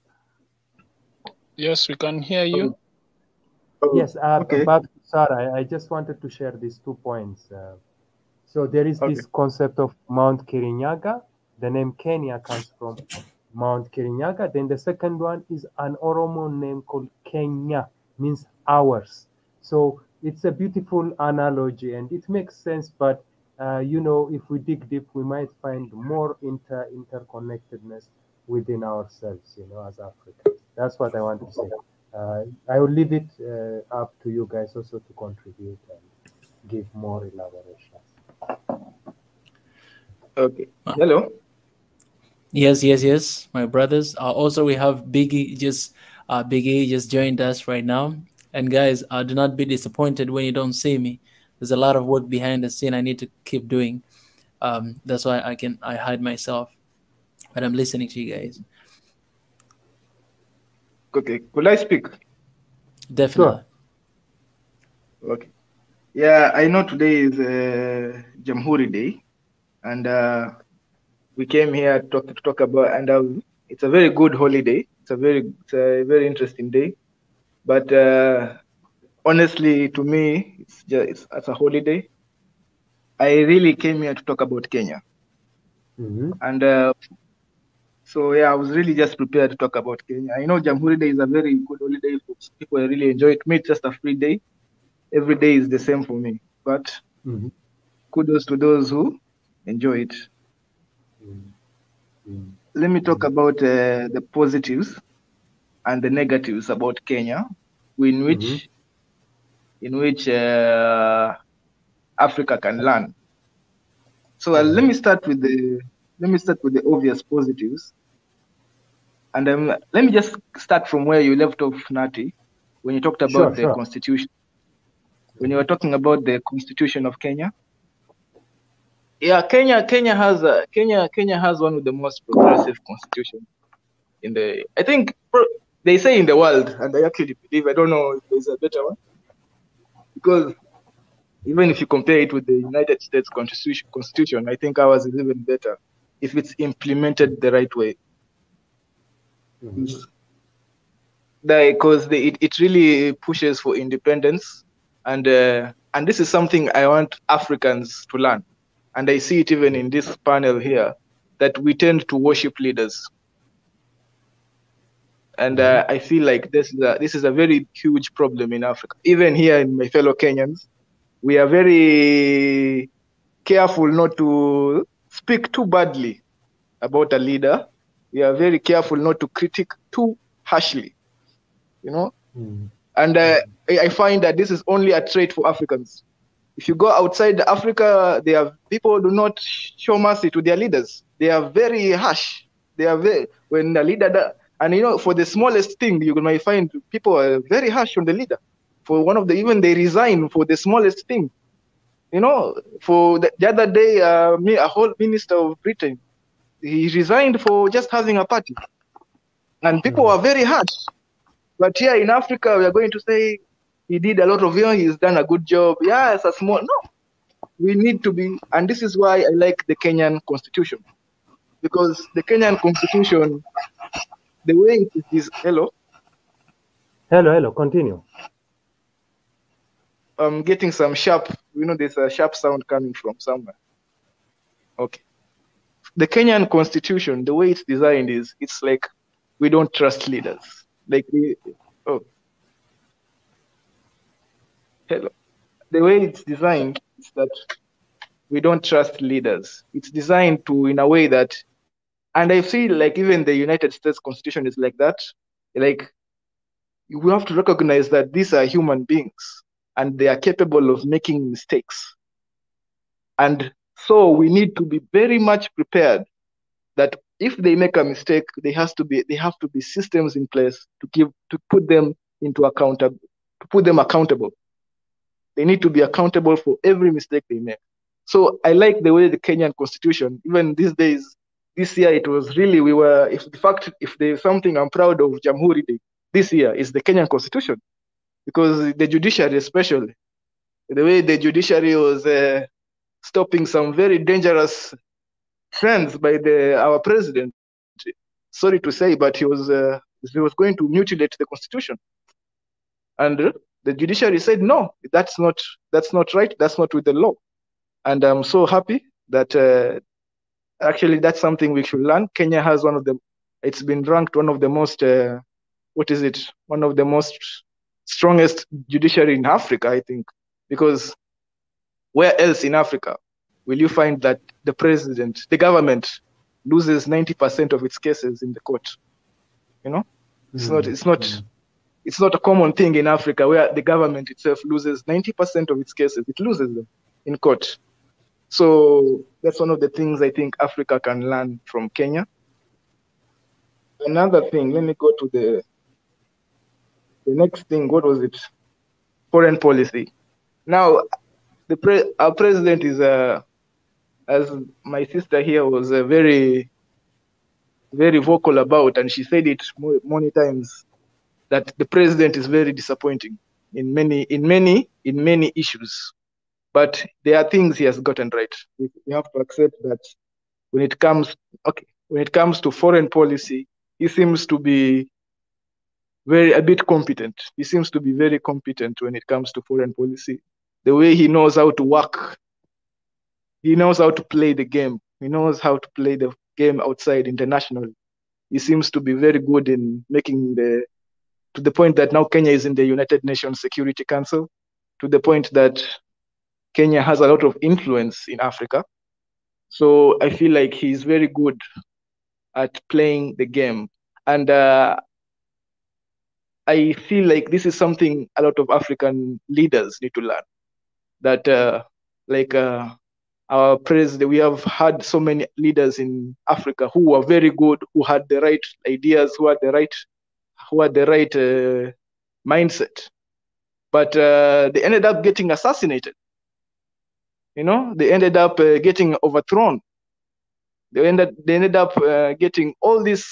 Speaker 3: Yes, we can hear you.
Speaker 4: Oh,
Speaker 2: Yes,
Speaker 4: okay.
Speaker 2: back to Sarah. I just wanted to share these 2 points. So there is this concept of Mount Kirinyaga. The name Kenya comes from Mount Kirinyaga. Then the second one is an Oromo name called Kenya, means ours. So it's a beautiful analogy and it makes sense, but you know, if we dig deep, we might find more interconnectedness within ourselves, you know, as Africans. That's what I want to say. I will leave it up to you guys also to contribute and give more elaboration.
Speaker 4: Okay. Hello.
Speaker 1: Yes, my brothers. Also, we have Biggie just joined us right now. And guys, do not be disappointed when you don't see me. There's a lot of work behind the scene I need to keep doing. That's why I hide myself. But I'm listening to you guys.
Speaker 4: Okay. Could I speak?
Speaker 1: Definitely.
Speaker 4: Sure. Okay. Yeah, I know today is JAMHURI Day, and we came here to talk about, and it's a very good holiday. It's a very interesting day. But honestly, to me, it's a holiday. I really came here to talk about Kenya.
Speaker 2: Mm-hmm.
Speaker 4: And so, yeah, I was really just prepared to talk about Kenya. I know JAMHURI Day is a very good holiday. People really enjoy it. Me, it's just a free day. Every day is the same for me. But kudos to those who enjoy it. Let me talk about the positives and the negatives about Kenya, in which Africa can learn. So let me start with the obvious positives, and let me just start from where you left off, Nati, when you talked about the constitution. when you were talking about the constitution of Kenya. Yeah, Kenya has one of the most progressive constitutions in the. I think they say in the world, and I actually believe. I don't know if there's a better one, because even if you compare it with the United States constitution, I think ours is even better if it's implemented the right way. Because it really pushes for independence, and this is something I want Africans to learn, and I see it even in this panel here, that we tend to worship leaders, and I feel like this is a very huge problem in Africa. Even here in my fellow Kenyans, we are very careful not to speak too badly about a leader. We are very careful not to critique too harshly, you know. And I find that this is only a trait for Africans. If you go outside Africa, people do not show mercy to their leaders. They are very harsh. They are when the leader and you know, for the smallest thing, you might find people are very harsh on the leader. For even they resign for the smallest thing. You know, for the other day, a whole minister of Britain, he resigned for just having a party, and people were very harsh. But here in Africa, we are going to say he did a lot of he's done a good job. Yeah, it's a small. No, we need to be, and this is why I like the Kenyan constitution, because the Kenyan constitution, the way it is. Hello,
Speaker 2: continue.
Speaker 4: I'm getting some sharp. You know, there's a sharp sound coming from somewhere. Okay. The Kenyan constitution, the way it's designed it's like we don't trust leaders. Like hello. The way it's designed is that we don't trust leaders. It's designed in a way that, and I feel like even the United States Constitution is like that. Like, we have to recognize that these are human beings and they are capable of making mistakes. And so we need to be very much prepared that if they make a mistake, they have to be systems in place to put them accountable. They need to be accountable for every mistake they make. So I like the way the Kenyan constitution, even these days, this year it was really, if there's something I'm proud of JAMHURI Day this year is the Kenyan constitution, because the judiciary, especially the way the judiciary was stopping some very dangerous trends by our president. Sorry to say, but he was going to mutilate the constitution, and the judiciary said no, that's not right. That's not with the law. And I'm so happy that actually that's something we should learn. Kenya has it's been ranked one of the most one of the most strongest judiciary in Africa, I think, because where else in Africa will you find that the government loses 90% of its cases in the court? You know, it's not a common thing in Africa where the government itself loses 90% of its cases. It loses them in court. So that's one of the things I think Africa can learn from Kenya. Another thing, let me go to the next thing. What was it? Foreign policy. Now, our president is as my sister here was very, very vocal about, and she said it many times, that the president is very disappointing in many issues. But there are things he has gotten right. We have to accept that when it comes to foreign policy, he seems to be a bit competent. He seems to be very competent when it comes to foreign policy. The way he knows how to work, he knows how to play the game. He knows how to play the game outside internationally. He seems to be very good in making to the point that now Kenya is in the United Nations Security Council, to the point that Kenya has a lot of influence in Africa. So I feel like he's very good at playing the game. And I feel like this is something a lot of African leaders need to learn. That our president, we have had so many leaders in Africa who were very good, who had the right ideas, who had the right mindset. but they ended up getting assassinated. They ended up getting overthrown. They ended up getting all these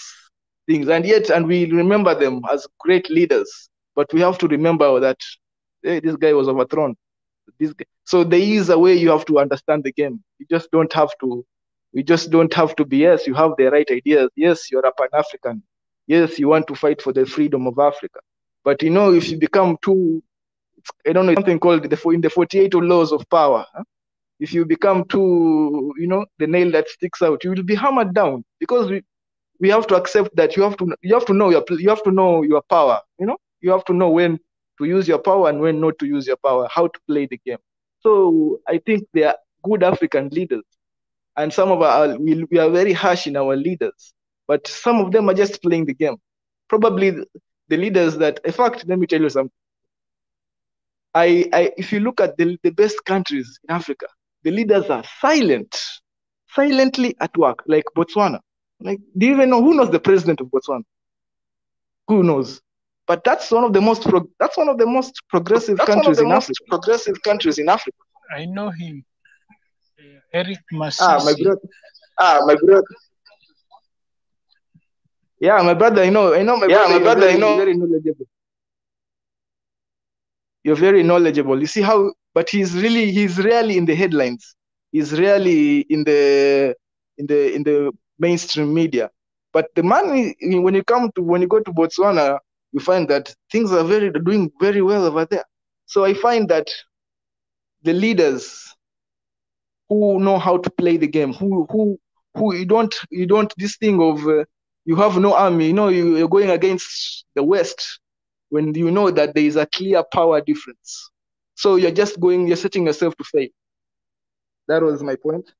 Speaker 4: things, and we remember them as great leaders. But we have to remember that this guy was overthrown. So there is a way you have to understand the game. You just don't have to. We just don't have to be. Yes, you have the right ideas. Yes, you're a Pan-African. Yes, you want to fight for the freedom of Africa. But if you become too, I don't know, something called in the 48 laws of power. If you become too, the nail that sticks out, you will be hammered down, because we have to accept that you have to know your power. You have to know when to use your power and when not to use your power, how to play the game. So I think they are good African leaders, and some of we are very harsh in our leaders, but some of them are just playing the game. Probably the leaders that, in fact, let me tell you something. If you look at the best countries in Africa, the leaders are silently at work, like Botswana. Like, do you even know who knows the president of Botswana? Who knows? But that's one of the most progressive countries in Africa.
Speaker 3: Progressive countries in Africa. I know him, Eric Masisi.
Speaker 4: My brother. Yeah, my brother. I know. My brother. Very knowledgeable. You're very knowledgeable. You see how? But he's rarely in the headlines. He's rarely in the mainstream media. But the man, when you go to Botswana, you find that things are doing very well over there. So I find that the leaders who know how to play the game, who you don't this thing of you have no army, you're going against the West when you know that there is a clear power difference. So you're setting yourself to fail. That was my point.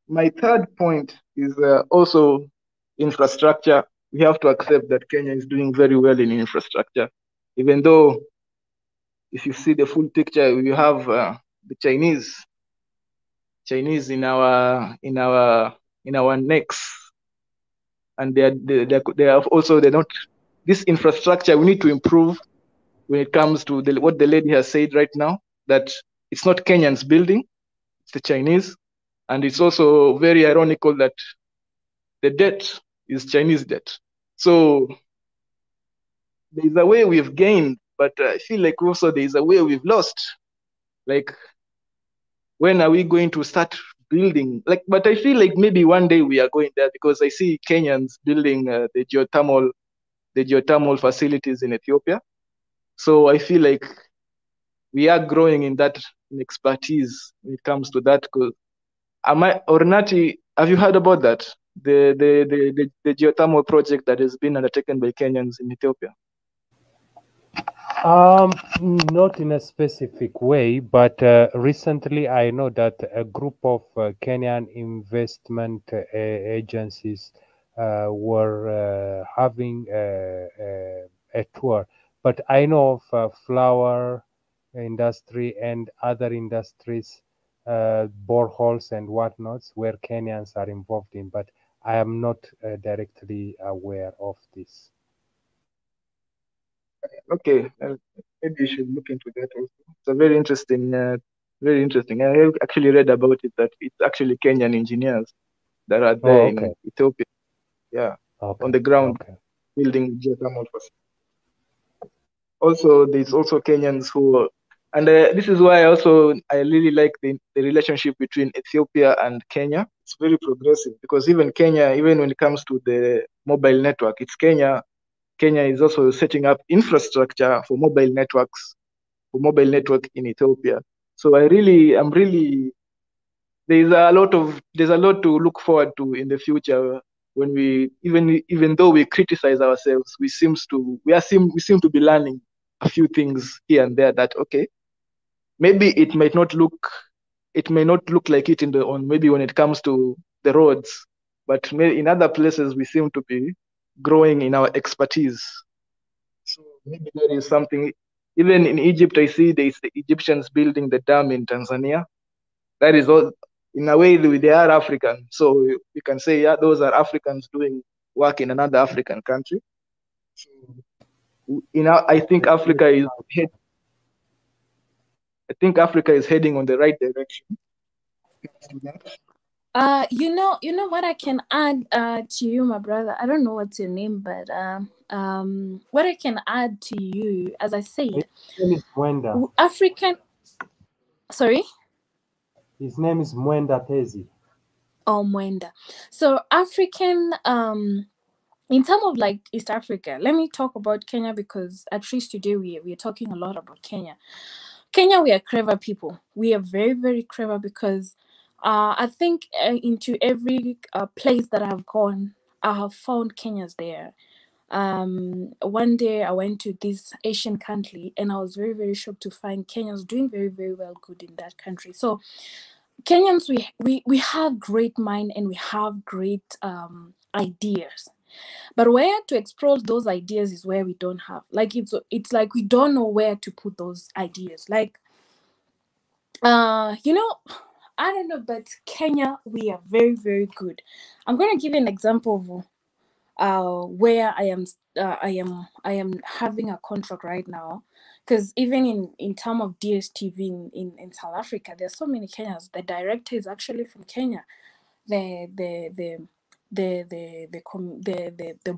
Speaker 4: My third point is also infrastructure. We have to accept that Kenya is doing very well in infrastructure, even though if you see the full picture, we have the Chinese in our necks, and they are also, they're not, this infrastructure we need to improve when it comes to what the lady has said right now, that it's not Kenyans building, it's the Chinese. And it's also very ironical that the debt is Chinese debt. So there's a way we've gained, but I feel like also there's a way we've lost. Like, when are we going to start building? But I feel like maybe one day we are going there, because I see Kenyans building the geothermal facilities in Ethiopia. So I feel like we are growing in expertise when it comes to that. Ornati, have you heard about that? The geothermal project that has been undertaken by Kenyans in Ethiopia?
Speaker 2: Not in a specific way, but recently I know that a group of Kenyan investment agencies were having a tour. But I know of flower industry and other industries, boreholes and whatnots, where Kenyans are involved in, but I am not directly aware of this.
Speaker 4: Okay, maybe you should look into that also. It's a very interesting. I actually read about it, that it's actually Kenyan engineers that are there in Ethiopia. Yeah, on the ground, building geothermal facilities. Also, there's also Kenyans who, and this is why I really like the relationship between Ethiopia and Kenya. It's very progressive, because even Kenya, even when it comes to the mobile network, it's Kenya is also setting up infrastructure for mobile network in Ethiopia. So there's a lot to look forward to in the future, when we, even though we criticize ourselves, we seem to be learning a few things here and there, that okay, maybe it may not look like it maybe when it comes to the roads, but in other places we seem to be growing in our expertise. So maybe there is something. Even in Egypt, I see the Egyptians building the dam in Tanzania. That is all, in a way, they are African. So you can say, yeah, those are Africans doing work in another African country. So I think Africa is heading on the right direction.
Speaker 5: You know what I can add to you, my brother. I don't know what's your name, but what I can add to you, as I said,
Speaker 2: His name is Mwenda.
Speaker 5: African. Sorry.
Speaker 2: His name is Mwenda Tezi.
Speaker 5: Oh, Mwenda. So African. In terms of like East Africa, let me talk about Kenya, because at least today we are talking a lot about Kenya. Kenya, we are clever people. We are very, very clever, because I think into every place that I've gone, I have found Kenyans there. One day I went to this Asian country, and I was very, very shocked to find Kenyans doing very, very well good in that country. So Kenyans, we have great mind, and we have great ideas. But where to explore those ideas is where we don't have. Like it's like we don't know where to put those ideas. Like you know, I don't know, but Kenya, we are very, very good. I'm gonna give you an example of where I am having a contract right now, because even in terms of DSTV in South Africa, there's so many Kenyans. The director is actually from Kenya. The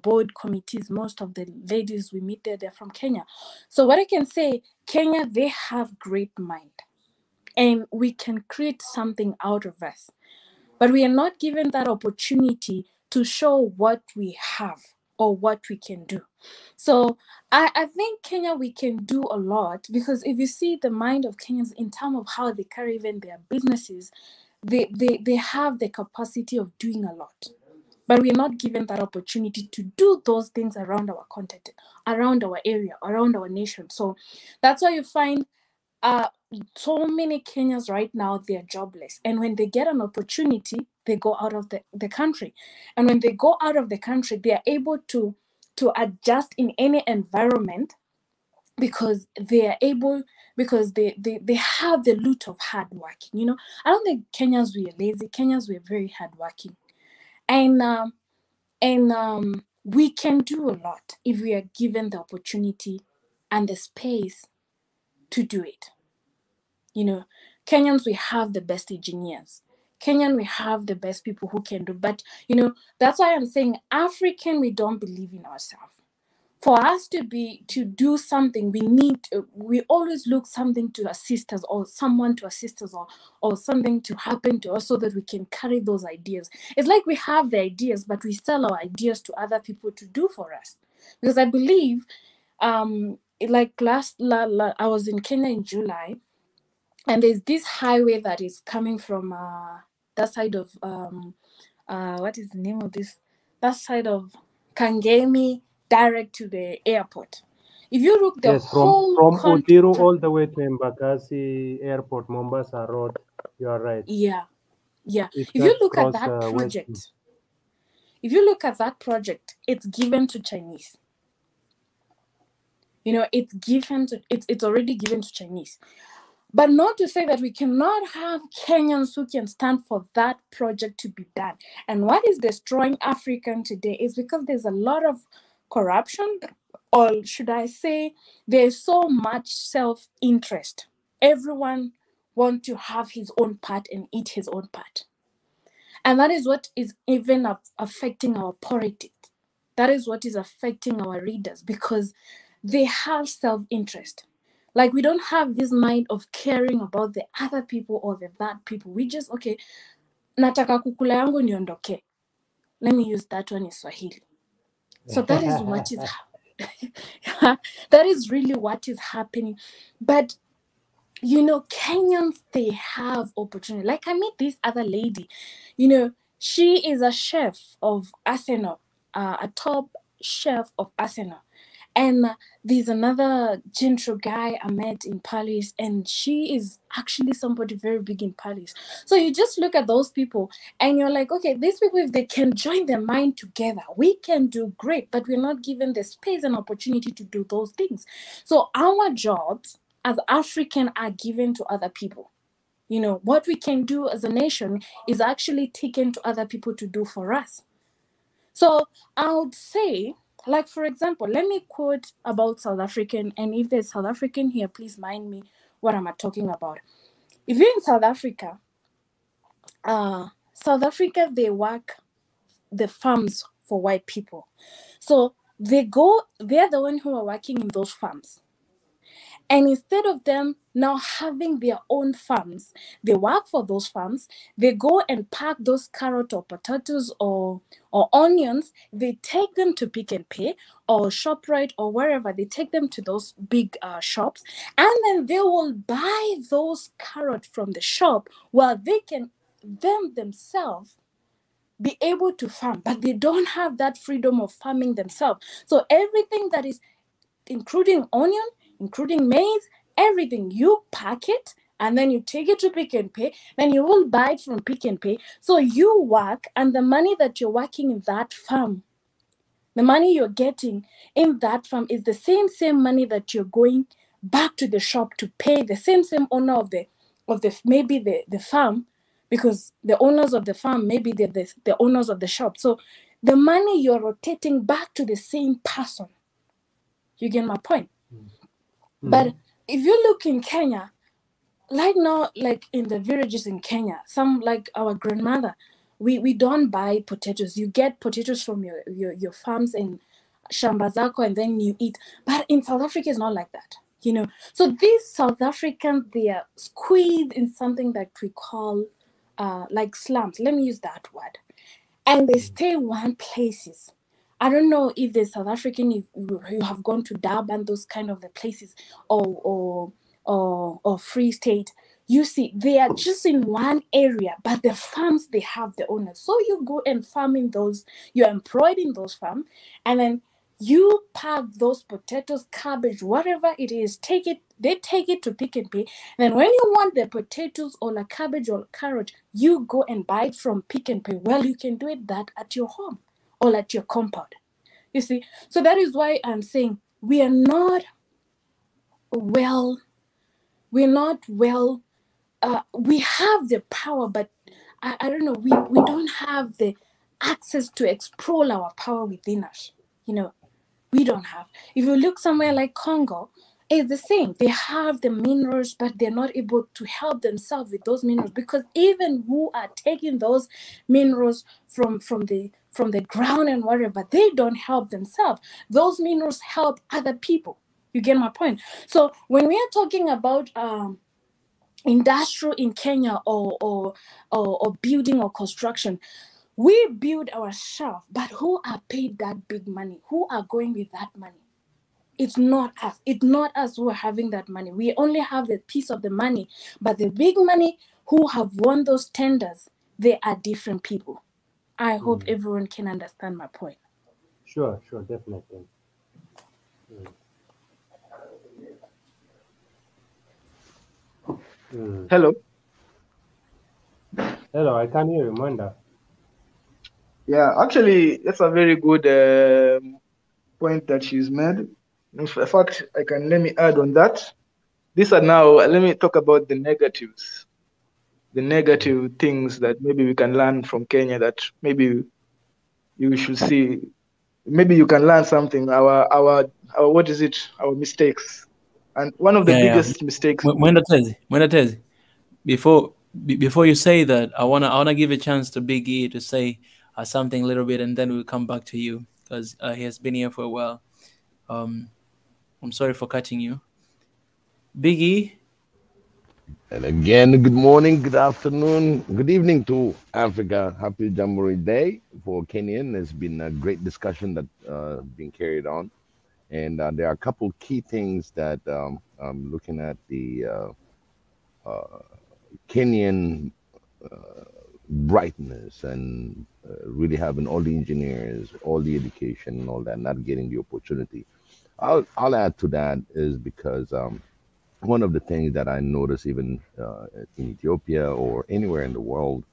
Speaker 5: board committees, most of the ladies we meet there, they're from Kenya. So what I can say, Kenya, they have great mind, and we can create something out of us, but we are not given that opportunity to show what we have or what we can do. So I think Kenya, we can do a lot, because if you see the mind of Kenyans in terms of how they carry even their businesses, they have the capacity of doing a lot. But we are not given that opportunity to do those things around our content, around our area, around our nation. So that's why you find so many Kenyans right now, they are jobless. And when they get an opportunity, they go out of the country. And when they go out of the country, they are able to adjust in any environment, because they are able, because they have the loot of hard working. You know, I don't think Kenyans were lazy. Kenyans were very hardworking. And we can do a lot if we are given the opportunity and the space to do it. You know, Kenyans, we have the best engineers. Kenyan, we have the best people who can do. But, you know, that's why I'm saying African, we don't believe in ourselves. For us to do something, we always look something to assist us, or someone to assist us, or something to happen to us, so that we can carry those ideas. It's like we have the ideas, but we sell our ideas to other people to do for us. Because I believe, like I was in Kenya in July, and there's this highway that is coming from that side of what is the name of this? That side of Kangemi, direct to the airport. If you look the whole
Speaker 2: from Utiru all the way to Embakasi Airport, Mombasa Road, you are right.
Speaker 5: Yeah. If you look at that project, it's given to Chinese. You know, it's already given to Chinese. But not to say that we cannot have Kenyans who can stand for that project to be done. And what is destroying African today is because there's a lot of corruption, or should I say, there's so much self-interest. Everyone wants to have his own part and eat his own part. And that is what is even affecting our politics. That is what is affecting our readers, because they have self-interest. Like, we don't have this mind of caring about the other people or the that people. We just, okay, nataka kukula yangu niondoke. Let me use that one in Swahili. So that is what is that is really what is happening. But, you know, Kenyans, they have opportunity. Like, I met this other lady, you know, she is a chef of Arsenal, a top chef of Arsenal. And there's another gentle guy I met in Paris, and she is actually somebody very big in Paris. So you just look at those people and you're like, okay, these people, if they can join their mind together, we can do great, but we're not given the space and opportunity to do those things. So our jobs as African are given to other people. You know, what we can do as a nation is actually taken to other people to do for us. So I would say Like, for example, let me quote about South African, and if there's South African here, please mind me what am I talking about. If you're in South Africa, they work the farms for white people. So they're the one who are working in those farms. And instead of them now having their own farms, they work for those farms, they go and pack those carrots or potatoes or onions, they take them to Pick and Pay or ShopRite or wherever, they take them to those big shops, and then they will buy those carrots from the shop while they can themselves be able to farm, but they don't have that freedom of farming themselves. So everything that is, including onion, including maize, everything, you pack it and then you take it to Pick and Pay, then you will buy it from Pick and Pay. So you work, and the money that you're working in that farm, the money you're getting in that farm is the same money that you're going back to the shop to pay the same owner of the maybe the farm, because the owners of the farm, maybe the owners of the shop. So the money you're rotating back to the same person. You get my point? Mm-hmm. But if you look in Kenya, like now, like in the villages in Kenya, some like our grandmother, we don't buy potatoes. You get potatoes from your farms in Shambazako and then you eat. But in South Africa, it's not like that, you know. So these South Africans, they are squeezed in something that we call like slums. Let me use that word. And they stay one places. I don't know if the South African, if you have gone to Durban, those kind of the places, or Free State. You see, they are just in one area, but the farms, they have the owners. So you go and farm in those, you're employed in those farms, and then you pack those potatoes, cabbage, whatever it is, they take it to Pick and Pay. And when you want the potatoes or the cabbage or carrot, you go and buy it from Pick and Pay. Well, you can do it that at your home or at your compound. You see, so that is why I'm saying we are not well. We have the power, but I don't know, we don't have the access to explore our power within us. You know, we don't have. If you look somewhere like Congo, it's the same. They have the minerals, but they're not able to help themselves with those minerals, because even who are taking those minerals from the ground and whatever, they don't help themselves. Those minerals help other people. You get my point? So when we are talking about industrial in Kenya or building or construction, we build ourselves, but who are paid that big money? Who are going with that money? It's not us. It's not us who are having that money. We only have the piece of the money, but the big money who have won those tenders, they are different people. I hope everyone can understand my point.
Speaker 2: Sure, definitely.
Speaker 4: Hello,
Speaker 2: I can hear you, Mwenda.
Speaker 4: Yeah, actually, that's a very good point that she's made. In fact, let me add on that. Let me talk about the negatives, the negative things that maybe we can learn from Kenya, that maybe you should see. Maybe you can learn something, our what is it, our mistakes. And one of the biggest mistakes.
Speaker 1: Mwenda Tezi, before you say that, I wanna give a chance to Big E to say something a little bit, and then we'll come back to you, because he has been here for a while. I'm sorry for cutting you, Big E.
Speaker 6: And again, good morning, good afternoon, good evening to Africa. Happy JAMHURI Day for Kenyan. It's been a great discussion that being carried on. And there are a couple key things that I'm looking at the Kenyan brightness and really having all the engineers, all the education and all that, not getting the opportunity. I'll add to that is because one of the things that I notice even in Ethiopia or anywhere in the world,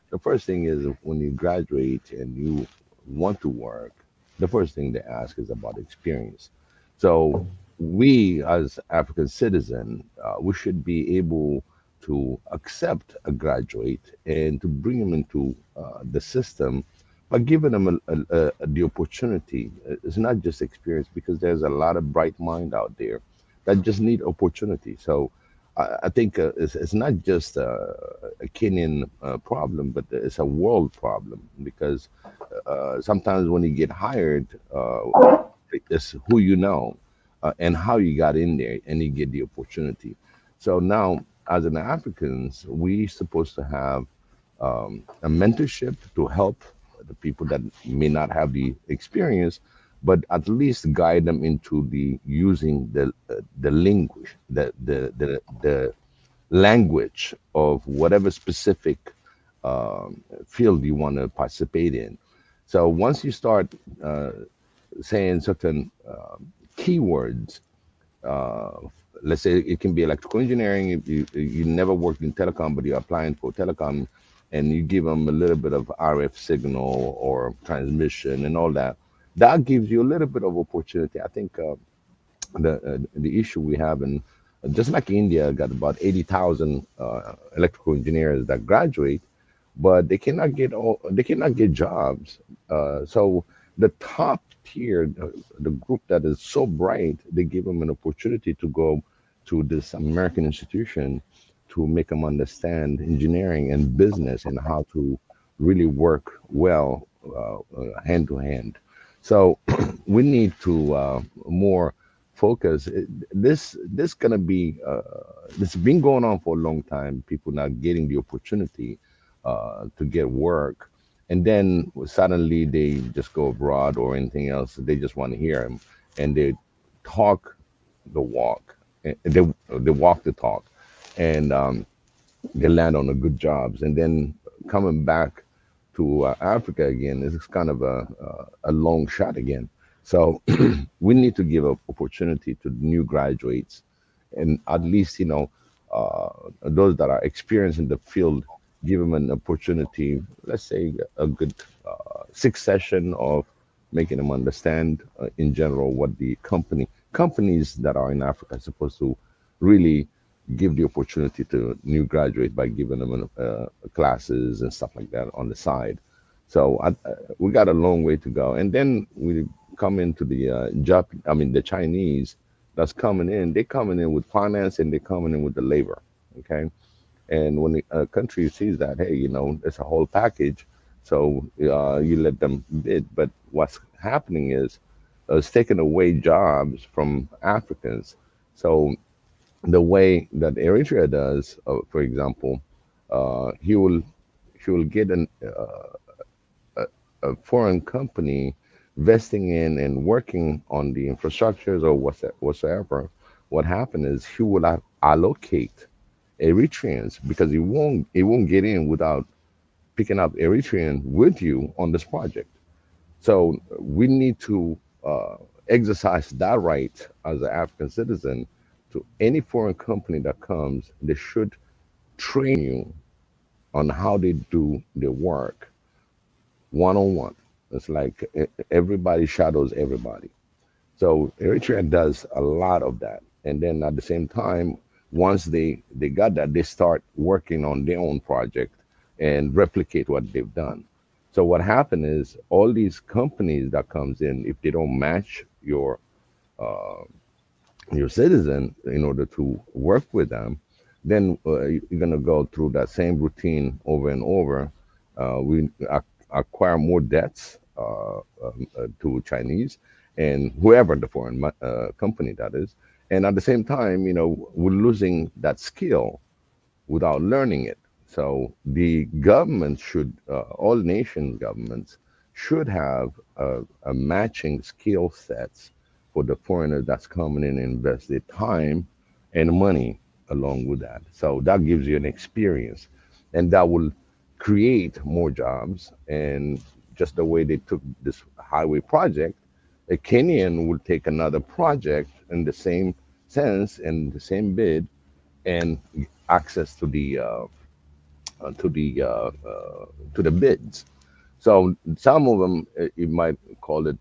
Speaker 6: the first thing is when you graduate and you want to work, the first thing they ask is about experience. So we as African citizens, we should be able to accept a graduate and to bring him into the system but giving them the opportunity. It's not just experience, because there's a lot of bright mind out there that just need opportunity. So I think it's not just a Kenyan problem, but it's a world problem, because sometimes when you get hired, it's who you know and how you got in there, and you get the opportunity. So now, as an Africans, we supposed to have a mentorship to help the people that may not have the experience, but at least guide them into the using the language, the language of whatever specific field you want to participate in. So once you start saying certain keywords, uh, let's say it can be electrical engineering. If you never worked in telecom, but you're applying for telecom, and you give them a little bit of RF signal or transmission and all that, that gives you a little bit of opportunity. I think the issue we have in, just like India got about 80,000 electrical engineers that graduate, but they cannot get jobs. So the top tier, the group that is so bright, they give them an opportunity to go to this American institution to make them understand engineering and business and how to really work well hand to hand. So we need to more focus. This gonna be this has been going on for a long time. People not getting the opportunity to get work, and then suddenly they just go abroad or anything else. They just want to hear him, and they talk the walk. They walk the talk, and they land on the good jobs, and then coming back to Africa again is kind of a long shot again. So we need to give an opportunity to new graduates, and at least those that are experienced in the field, give them an opportunity. Let's say a good 6 session of making them understand in general what the companies that are in Africa are supposed to really give the opportunity to new graduates by giving them classes and stuff like that on the side. So we got a long way to go, and then we come into the the Chinese that's coming in. They're coming in with finance, and they're coming in with the labor. Okay, and when a country sees that, hey, it's a whole package, so you let them bid. But what's happening is it's taking away jobs from Africans. So the way that Eritrea does, for example, he will get a foreign company vesting in and working on the infrastructures or whatsoever. What happened is he will allocate Eritreans, because he won't get in without picking up Eritrean with you on this project. So we need to exercise that right as an African citizen. To any foreign company that comes, they should train you on how they do their work one on one. It's like everybody shadows everybody. So Eritrea does a lot of that, and then at the same time, once they got that, they start working on their own project and replicate what they've done. So what happened is all these companies that comes in, if they don't match uh, your citizen in order to work with them, then you're gonna go through that same routine over and over. We acquire more debts to Chinese and whoever the foreign company that is, and at the same time, we're losing that skill without learning it. So the government should, all nations governments should have a matching skill sets for the foreigner that's coming in and invest their time and money along with that. So that gives you an experience, and that will create more jobs. And just the way they took this highway project, a Kenyan will take another project in the same sense and the same bid, and access to the to the bids. So some of them, you might call it,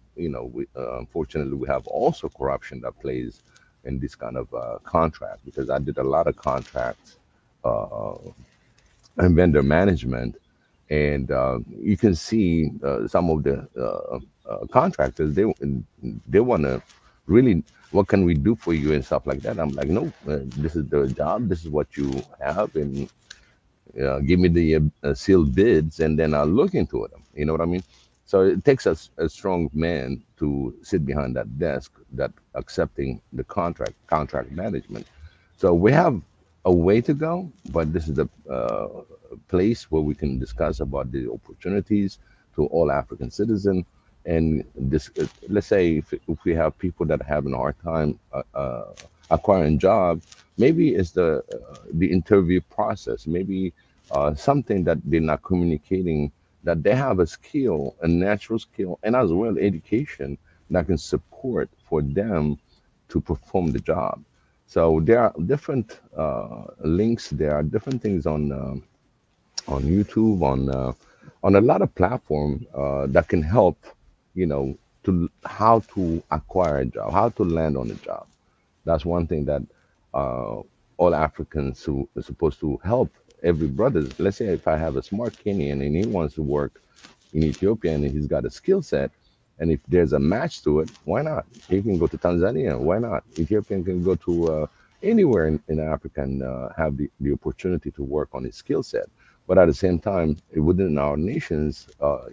Speaker 6: unfortunately, we have also corruption that plays in this kind of contract, because I did a lot of contracts uh, and vendor management. And you can see some of the contractors, they want to really, what can we do for you and stuff like that. I'm like, no, this is the job, this is what you have, and give me the sealed bids, and then I'll look into it. You know what I mean? So it takes a strong man to sit behind that desk, that accepting the contract management. So we have a way to go, but this is the place where we can discuss about the opportunities to all African citizens. And this, let's say, if we have people that are having a hard time acquiring jobs, maybe it's the interview process, maybe something that they're not communicating, that they have a skill, a natural skill, and as well education that can support for them to perform the job. So there are different links. There are different things on YouTube, on a lot of platforms that can help, you know, to how to acquire a job, how to land on a job. That's one thing that all Africans who are supposed to help every brother. Let's say if I have a smart Kenyan and he wants to work in Ethiopia and he's got a skill set, and if there's a match to it, why not? He can go to Tanzania. Why not? Ethiopian can go to anywhere in Africa and have the opportunity to work on his skill set. But at the same time, within our nations,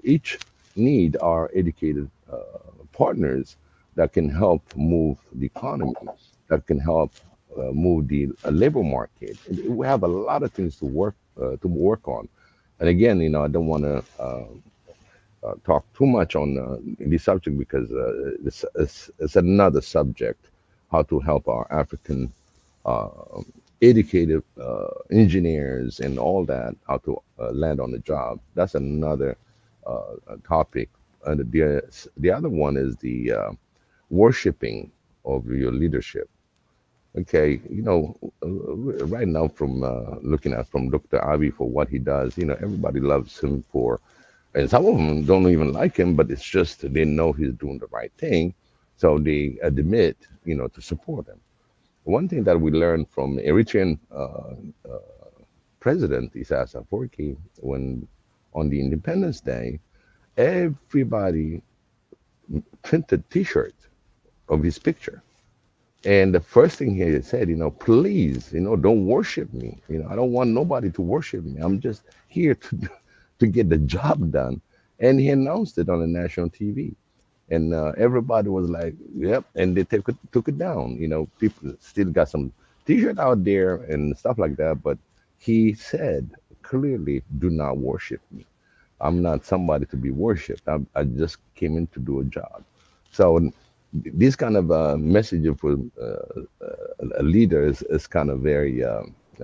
Speaker 6: each need our educated partners that can help move the economy, that can help move the labor market. We have a lot of things to work on. And again, you know, I don't want to talk too much on this subject because it's another subject, how to help our African educated engineers and all that, how to land on the job. That's another topic. And the other one is the worshiping of your leadership. Okay, you know, right now from looking at from Dr. Abiy for what he does, you know, everybody loves him for, and some of them don't even like him, but it's just they know he's doing the right thing, so they admit, you know, to support him. One thing that we learned from Eritrean President Isaias Afwerki, when on the Independence Day, everybody printed T-shirts of his picture. And the first thing he said, you know, please, you know, don't worship me. You know, I don't want nobody to worship me. I'm just here to get the job done. And he announced it on the national TV. And everybody was like, yep. And they took it down. You know, people still got some T-shirt out there and stuff like that. But he said clearly, do not worship me. I'm not somebody to be worshipped. I just came in to do a job. So this kind of message for a leader is kind of very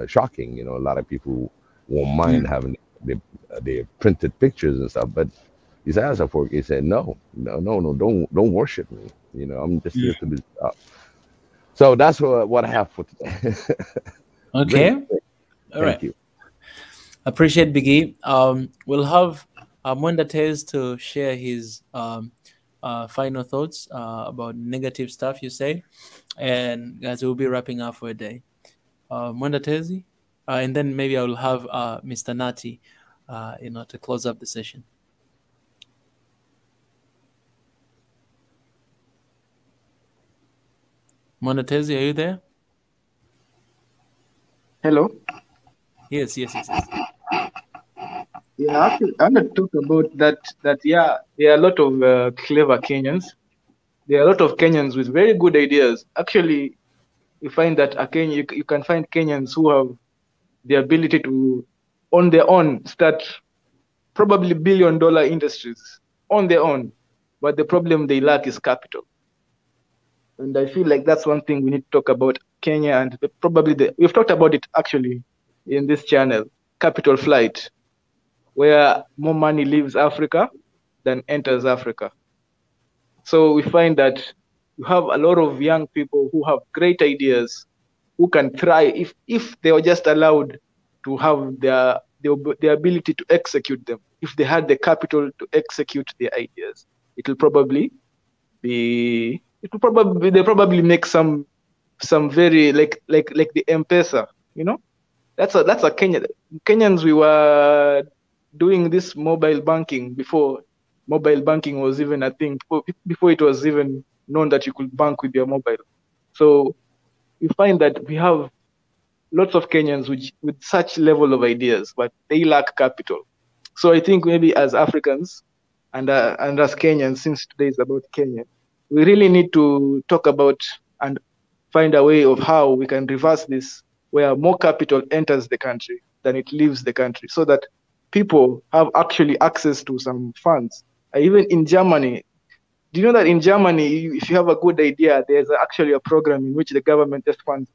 Speaker 6: shocking. You know, a lot of people won't mind having their printed pictures and stuff, but Isaias Afwerki said, no, don't worship me. You know, I'm just here to do the job. So that's what I have for today.
Speaker 1: Okay.
Speaker 6: Thank you.
Speaker 1: Appreciate Biggie. We'll have Mwenda Tez to share his final thoughts about negative stuff you say, and guys, we'll be wrapping up for a day. Mwenda Tezi, and then maybe I will have Mr. Nati, you know, to close up the session. Mwenda Tezi, are you there?
Speaker 4: Hello.
Speaker 1: Yes.
Speaker 4: Yeah, actually, I'm going to talk about that. Yeah, there are a lot of clever Kenyans. There are a lot of Kenyans with very good ideas. Actually, you find that you can find Kenyans who have the ability to, on their own, start probably billion-dollar industries on their own. But the problem they lack is capital. And I feel like that's one thing we need to talk about Kenya, and probably we've talked about it actually in this channel, capital flight, where more money leaves Africa than enters Africa. So we find that you have a lot of young people who have great ideas, who can try if they were just allowed to have the ability to execute them. If they had the capital to execute their ideas, they'll probably make some very like the M-Pesa, you know. That's a Kenyans we were doing this mobile banking before mobile banking was even a thing, before it was even known that you could bank with your mobile. So you find that we have lots of Kenyans with such level of ideas, but they lack capital. So I think maybe as Africans and as Kenyans, since today is about Kenya, we really need to talk about and find a way of how we can reverse this, where more capital enters the country than it leaves the country, so that people have actually access to some funds. Even in Germany, do you know that in Germany, if you have a good idea, there's actually a program in which the government just funds.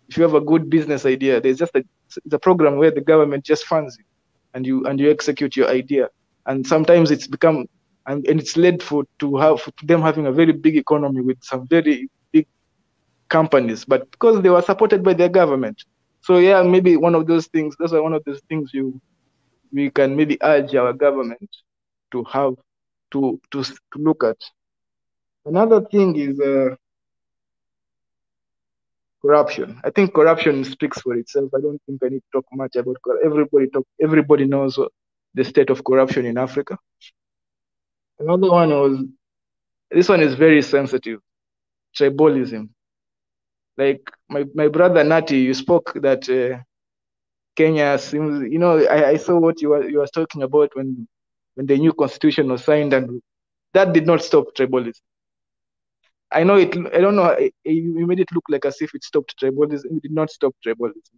Speaker 4: If you have a good business idea, there's just a program where the government just funds you, and you execute your idea. And sometimes it's become and it's led to them having a very big economy with some very big companies, but because they were supported by their government. So yeah, maybe one of those things. Those are one of those things we can maybe urge our government to have to look at. Another thing is corruption. I think corruption speaks for itself. I don't think I need to talk much about corruption. Everybody knows the state of corruption in Africa. Another one was, this one is very sensitive, tribalism. Like my brother Nati, you spoke that Kenya seems, I saw what you were talking about when the new constitution was signed, and that did not stop tribalism. I know it. I don't know. You made it look like as if it stopped tribalism. It did not stop tribalism.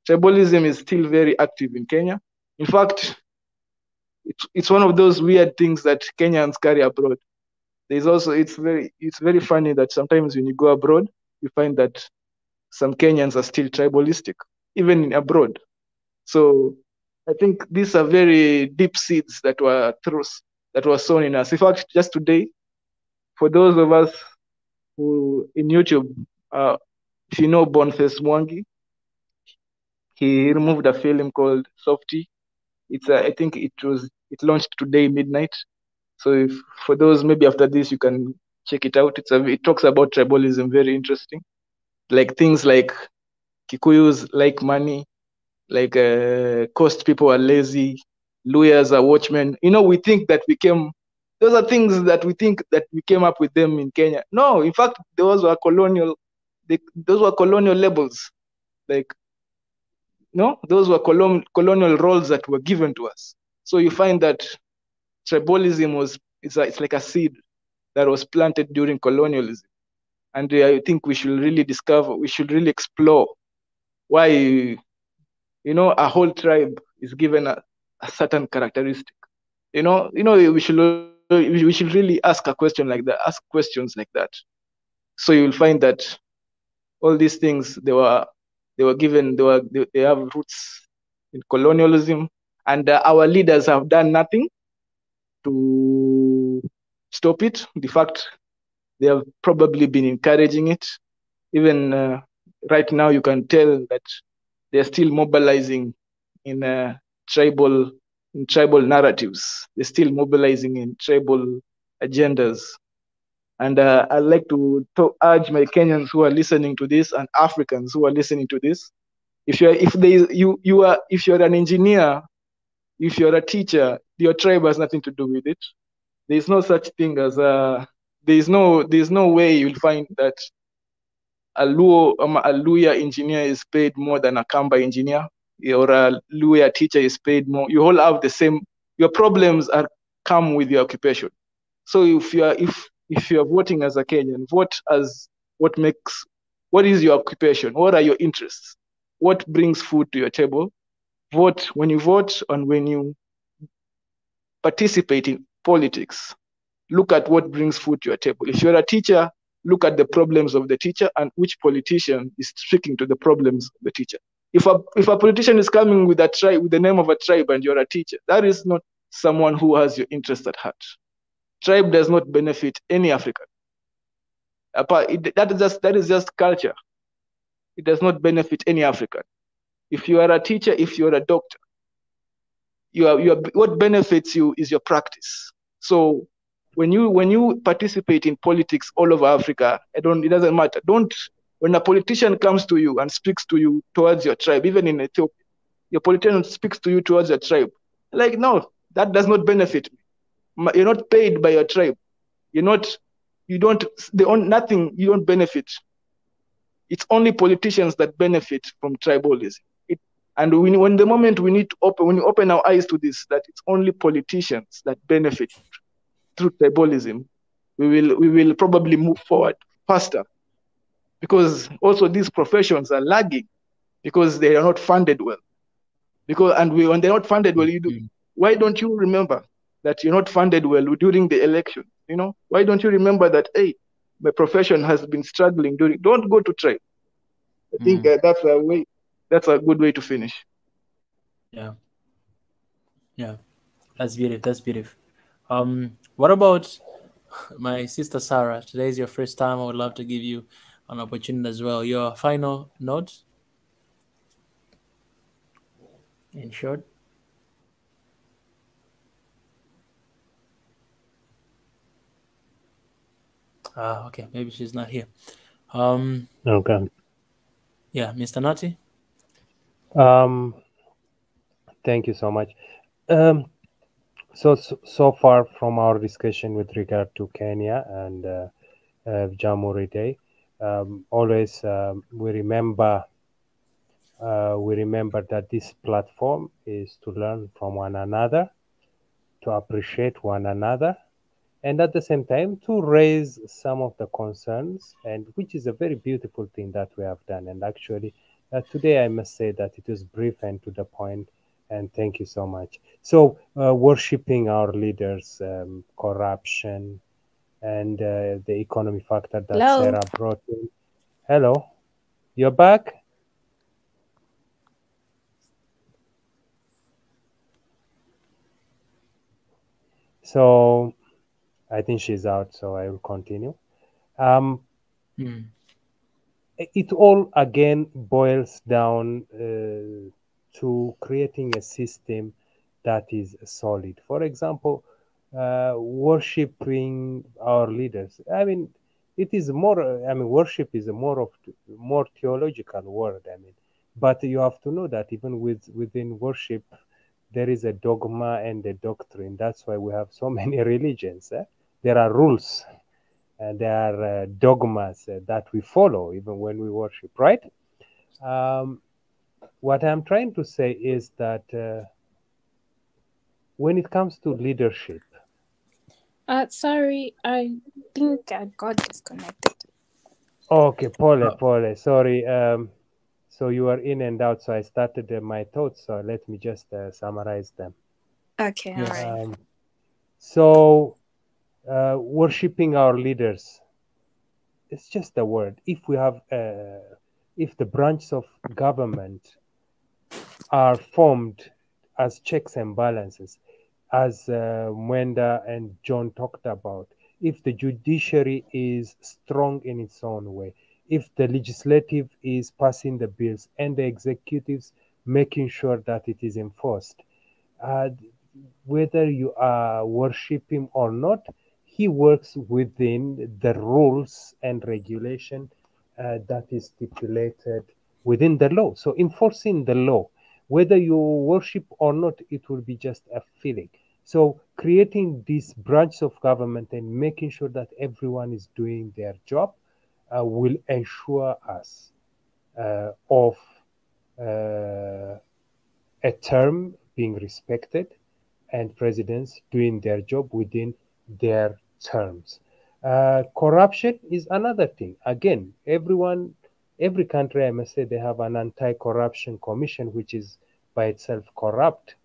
Speaker 4: Tribalism is still very active in Kenya. In fact, it's one of those weird things that Kenyans carry abroad. There's also it's very funny that sometimes when you go abroad, you find that some Kenyans are still tribalistic, even abroad. So I think these are very deep seeds that were sown in us. In fact, just today, for those of us who in YouTube, if you know Boniface Mwangi, he removed a film called Softy. I think it launched today midnight. So for those, maybe after this you can check it out. It talks about tribalism, very interesting. Like things like Kikuyus like money, like Coast people are lazy, Luyas are watchmen. We think that those are things that we think that we came up with them in Kenya. No, in fact, those were colonial labels. Like, no, those were colonial roles that were given to us. So you find that tribalism it's like a seed that was planted during colonialism. And I think we should really explore why, a whole tribe is given a certain characteristic. We should really ask questions like that. So you'll find that all these things they have roots in colonialism, and our leaders have done nothing to stop it. In fact, they have probably been encouraging it. Even right now, you can tell that they're still mobilizing in tribal narratives. They're still mobilizing in tribal agendas. And I'd like to urge my Kenyans who are listening to this and Africans who are listening to this: if you're an engineer, if you're a teacher, your tribe has nothing to do with it. There's no such thing as there's no way you'll find that a Luya engineer is paid more than a Kamba engineer, or a Luya teacher is paid more. You all have the same. Your problems come with your occupation. So if you are voting as a Kenyan, what is your occupation? What are your interests? What brings food to your table? Vote when you vote, and when you participate in politics, look at what brings food to your table. If you're a teacher, look at the problems of the teacher and which politician is sticking to the problems of the teacher. If a politician is coming with the name of a tribe, and you're a teacher, that is not someone who has your interest at heart. Tribe does not benefit any African. That is just culture. It does not benefit any African. If you are a teacher, if you're a doctor, what benefits you is your practice. So when you participate in politics all over Africa, it doesn't matter. When a politician comes to you and speaks to you towards your tribe, even in Ethiopia, your politician speaks to you towards your tribe, Like, no, that does not benefit me. You're not paid by your tribe. Nothing, you don't benefit. It's only politicians that benefit from tribalism. And when the moment when we open our eyes to this, that it's only politicians that benefit through tribalism, we will probably move forward faster. Because also these professions are lagging because they are not funded well. When they're not funded well, why don't you remember that you're not funded well during the election? Why don't you remember that, hey, my profession has been struggling don't go to tribe. I think that's a good way to finish.
Speaker 1: Yeah. That's beautiful. What about my sister Sarah? Today is your first time. I would love to give you an opportunity as well. Your final note, in short. Okay, maybe she's not here.
Speaker 2: Okay.
Speaker 1: Yeah, Mr. Nati.
Speaker 2: Thank you so much. So far from our discussion with regard to Kenya and JAMHURI Day, always we remember that this platform is to learn from one another, to appreciate one another, and at the same time to raise some of the concerns, and which is a very beautiful thing that we have done. And actually, today I must say that it was brief and to the point. And thank you so much. So, worshipping our leaders, corruption, and the economy factor that
Speaker 5: Hello.
Speaker 2: Sarah brought in. Hello, you're back? So, I think she's out, so I will continue. It all again boils down to creating a system that is solid. For example, worshipping our leaders. I mean, it is more. I mean, worship is a more theological word. I mean, but you have to know that even within worship, there is a dogma and a doctrine. That's why we have so many religions. There are rules and there are dogmas that we follow even when we worship, right? What I'm trying to say is that when it comes to leadership.
Speaker 5: Sorry, I think I got disconnected.
Speaker 2: Okay, Pole, sorry. So you are in and out, so I started my thoughts, so let me just summarize them.
Speaker 5: Okay, all right.
Speaker 2: So, worshipping our leaders, it's just a word. If we have, if the branches of government are formed as checks and balances, as Mwenda and John talked about, if the judiciary is strong in its own way, if the legislative is passing the bills and the executives making sure that it is enforced, whether you are worshiping or not, he works within the rules and regulation that is stipulated within the law. So enforcing the law, whether you worship or not, it will be just a feeling. So creating this branch of government and making sure that everyone is doing their job will ensure us of a term being respected and presidents doing their job within their terms. Corruption is another thing. Again, every country, I must say, they have an anti-corruption commission, which is by itself corrupt.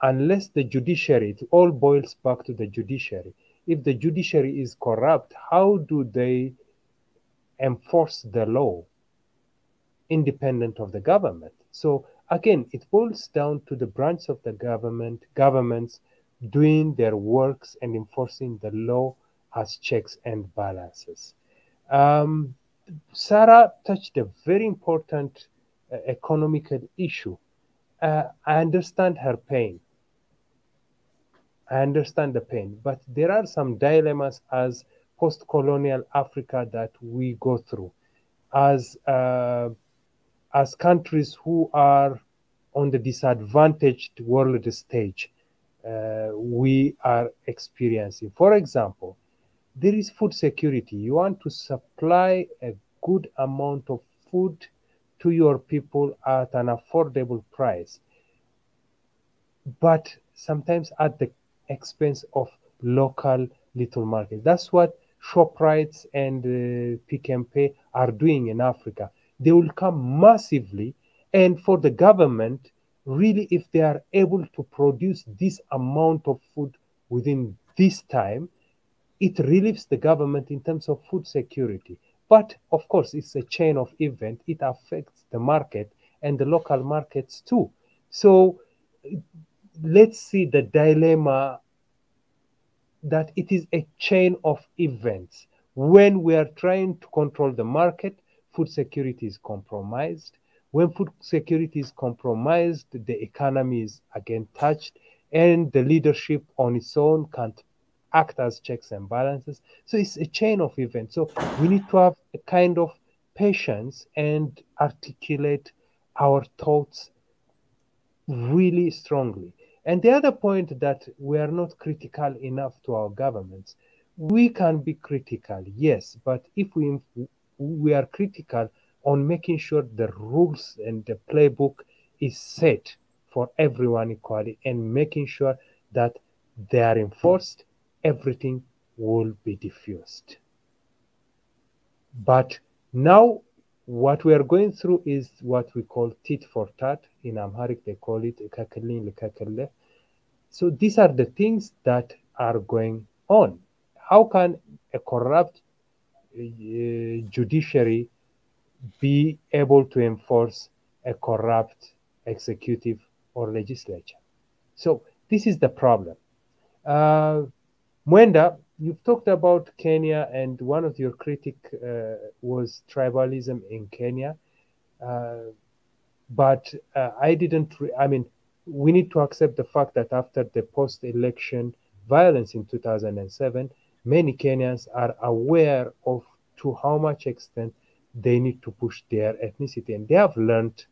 Speaker 2: Unless the judiciary, it all boils back to the judiciary. If the judiciary is corrupt, how do they enforce the law independent of the government? So again, it boils down to the branch of the governments doing their works and enforcing the law as checks and balances. Sarah touched a very important economical issue. I understand her pain. I understand the pain, but there are some dilemmas as post-colonial Africa that we go through as countries who are on the disadvantaged world stage we are experiencing. For example, there is food security. You want to supply a good amount of food to your people at an affordable price, but sometimes at the expense of local little markets. That's what ShopRites and Pick and Pay are doing in Africa. They will come massively, and for the government, really, if they are able to produce this amount of food within this time, it relieves the government in terms of food security. But of course, it's a chain of event. It affects the market and the local markets too. So let's see the dilemma that it is a chain of events. When we are trying to control the market, food security is compromised. When food security is compromised, the economy is again touched, and the leadership on its own can't act as checks and balances. So it's a chain of events. So we need to have a kind of patience and articulate our thoughts really strongly. And the other point, that we are not critical enough to our governments. We can be critical, yes, but if we are critical on making sure the rules and the playbook is set for everyone equally, and making sure that they are enforced, everything will be diffused. But now what we are going through is what we call tit for tat. In Amharic, they call it kakele kakele. So these are the things that are going on. How can a corrupt judiciary be able to enforce a corrupt executive or legislature? So this is the problem. Mwenda, you've talked about Kenya, and one of your critiques was tribalism in Kenya. But I didn't, I mean, we need to accept the fact that after the post-election violence in 2007, many Kenyans are aware of to how much extent they need to push their ethnicity. And they have learned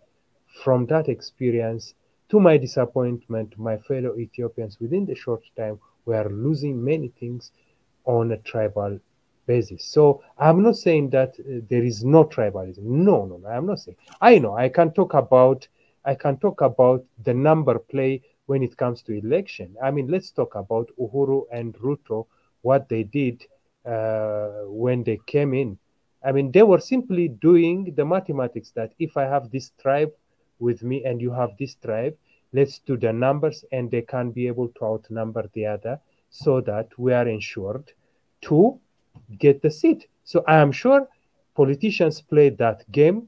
Speaker 2: from that experience. To my disappointment, my fellow Ethiopians within the short time were losing many things on a tribal basis. So I'm not saying that there is no tribalism. No, I'm not saying. I know I can talk about the number play when it comes to election. I mean, let's talk about Uhuru and Ruto, what they did when they came in. I mean, they were simply doing the mathematics that if I have this tribe with me and you have this tribe, let's do the numbers, and they can be able to outnumber the other so that we are ensured to get the seat. So I am sure politicians played that game,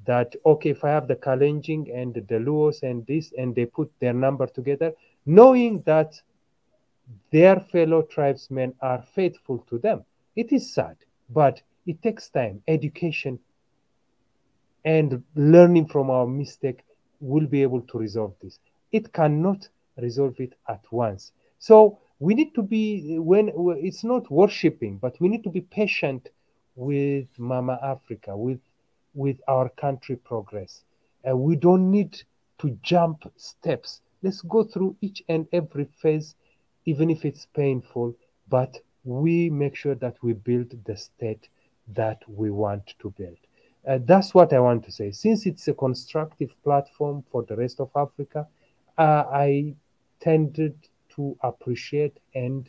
Speaker 2: that, okay, if I have the Kalenjin and the Luos and this, and they put their number together, knowing that their fellow tribesmen are faithful to them. It is sad, but it takes time. Education and learning from our mistake will be able to resolve this. It cannot resolve it at once. So we need to be, when it's not worshipping, but we need to be patient with Mama Africa, with our country progress. We don't need to jump steps. Let's go through each and every phase, even if it's painful, but we make sure that we build the state that we want to build. That's what I want to say. Since it's a constructive platform for the rest of Africa, I tended to appreciate and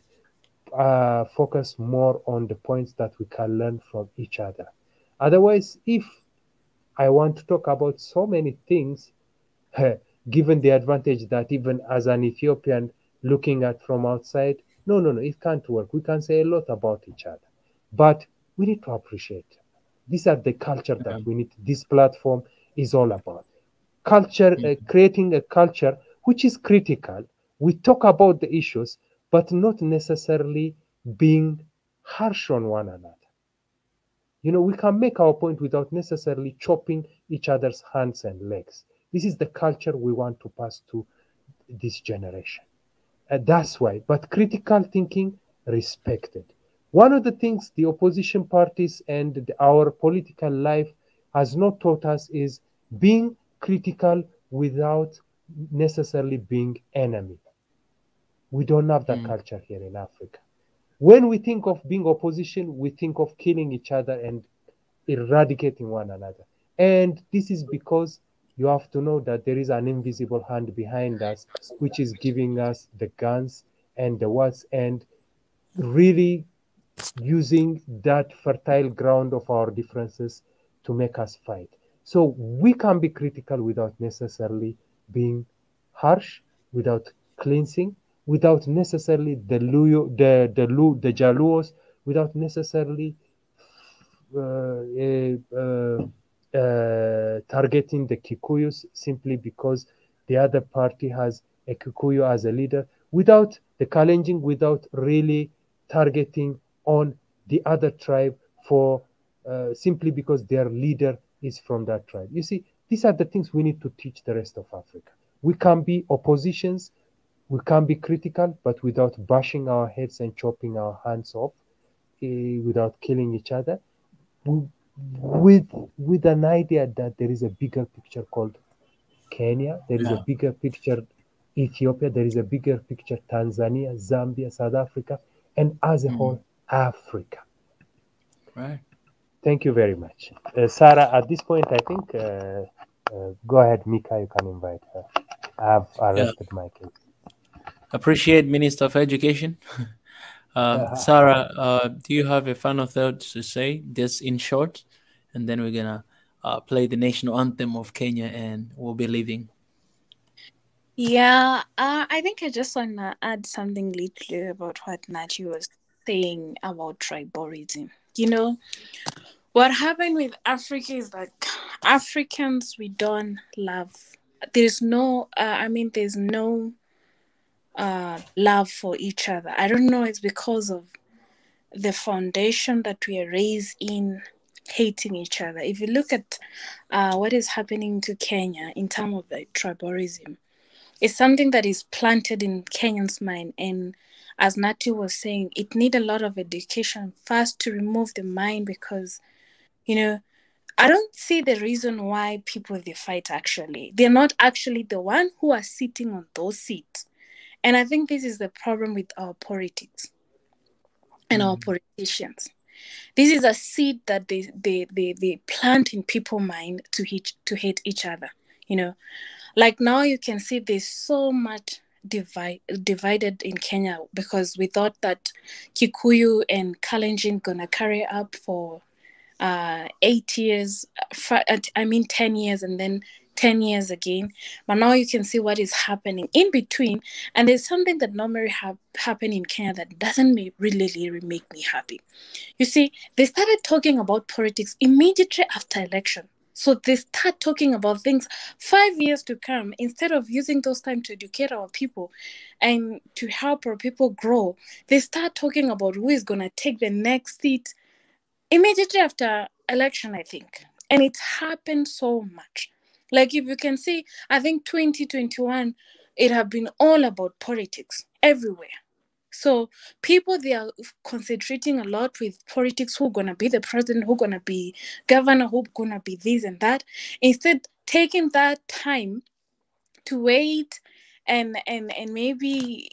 Speaker 2: focus more on the points that we can learn from each other. Otherwise, if I want to talk about so many things, given the advantage that even as an Ethiopian looking at from outside, no, it can't work. We can say a lot about each other, but we need to appreciate. These are the culture that we need. This platform is all about culture, creating a culture which is critical. We talk about the issues, but not necessarily being harsh on one another. You know, we can make our point without necessarily chopping each other's hands and legs. This is the culture we want to pass to this generation. That's why, but critical thinking respected. One of the things the opposition parties and our political life has not taught us is being critical without necessarily being enemy. We don't have that culture here in Africa. When we think of being opposition, we think of killing each other and eradicating one another. And this is because you have to know that there is an invisible hand behind us, which is giving us the guns and the words, and really using that fertile ground of our differences to make us fight. So we can be critical without necessarily being harsh, without cleansing, without necessarily the Jaluos, without necessarily targeting the Kikuyus simply because the other party has a Kikuyu as a leader, without the Kalenjin, without really targeting on the other tribe for simply because their leader is from that tribe. You see, these are the things we need to teach the rest of Africa. We can be oppositions, we can be critical, but without bashing our heads and chopping our hands off, without killing each other, with an idea that there is a bigger picture called Kenya, there is a bigger picture Ethiopia, there is a bigger picture Tanzania, Zambia, South Africa, and as a whole, Africa.
Speaker 1: Right.
Speaker 2: Thank you very much. Sarah, at this point, I think, go ahead, Mika, you can invite her. I have arrested my case.
Speaker 1: Appreciate Minister of Education. Sarah, do you have a final thought to say, just in short? And then we're going to play the national anthem of Kenya and we'll be leaving.
Speaker 5: Yeah, I think I just want to add something little about what Nachi was saying about tribalism. You know, what happened with Africa is that Africans, we don't love. There's no, there's no love for each other. I don't know, it's because of the foundation that we are raised in, hating each other. If you look at what is happening to Kenya in terms of the tribalism, it's something that is planted in Kenyans' mind. And as Nati was saying, it needs a lot of education first to remove the mind, because, you know, I don't see the reason why people, they fight actually. They're not actually the one who are sitting on those seats. And I think this is the problem with our politics and our politicians. This is a seed that they plant in people's mind to hate each other. You know, like now you can see there's so much divided in Kenya because we thought that Kikuyu and Kalenjin gonna carry up for 8 years, 10 years, and then 10 years again. But now you can see what is happening in between. And there's something that normally happen in Kenya that doesn't really make me happy. You see, they started talking about politics immediately after election. So they start talking about things 5 years to come, instead of using those time to educate our people and to help our people grow. They start talking about who is going to take the next seat immediately after election, I think. And it happened so much. Like if you can see, I think 2021, it have been all about politics everywhere. So people, they are concentrating a lot with politics, who's going to be the president, who's going to be governor, who's going to be this and that. Instead, taking that time to wait and maybe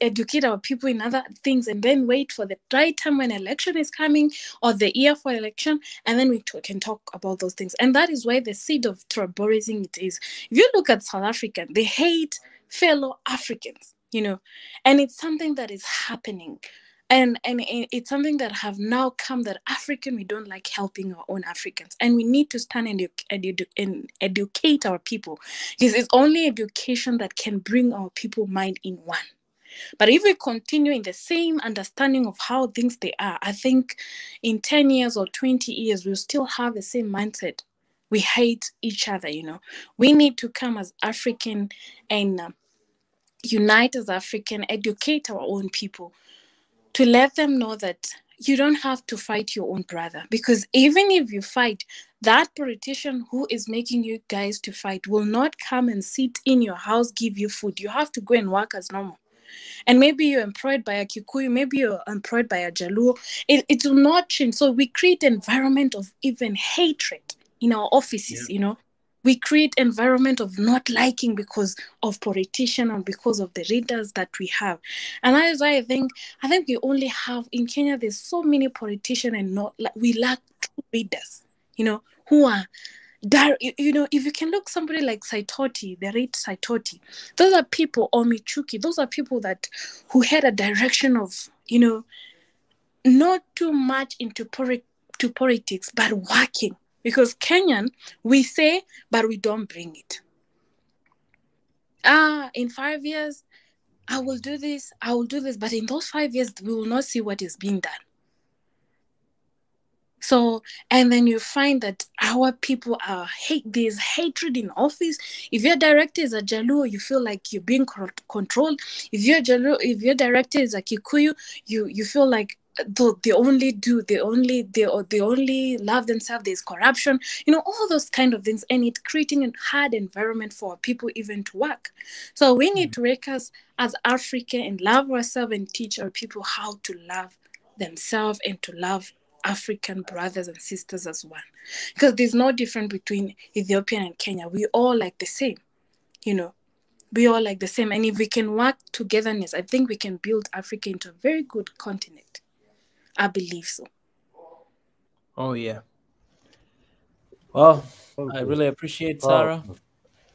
Speaker 5: educate our people in other things, and then wait for the right time when election is coming, or the year for election, and then we can talk about those things. And that is why the seed of tribalism it is. If you look at South Africa, they hate fellow Africans, you know, and it's something that is happening. And it's something that have now come that African, we don't like helping our own Africans. And we need to stand and educate our people. Because it's only education that can bring our people mind in one. But if we continue in the same understanding of how things they are, I think in 10 years or 20 years, we'll still have the same mindset. We hate each other, you know. We need to come as African and unite as African, educate our own people, to let them know that you don't have to fight your own brother. Because even if you fight, that politician who is making you guys to fight will not come and sit in your house, give you food. You have to go and work as normal. And maybe you're employed by a Kikuyu, maybe you're employed by a Jaluo. It will not change. So we create an environment of even hatred in our offices, you know. We create environment of not liking because of politicians and because of the leaders that we have. And that is why I think we only have in Kenya, there's so many politicians and not like we lack true leaders, who are if you can look somebody like Saitoti, the late Saitoti, those are people, or Michuki, those are people who had a direction of, not too much into politics, but working. Because Kenyan, we say, but we don't bring it. In 5 years, I will do this. But in those 5 years, we will not see what is being done. So, and then you find that our people there's hatred in office. If your director is a Jaluo, you feel like you're being controlled. If your director is a Kikuyu, you feel like they only love themselves. There's corruption, all those kind of things, and it's creating a hard environment for people even to work. So we need to wake us as African and love ourselves and teach our people how to love themselves and to love African brothers and sisters as one, because there's no difference between Ethiopian and Kenya. We all like the same, we all like the same. And if we can work togetherness, I think we can build Africa into a very good continent. I believe so.
Speaker 1: Oh yeah. Well, I really appreciate Sarah.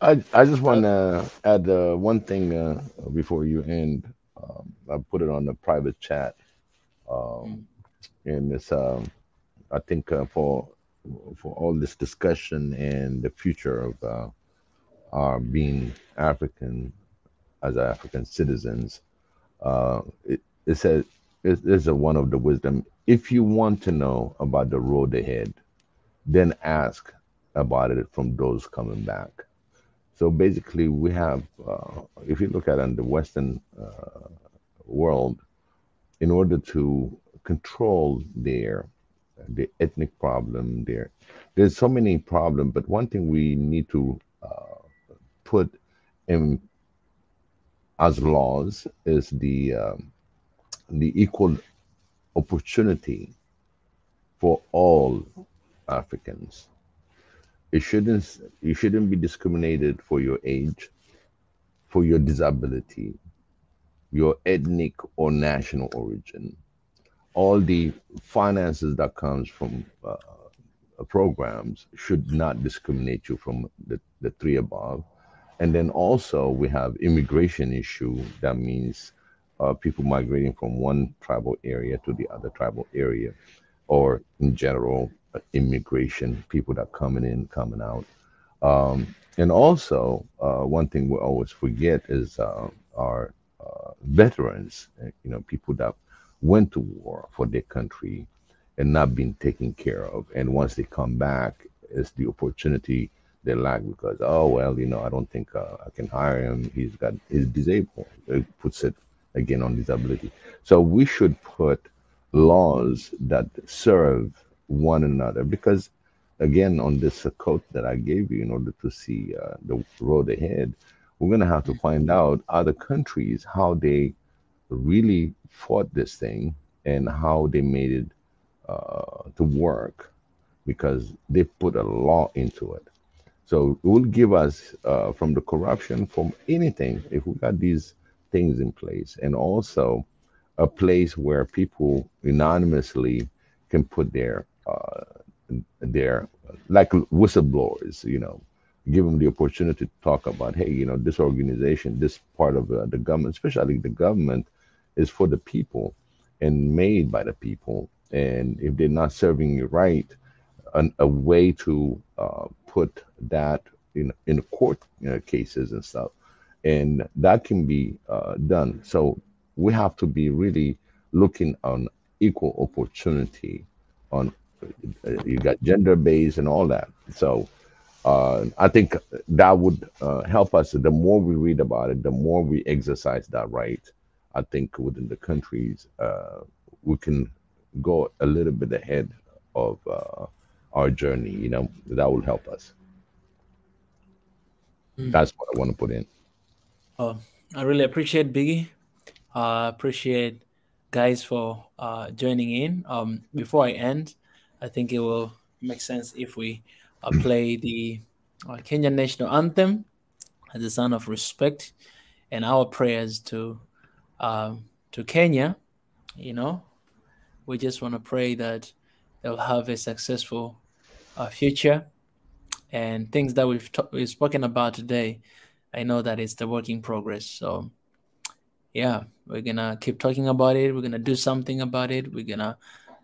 Speaker 6: I just want to add one thing before you end. I put it on the private chat. And it's I think for all this discussion and the future of our being African as African citizens, it says it's one of the wisdom. If you want to know about the road ahead, then ask about it from those coming back. So basically, we have, if you look at it in the Western world, in order to control the ethnic problem, there's so many problems, but one thing we need to put in as laws is the equal opportunity for all Africans. You shouldn't be discriminated for your age, for your disability, your ethnic or national origin. All the finances that comes from programs should not discriminate you from the three above. And then also we have immigration issue. That means people migrating from one tribal area to the other tribal area, or in general, immigration, people that coming in, coming out. And also, one thing we always forget is our veterans, people that went to war for their country and not being taken care of. And once they come back, it's the opportunity they lack because, I don't think I can hire him. He's disabled. It puts it again on disability. So we should put laws that serve one another, because again, on this quote that I gave you, in order to see the road ahead, we're going to have to find out other countries, how they really fought this thing and how they made it to work, because they put a law into it. So it will give us from the corruption, from anything, if we got these things in place, and also a place where people anonymously can put their like whistleblowers, give them the opportunity to talk about, hey, this organization, this part of the government, especially the government, is for the people and made by the people. And if they're not serving you right, a way to put that in court cases and stuff, and that can be done. So we have to be really looking on equal opportunity. On you got gender based and all that. So I think that would help us. The more we read about it, the more we exercise that right. I think within the countries, we can go a little bit ahead of our journey. That will help us. That's what I want to put in.
Speaker 1: Oh, I really appreciate Biggie. Appreciate guys for joining in. Before I end, I think it will make sense if we play the our Kenyan national anthem as a sign of respect, and our prayers to Kenya. You know, we just want to pray that they'll have a successful future, and things that we've spoken about today. I know that it's the work in progress. So yeah, we're gonna keep talking about it. We're gonna do something about it. We're gonna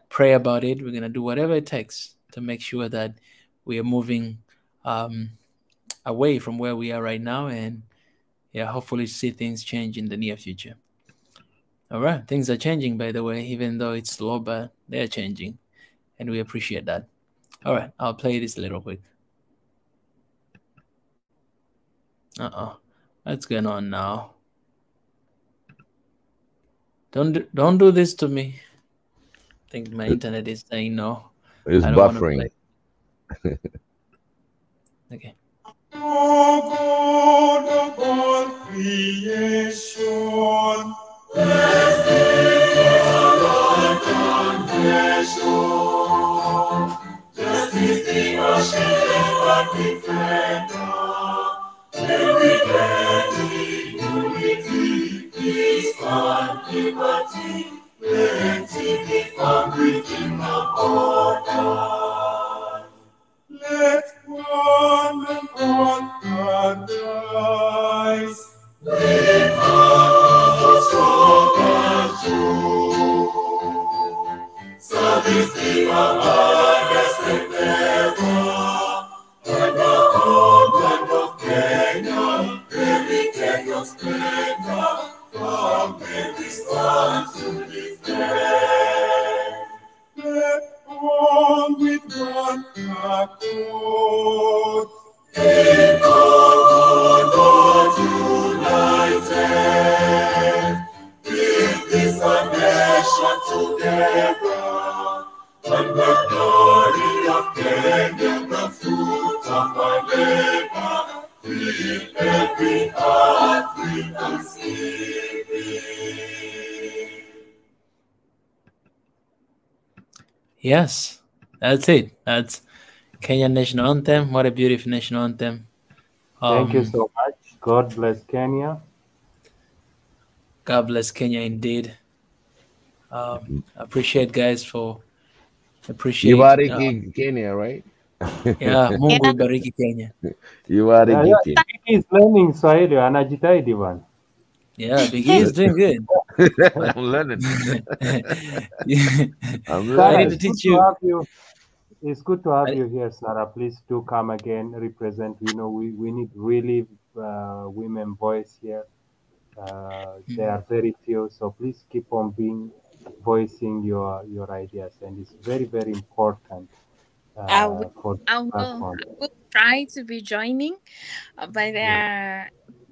Speaker 1: pray about it. We're gonna do whatever it takes to make sure that we are moving away from where we are right now, and yeah, hopefully see things change in the near future. All right, things are changing, by the way, even though it's slow, but they're changing, and we appreciate that. All right, I'll play this a little quick. What's going on now? Don't do this to me. I think my internet is saying no.
Speaker 6: It's buffering.
Speaker 1: Okay.
Speaker 7: God of all creation, blessed is the Lord God creation. Just is the ocean and defender. May we dwell in unity, peace and liberty. Plenty be found within our borders. Let one and all arise. With hearts as strong as true. Service the highest endeavor. And the homeland of Kenya, heritage of splendor, from every stand to defend. Let all with one accord, in God united, build this nation together, and the glory of Kenya, the fruit of our labor, fill every heart with thanksgiving.
Speaker 1: Yes, that's it. That's Kenyan national anthem. What a beautiful national anthem.
Speaker 2: Thank you so much. God bless Kenya.
Speaker 1: God bless Kenya indeed. Appreciate guys for
Speaker 6: Ibariki Kenya, right?
Speaker 1: Yeah, Mungu ibariki Kenya.
Speaker 6: Ibariki Kenya.
Speaker 2: He's learning Swahili, anajitahidi bwana.
Speaker 1: Yeah, Biggie is doing good.
Speaker 6: I'm learning. I'm
Speaker 1: I
Speaker 6: learning.
Speaker 1: need to teach you.
Speaker 2: It's good to have you here, Sarah. Please do come again, represent. You know, we need really women voice here. There are very few, so please keep on voicing your ideas, and it's very, very important
Speaker 5: I will,
Speaker 2: for
Speaker 5: I will,
Speaker 2: platform.
Speaker 5: I will try to be joining, but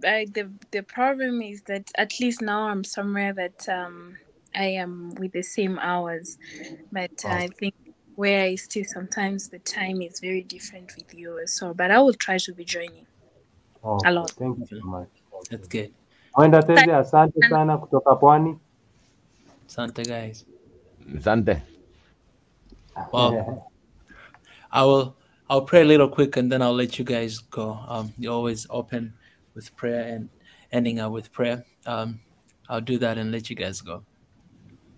Speaker 5: the problem is that at least now I'm somewhere that I am with the same hours, but I think where I stay sometimes the time is very different with you. So, but I will try to be joining a lot.
Speaker 2: Thank you so much.
Speaker 1: That's good.
Speaker 2: Mwenda Tezi, asante sana kutoka Pwani.
Speaker 1: Asante guys.
Speaker 6: Asante.
Speaker 1: Well, I'll pray a little quick and then I'll let you guys go. You're always open with prayer and ending up with prayer. I'll do that and let you guys go.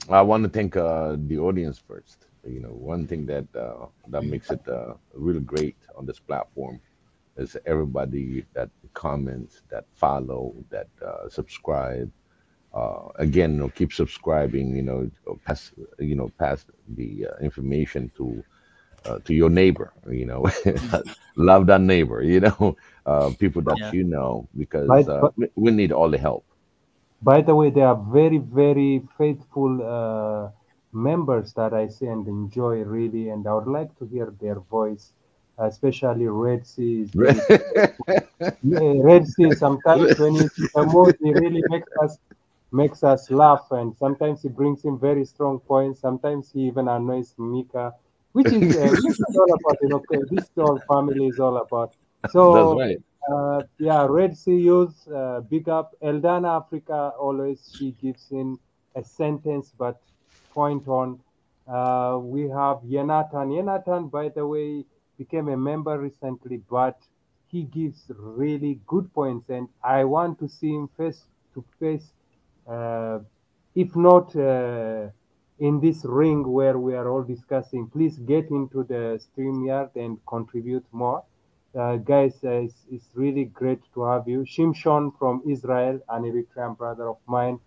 Speaker 6: I want to thank the audience first. You know, one thing that makes it really great on this platform is everybody that comments, that follow, that subscribe. Again, you know, keep subscribing. You know, pass the information to your neighbor. You know, love that neighbor. You know, people that you know, because we need all the help.
Speaker 2: By the way, they are very, very faithful members that I see and enjoy really, and I would like to hear their voice, especially Red Sea. Red Sea, sometimes when he's in the mood, he really makes us laugh, and sometimes he brings in very strong points. Sometimes he even annoys Mika, which is all about, you know, this whole family is all about. So
Speaker 6: that's right.
Speaker 2: Red Sea Youth, big up. Eldana Africa, always she gives in a sentence but point on. We have Yenatan. Yenatan, by the way, became a member recently, but he gives really good points, and I want to see him face to face, if not in this ring where we are all discussing. Please get into the StreamYard and contribute more. Guys, it's really great to have you. Shimshon from Israel, an Eritrean brother of mine.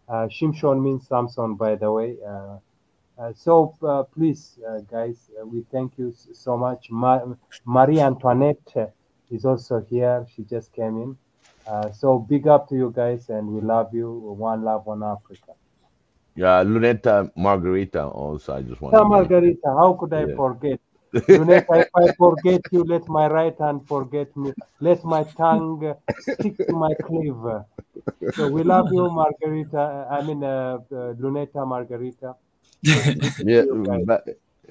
Speaker 2: Shimshon means Samson, by the way. So please, guys, we thank you so much. Marie Antoinette is also here. She just came in. So big up to you guys, and we love you. One love, one Africa.
Speaker 6: Yeah, Luneta Margarita also. I just want to mention.
Speaker 2: Margarita, how could I
Speaker 6: Yeah.
Speaker 2: forget? Luneta, if I forget you, let my right hand forget me. Let my tongue stick to my cleaver. So we love you, Margarita. Luneta Margarita. Good to see
Speaker 6: Yeah,
Speaker 2: you guys.
Speaker 6: but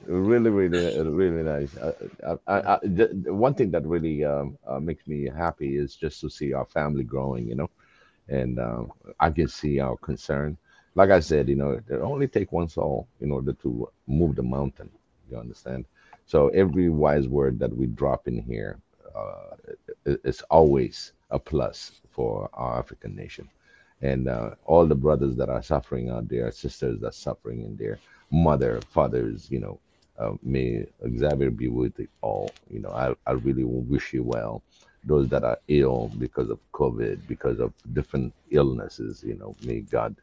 Speaker 6: really, really nice. The one thing that really makes me happy is just to see our family growing, and I can see our concern. Like I said, it only take one soul in order to move the mountain. You understand? So every wise word that we drop in here is always a plus for our African nation. And all the brothers that are suffering out there, sisters that are suffering in there, mother, fathers, may Xavier be with it all. I really wish you well. Those that are ill because of COVID, because of different illnesses, may God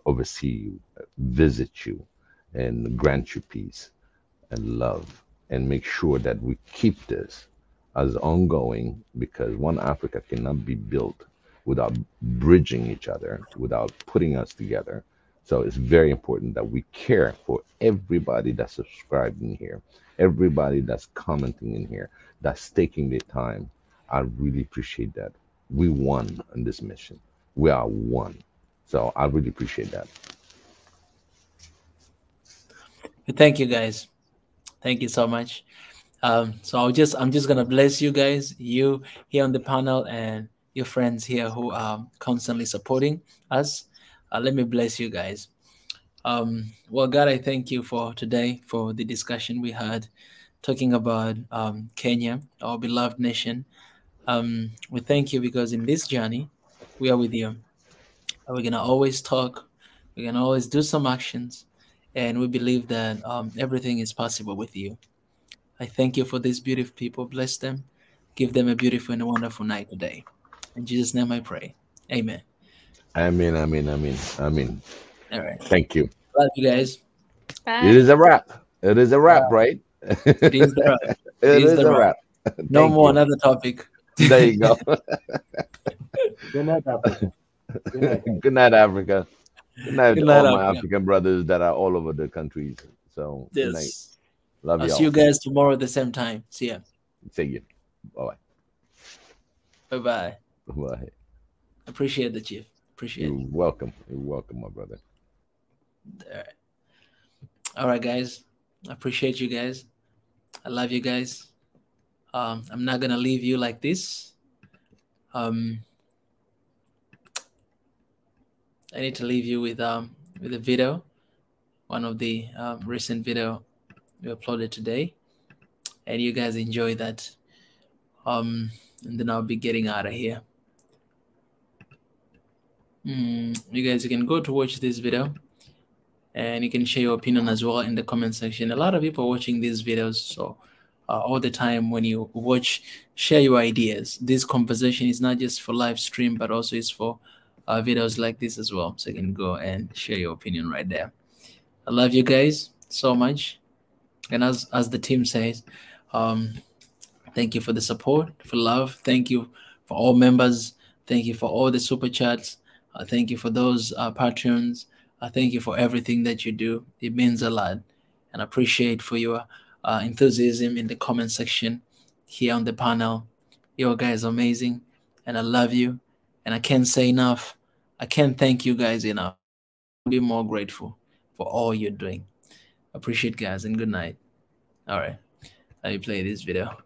Speaker 6: oversee you, visit you, and grant you peace and love, and make sure that we keep this as ongoing, because one Africa cannot be built without bridging each other, without putting us together. So it's very important that we care for everybody that's subscribed in here, everybody that's commenting in here, that's taking their time. I really appreciate that. We won on this mission. We are one. So I really appreciate that.
Speaker 1: Thank you, guys. Thank you so much. So I'm just gonna bless you guys, you here on the panel, and your friends here who are constantly supporting us. Let me bless you guys. Well, God, I thank you for today, for the discussion we had, talking about Kenya, our beloved nation. We thank you because in this journey, we are with you. We're gonna always talk. We're gonna always do some actions, and we believe that everything is possible with you. I thank you for these beautiful people. Bless them. Give them a beautiful and a wonderful night today. In Jesus' name I pray. Amen.
Speaker 6: Amen, amen, amen, amen.
Speaker 1: All right.
Speaker 6: Thank you.
Speaker 1: Love you guys.
Speaker 6: It
Speaker 5: Bye.
Speaker 6: is a wrap. It is a wrap, right?
Speaker 1: It is the wrap. It
Speaker 6: It
Speaker 1: is
Speaker 6: is
Speaker 1: the
Speaker 6: a
Speaker 1: wrap.
Speaker 6: wrap.
Speaker 1: No
Speaker 6: Thank
Speaker 1: more
Speaker 6: you.
Speaker 1: another topic.
Speaker 6: There you go.
Speaker 2: Good night, Africa. Good night, guys.
Speaker 6: Good night, Africa. Good night,
Speaker 1: Good
Speaker 6: to
Speaker 1: night,
Speaker 6: all my
Speaker 1: Africa.
Speaker 6: African brothers that are all over the countries. So, good night.
Speaker 1: Yes.
Speaker 6: Love
Speaker 1: I'll see
Speaker 6: y'all.
Speaker 1: you guys tomorrow at the same time. See ya.
Speaker 6: See you. Bye
Speaker 1: Bye bye.
Speaker 6: bye.
Speaker 1: Appreciate the chief. Appreciate
Speaker 6: You're
Speaker 1: it.
Speaker 6: welcome. You're welcome, my brother.
Speaker 1: All right. All right, guys. I appreciate you guys. I love you guys. I'm not gonna leave you like this. I need to leave you with a video, one of the recent video we uploaded today, and you guys enjoy that. And then I'll be getting out of here. You guys, you can go to watch this video, and you can share your opinion as well in the comment section. A lot of people are watching these videos, so all the time when you watch, share your ideas. This conversation is not just for live stream, but also is for videos like this as well. So you can go and share your opinion right there. I love you guys so much, and as the team says, thank you for the support, for love. Thank you for all members. Thank you for all the super chats. Thank you for those Patreons. Thank you for everything that you do. It means a lot, and I appreciate for your enthusiasm in the comment section here on the panel. You guys are amazing, and I love you, and I can't say enough. I can't thank you guys enough. Be more grateful for all you're doing. Appreciate guys, and good night. All right, let me play this video.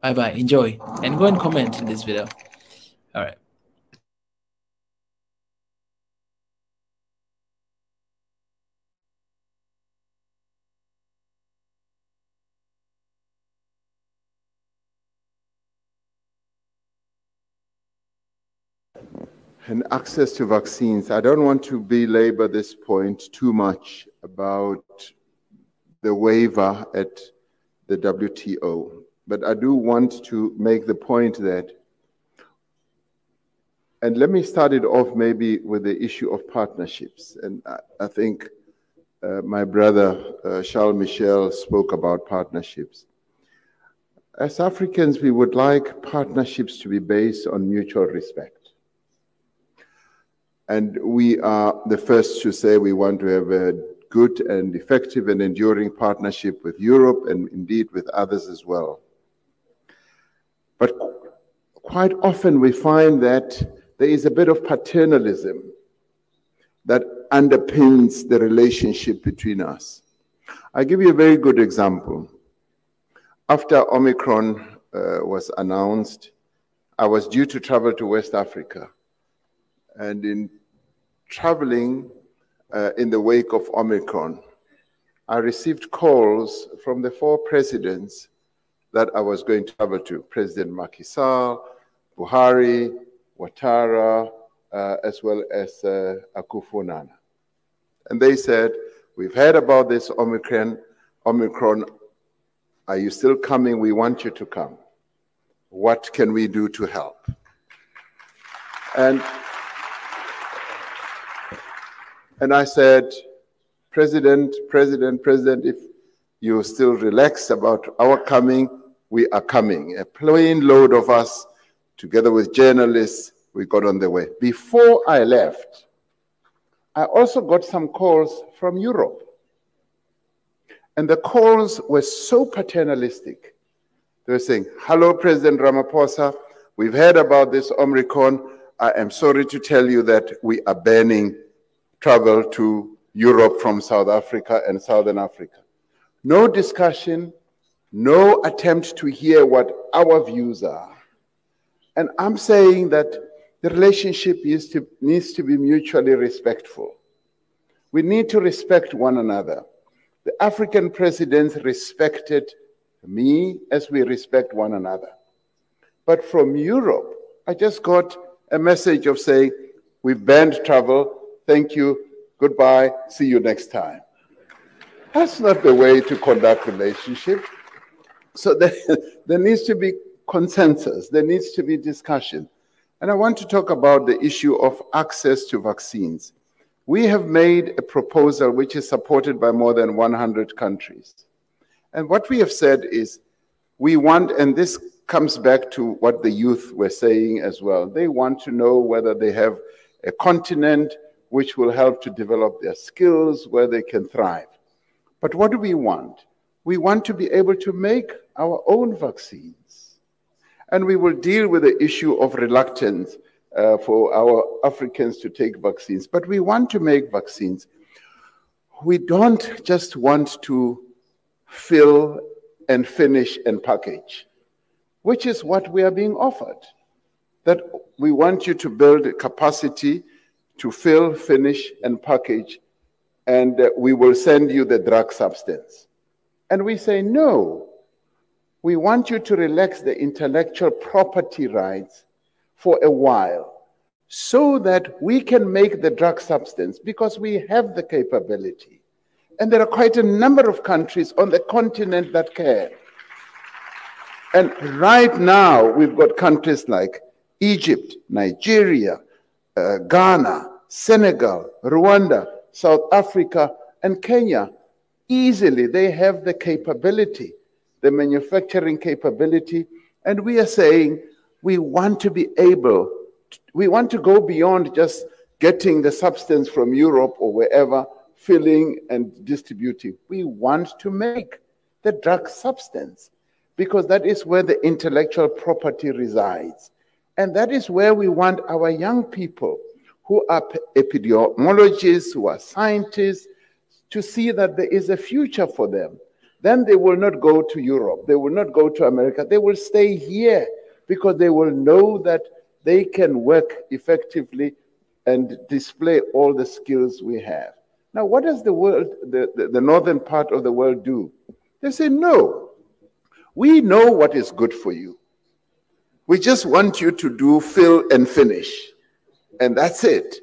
Speaker 1: Bye bye. Enjoy, and go and comment in this video. All right.
Speaker 8: and access to vaccines. I don't want to belabor this point too much about the waiver at the WTO, but I do want to make the point that, and let me start it off maybe with the issue of partnerships. And I think my brother Charles Michel spoke about partnerships. As Africans, we would like partnerships to be based on mutual respect. And we are the first to say we want to have a good and effective and enduring partnership with Europe and indeed with others as well. But quite often we find that there is a bit of paternalism that underpins the relationship between us. I'll give you a very good example. After Omicron was announced, I was due to travel to West Africa. And in traveling in the wake of Omicron, I received calls from the 4 presidents that I was going to travel to, President Macky Sall, Buhari, Ouattara, as well as Akufo-Addo. And they said, we've heard about this Omicron. Are you still coming? We want you to come. What can we do to help? And I said, President, if you're still relaxed about our coming, we are coming. A plane load of us, together with journalists, we got on the way. Before I left, I also got some calls from Europe. And the calls were so paternalistic. They were saying, hello, President Ramaphosa, we've heard about this Omicron. I am sorry to tell you that we are banning travel to Europe from South Africa and Southern Africa. No discussion, no attempt to hear what our views are. And I'm saying that the relationship needs to be mutually respectful. We need to respect one another. The African presidents respected me as we respect one another. But from Europe, I just got a message of saying, we've banned travel, thank you, goodbye, see you next time. That's not the way to conduct relationship. So there needs to be consensus, there needs to be discussion. And I want to talk about the issue of access to vaccines. We have made a proposal which is supported by more than 100 countries. And what we have said is, we want, and this comes back to what the youth were saying as well, they want to know whether they have a continent which will help to develop their skills, where they can thrive. But what do we want? We want to be able to make our own vaccines. And we will deal with the issue of reluctance for our Africans to take vaccines. But we want to make vaccines. We don't just want to fill and finish and package, which is what we are being offered. That we want you to build a capacity to fill, finish, and package, and we will send you the drug substance. And we say, no, we want you to relax the intellectual property rights for a while so that we can make the drug substance, because we have the capability. And there are quite a number of countries on the continent that can. And right now, we've got countries like Egypt, Nigeria, Ghana, Senegal, Rwanda, South Africa, and Kenya. Easily, they have the capability, the manufacturing capability, and we are saying we want to be able, we want to go beyond just getting the substance from Europe or wherever, filling and distributing. We want to make the drug substance, because that is where the intellectual property resides. And that is where we want our young people who are epidemiologists, who are scientists, to see that there is a future for them. Then they will not go to Europe, they will not go to America, they will stay here, because they will know that they can work effectively and display all the skills we have. Now, what does the world, the northern part of the world do? They say, no, we know what is good for you. We just want you to do fill and finish. and that's it.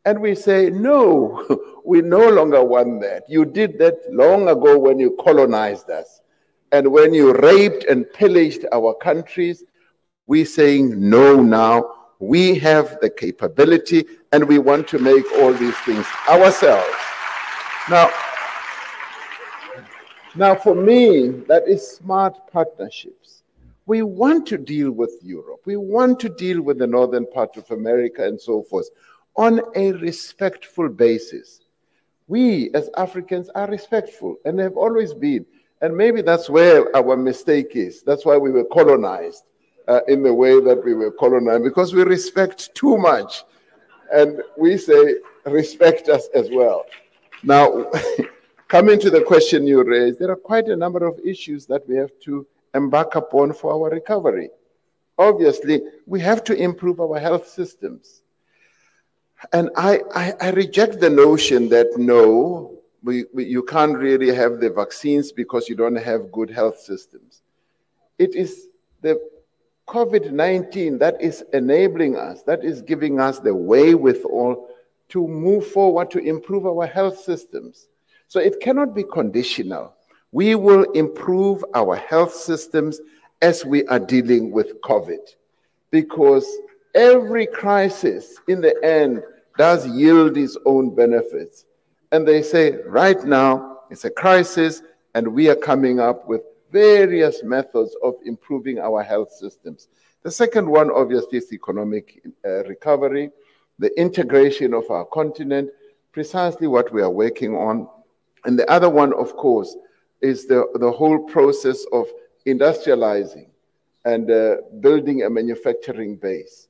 Speaker 8: And we say, no, we no longer want that. You did that long ago when you colonized us. And when you raped and pillaged our countries, we're saying no now. We have the capability and we want to make all these things ourselves. Now for me, that is smart partnerships. We want to deal with Europe. We want to deal with the northern part of America and so forth on a respectful basis. We as Africans are respectful and have always been. And maybe that's where our mistake is. That's why we were colonized in the way that we were colonized, because we respect too much. And we say, respect us as well. Now, coming to the question you raised, there are quite a number of issues that we have to embark upon for our recovery. Obviously, we have to improve our health systems. And I reject the notion that no, you can't really have the vaccines because you don't have good health systems. It is the COVID-19 that is enabling us, that is giving us the wherewithal to move forward to improve our health systems. So it cannot be conditional. We will improve our health systems as we are dealing with COVID, because every crisis in the end does yield its own benefits. And they say, right now, it's a crisis, and we are coming up with various methods of improving our health systems. The second one, obviously, is economic recovery, the integration of our continent, precisely what we are working on. And the other one, of course, is the whole process of industrializing and building a manufacturing base.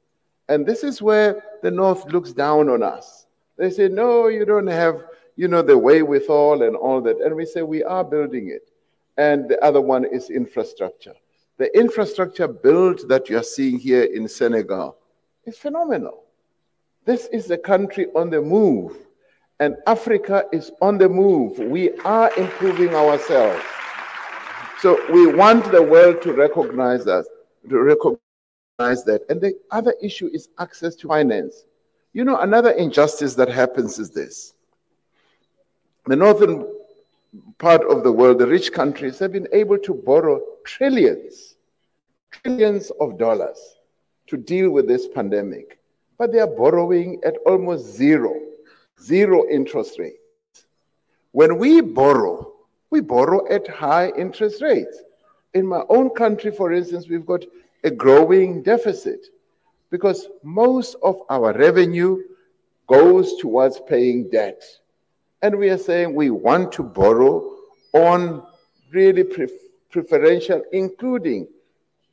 Speaker 8: And this is where the North looks down on us. They say, no, you don't have, the wherewithal and all that. And we say, we are building it. And the other one is infrastructure. The infrastructure build that you're seeing here in Senegal is phenomenal. This is a country on the move. And Africa is on the move. We are improving ourselves. So we want the world to recognize us, to recognize that. And the other issue is access to finance. Another injustice that happens is this. The northern part of the world, the rich countries, have been able to borrow trillions of dollars to deal with this pandemic. But they are borrowing at almost zero interest rates. When we borrow at high interest rates. In my own country, for instance, we've got a growing deficit because most of our revenue goes towards paying debt. And we are saying we want to borrow on really preferential, including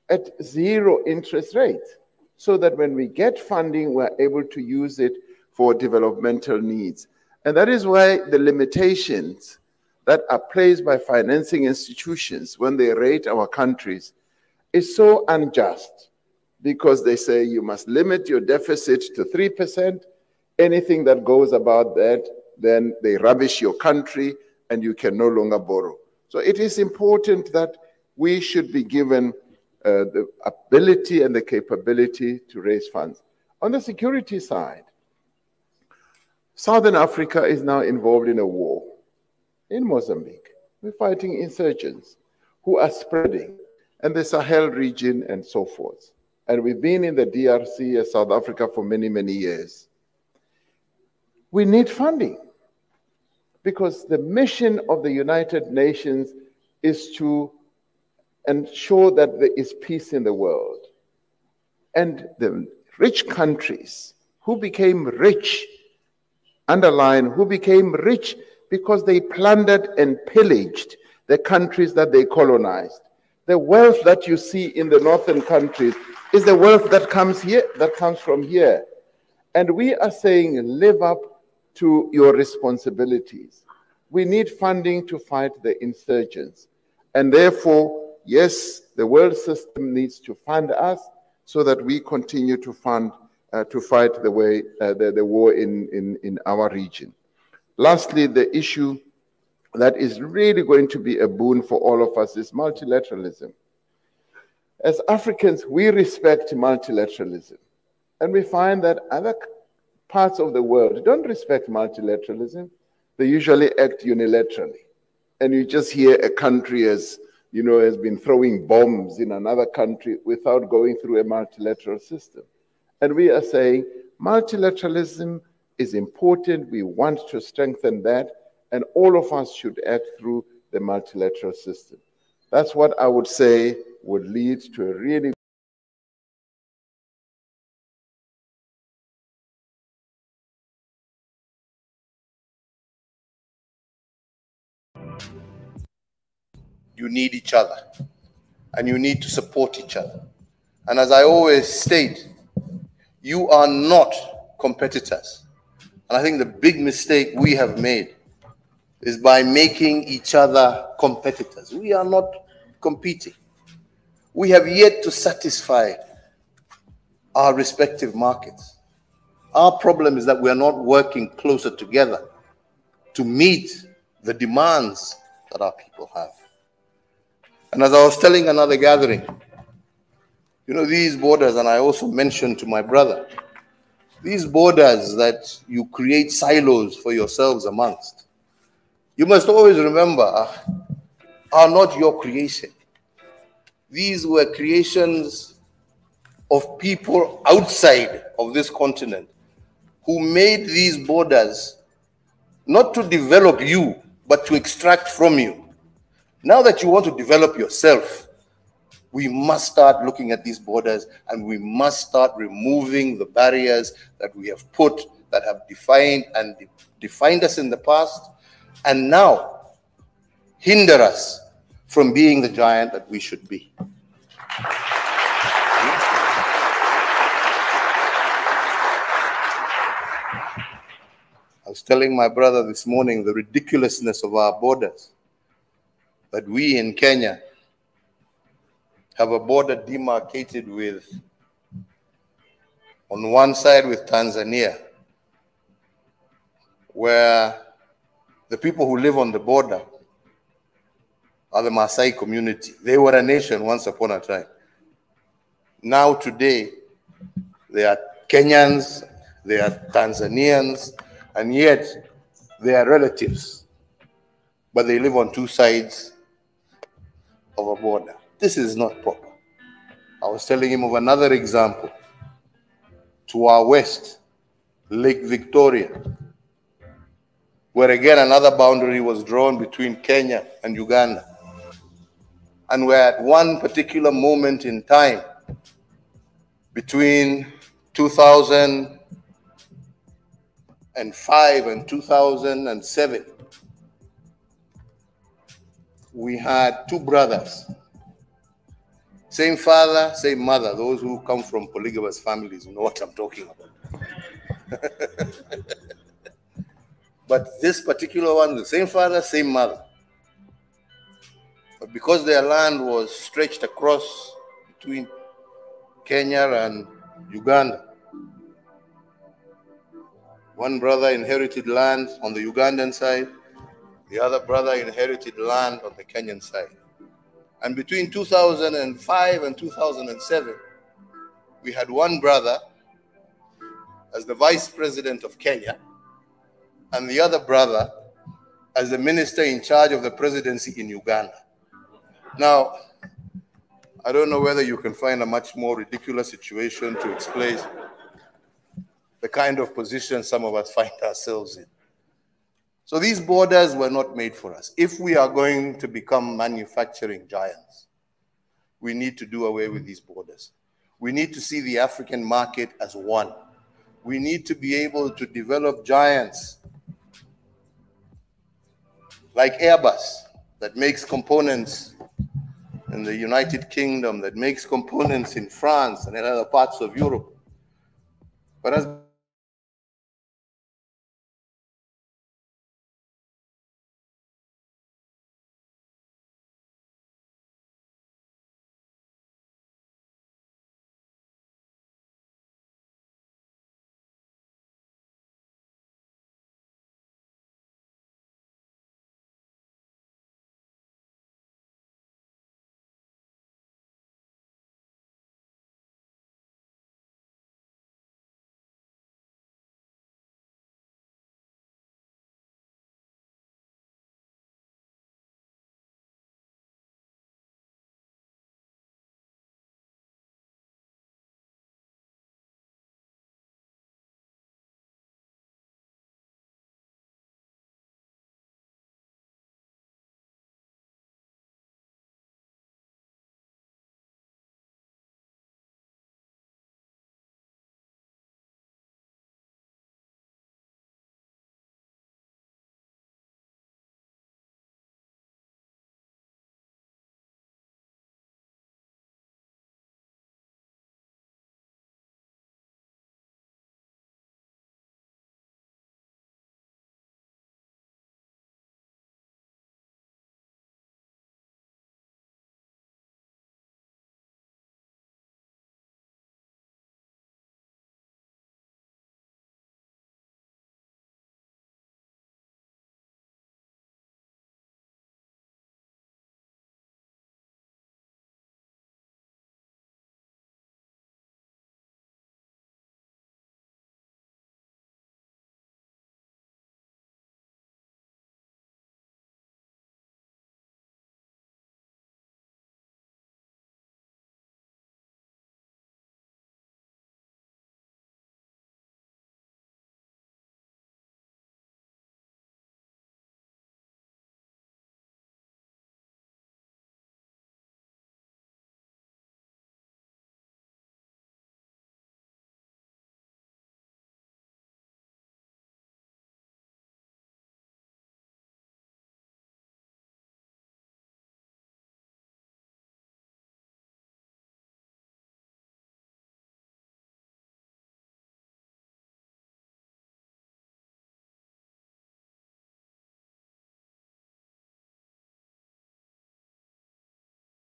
Speaker 8: at zero interest rates, so that when we get funding, we're able to use it for developmental needs. And that is why the limitations that are placed by financing institutions when they rate our countries is so unjust, because they say you must limit your deficit to 3%. Anything that goes about that, then they rubbish your country and you can no longer borrow. So it is important that we should be given the ability and the capability to raise funds. On the security side, Southern Africa is now involved in a war. In Mozambique, we're fighting insurgents who are spreading, and the Sahel region and so forth. And we've been in the DRC as South Africa for many, many years. We need funding, because the mission of the United Nations is to ensure that there is peace in the world. And the rich countries who became rich, underline, who became rich because they plundered and pillaged the countries that they colonized. The wealth that you see in the northern countries is the wealth that comes here, that comes from here. And we are saying, live up to your responsibilities. We need funding to fight the insurgents. And therefore, yes, the world system needs to fund us so that we continue to fund, to fight the war in our region. Lastly, the issue that is really going to be a boon for all of us is multilateralism. As Africans, we respect multilateralism. And we find that other parts of the world don't respect multilateralism. They usually act unilaterally. And you just hear a country has been throwing bombs in another country without going through a multilateral system. And we are saying multilateralism is important. We want to strengthen that. And all of us should act through the multilateral system. That's what I would say would lead to a really
Speaker 9: you need each other, and you need to support each other. And as I always state, you are not competitors. And I think the big mistake we have made is by making each other competitors. We are not competing. We have yet to satisfy our respective markets. Our problem is that we are not working closer together to meet the demands that our people have. And as I was telling another gathering, these borders, and I also mentioned to my brother, these borders that you create silos for yourselves amongst, you must always remember, are not your creation. These were creations of people outside of this continent who made these borders not to develop you, but to extract from you. Now that you want to develop yourself, we must start looking at these borders, and we must start removing the barriers that we have put, that have defined us in the past, and now hinder us from being the giant that we should be. I was telling my brother this morning the ridiculousness of our borders, that we in Kenya have a border demarcated with, on one side with Tanzania, where the people who live on the border are the Maasai community. They were a nation once upon a time. Now today, they are Kenyans, they are Tanzanians, and yet they are relatives, but they live on two sides of a border. This is not proper. I was telling him of another example. To our west, Lake Victoria, where again another boundary was drawn between Kenya and Uganda. And where at one particular moment in time, between 2005 and 2007, we had two brothers, same father, same mother. Those who come from polygamous families know what I'm talking about. But this particular one, the same father, same mother. But because their land was stretched across between Kenya and Uganda, one brother inherited land on the Ugandan side, the other brother inherited land on the Kenyan side. And between 2005 and 2007, we had one brother as the vice president of Kenya and the other brother as the minister in charge of the presidency in Uganda. Now, I don't know whether you can find a much more ridiculous situation to explain the kind of position some of us find ourselves in. So these borders were not made for us. If we are going to become manufacturing giants, we need to do away with these borders. We need to see the African market as one. We need to be able to develop giants like Airbus that makes components in the United Kingdom, that makes components in France and in other parts of Europe. But as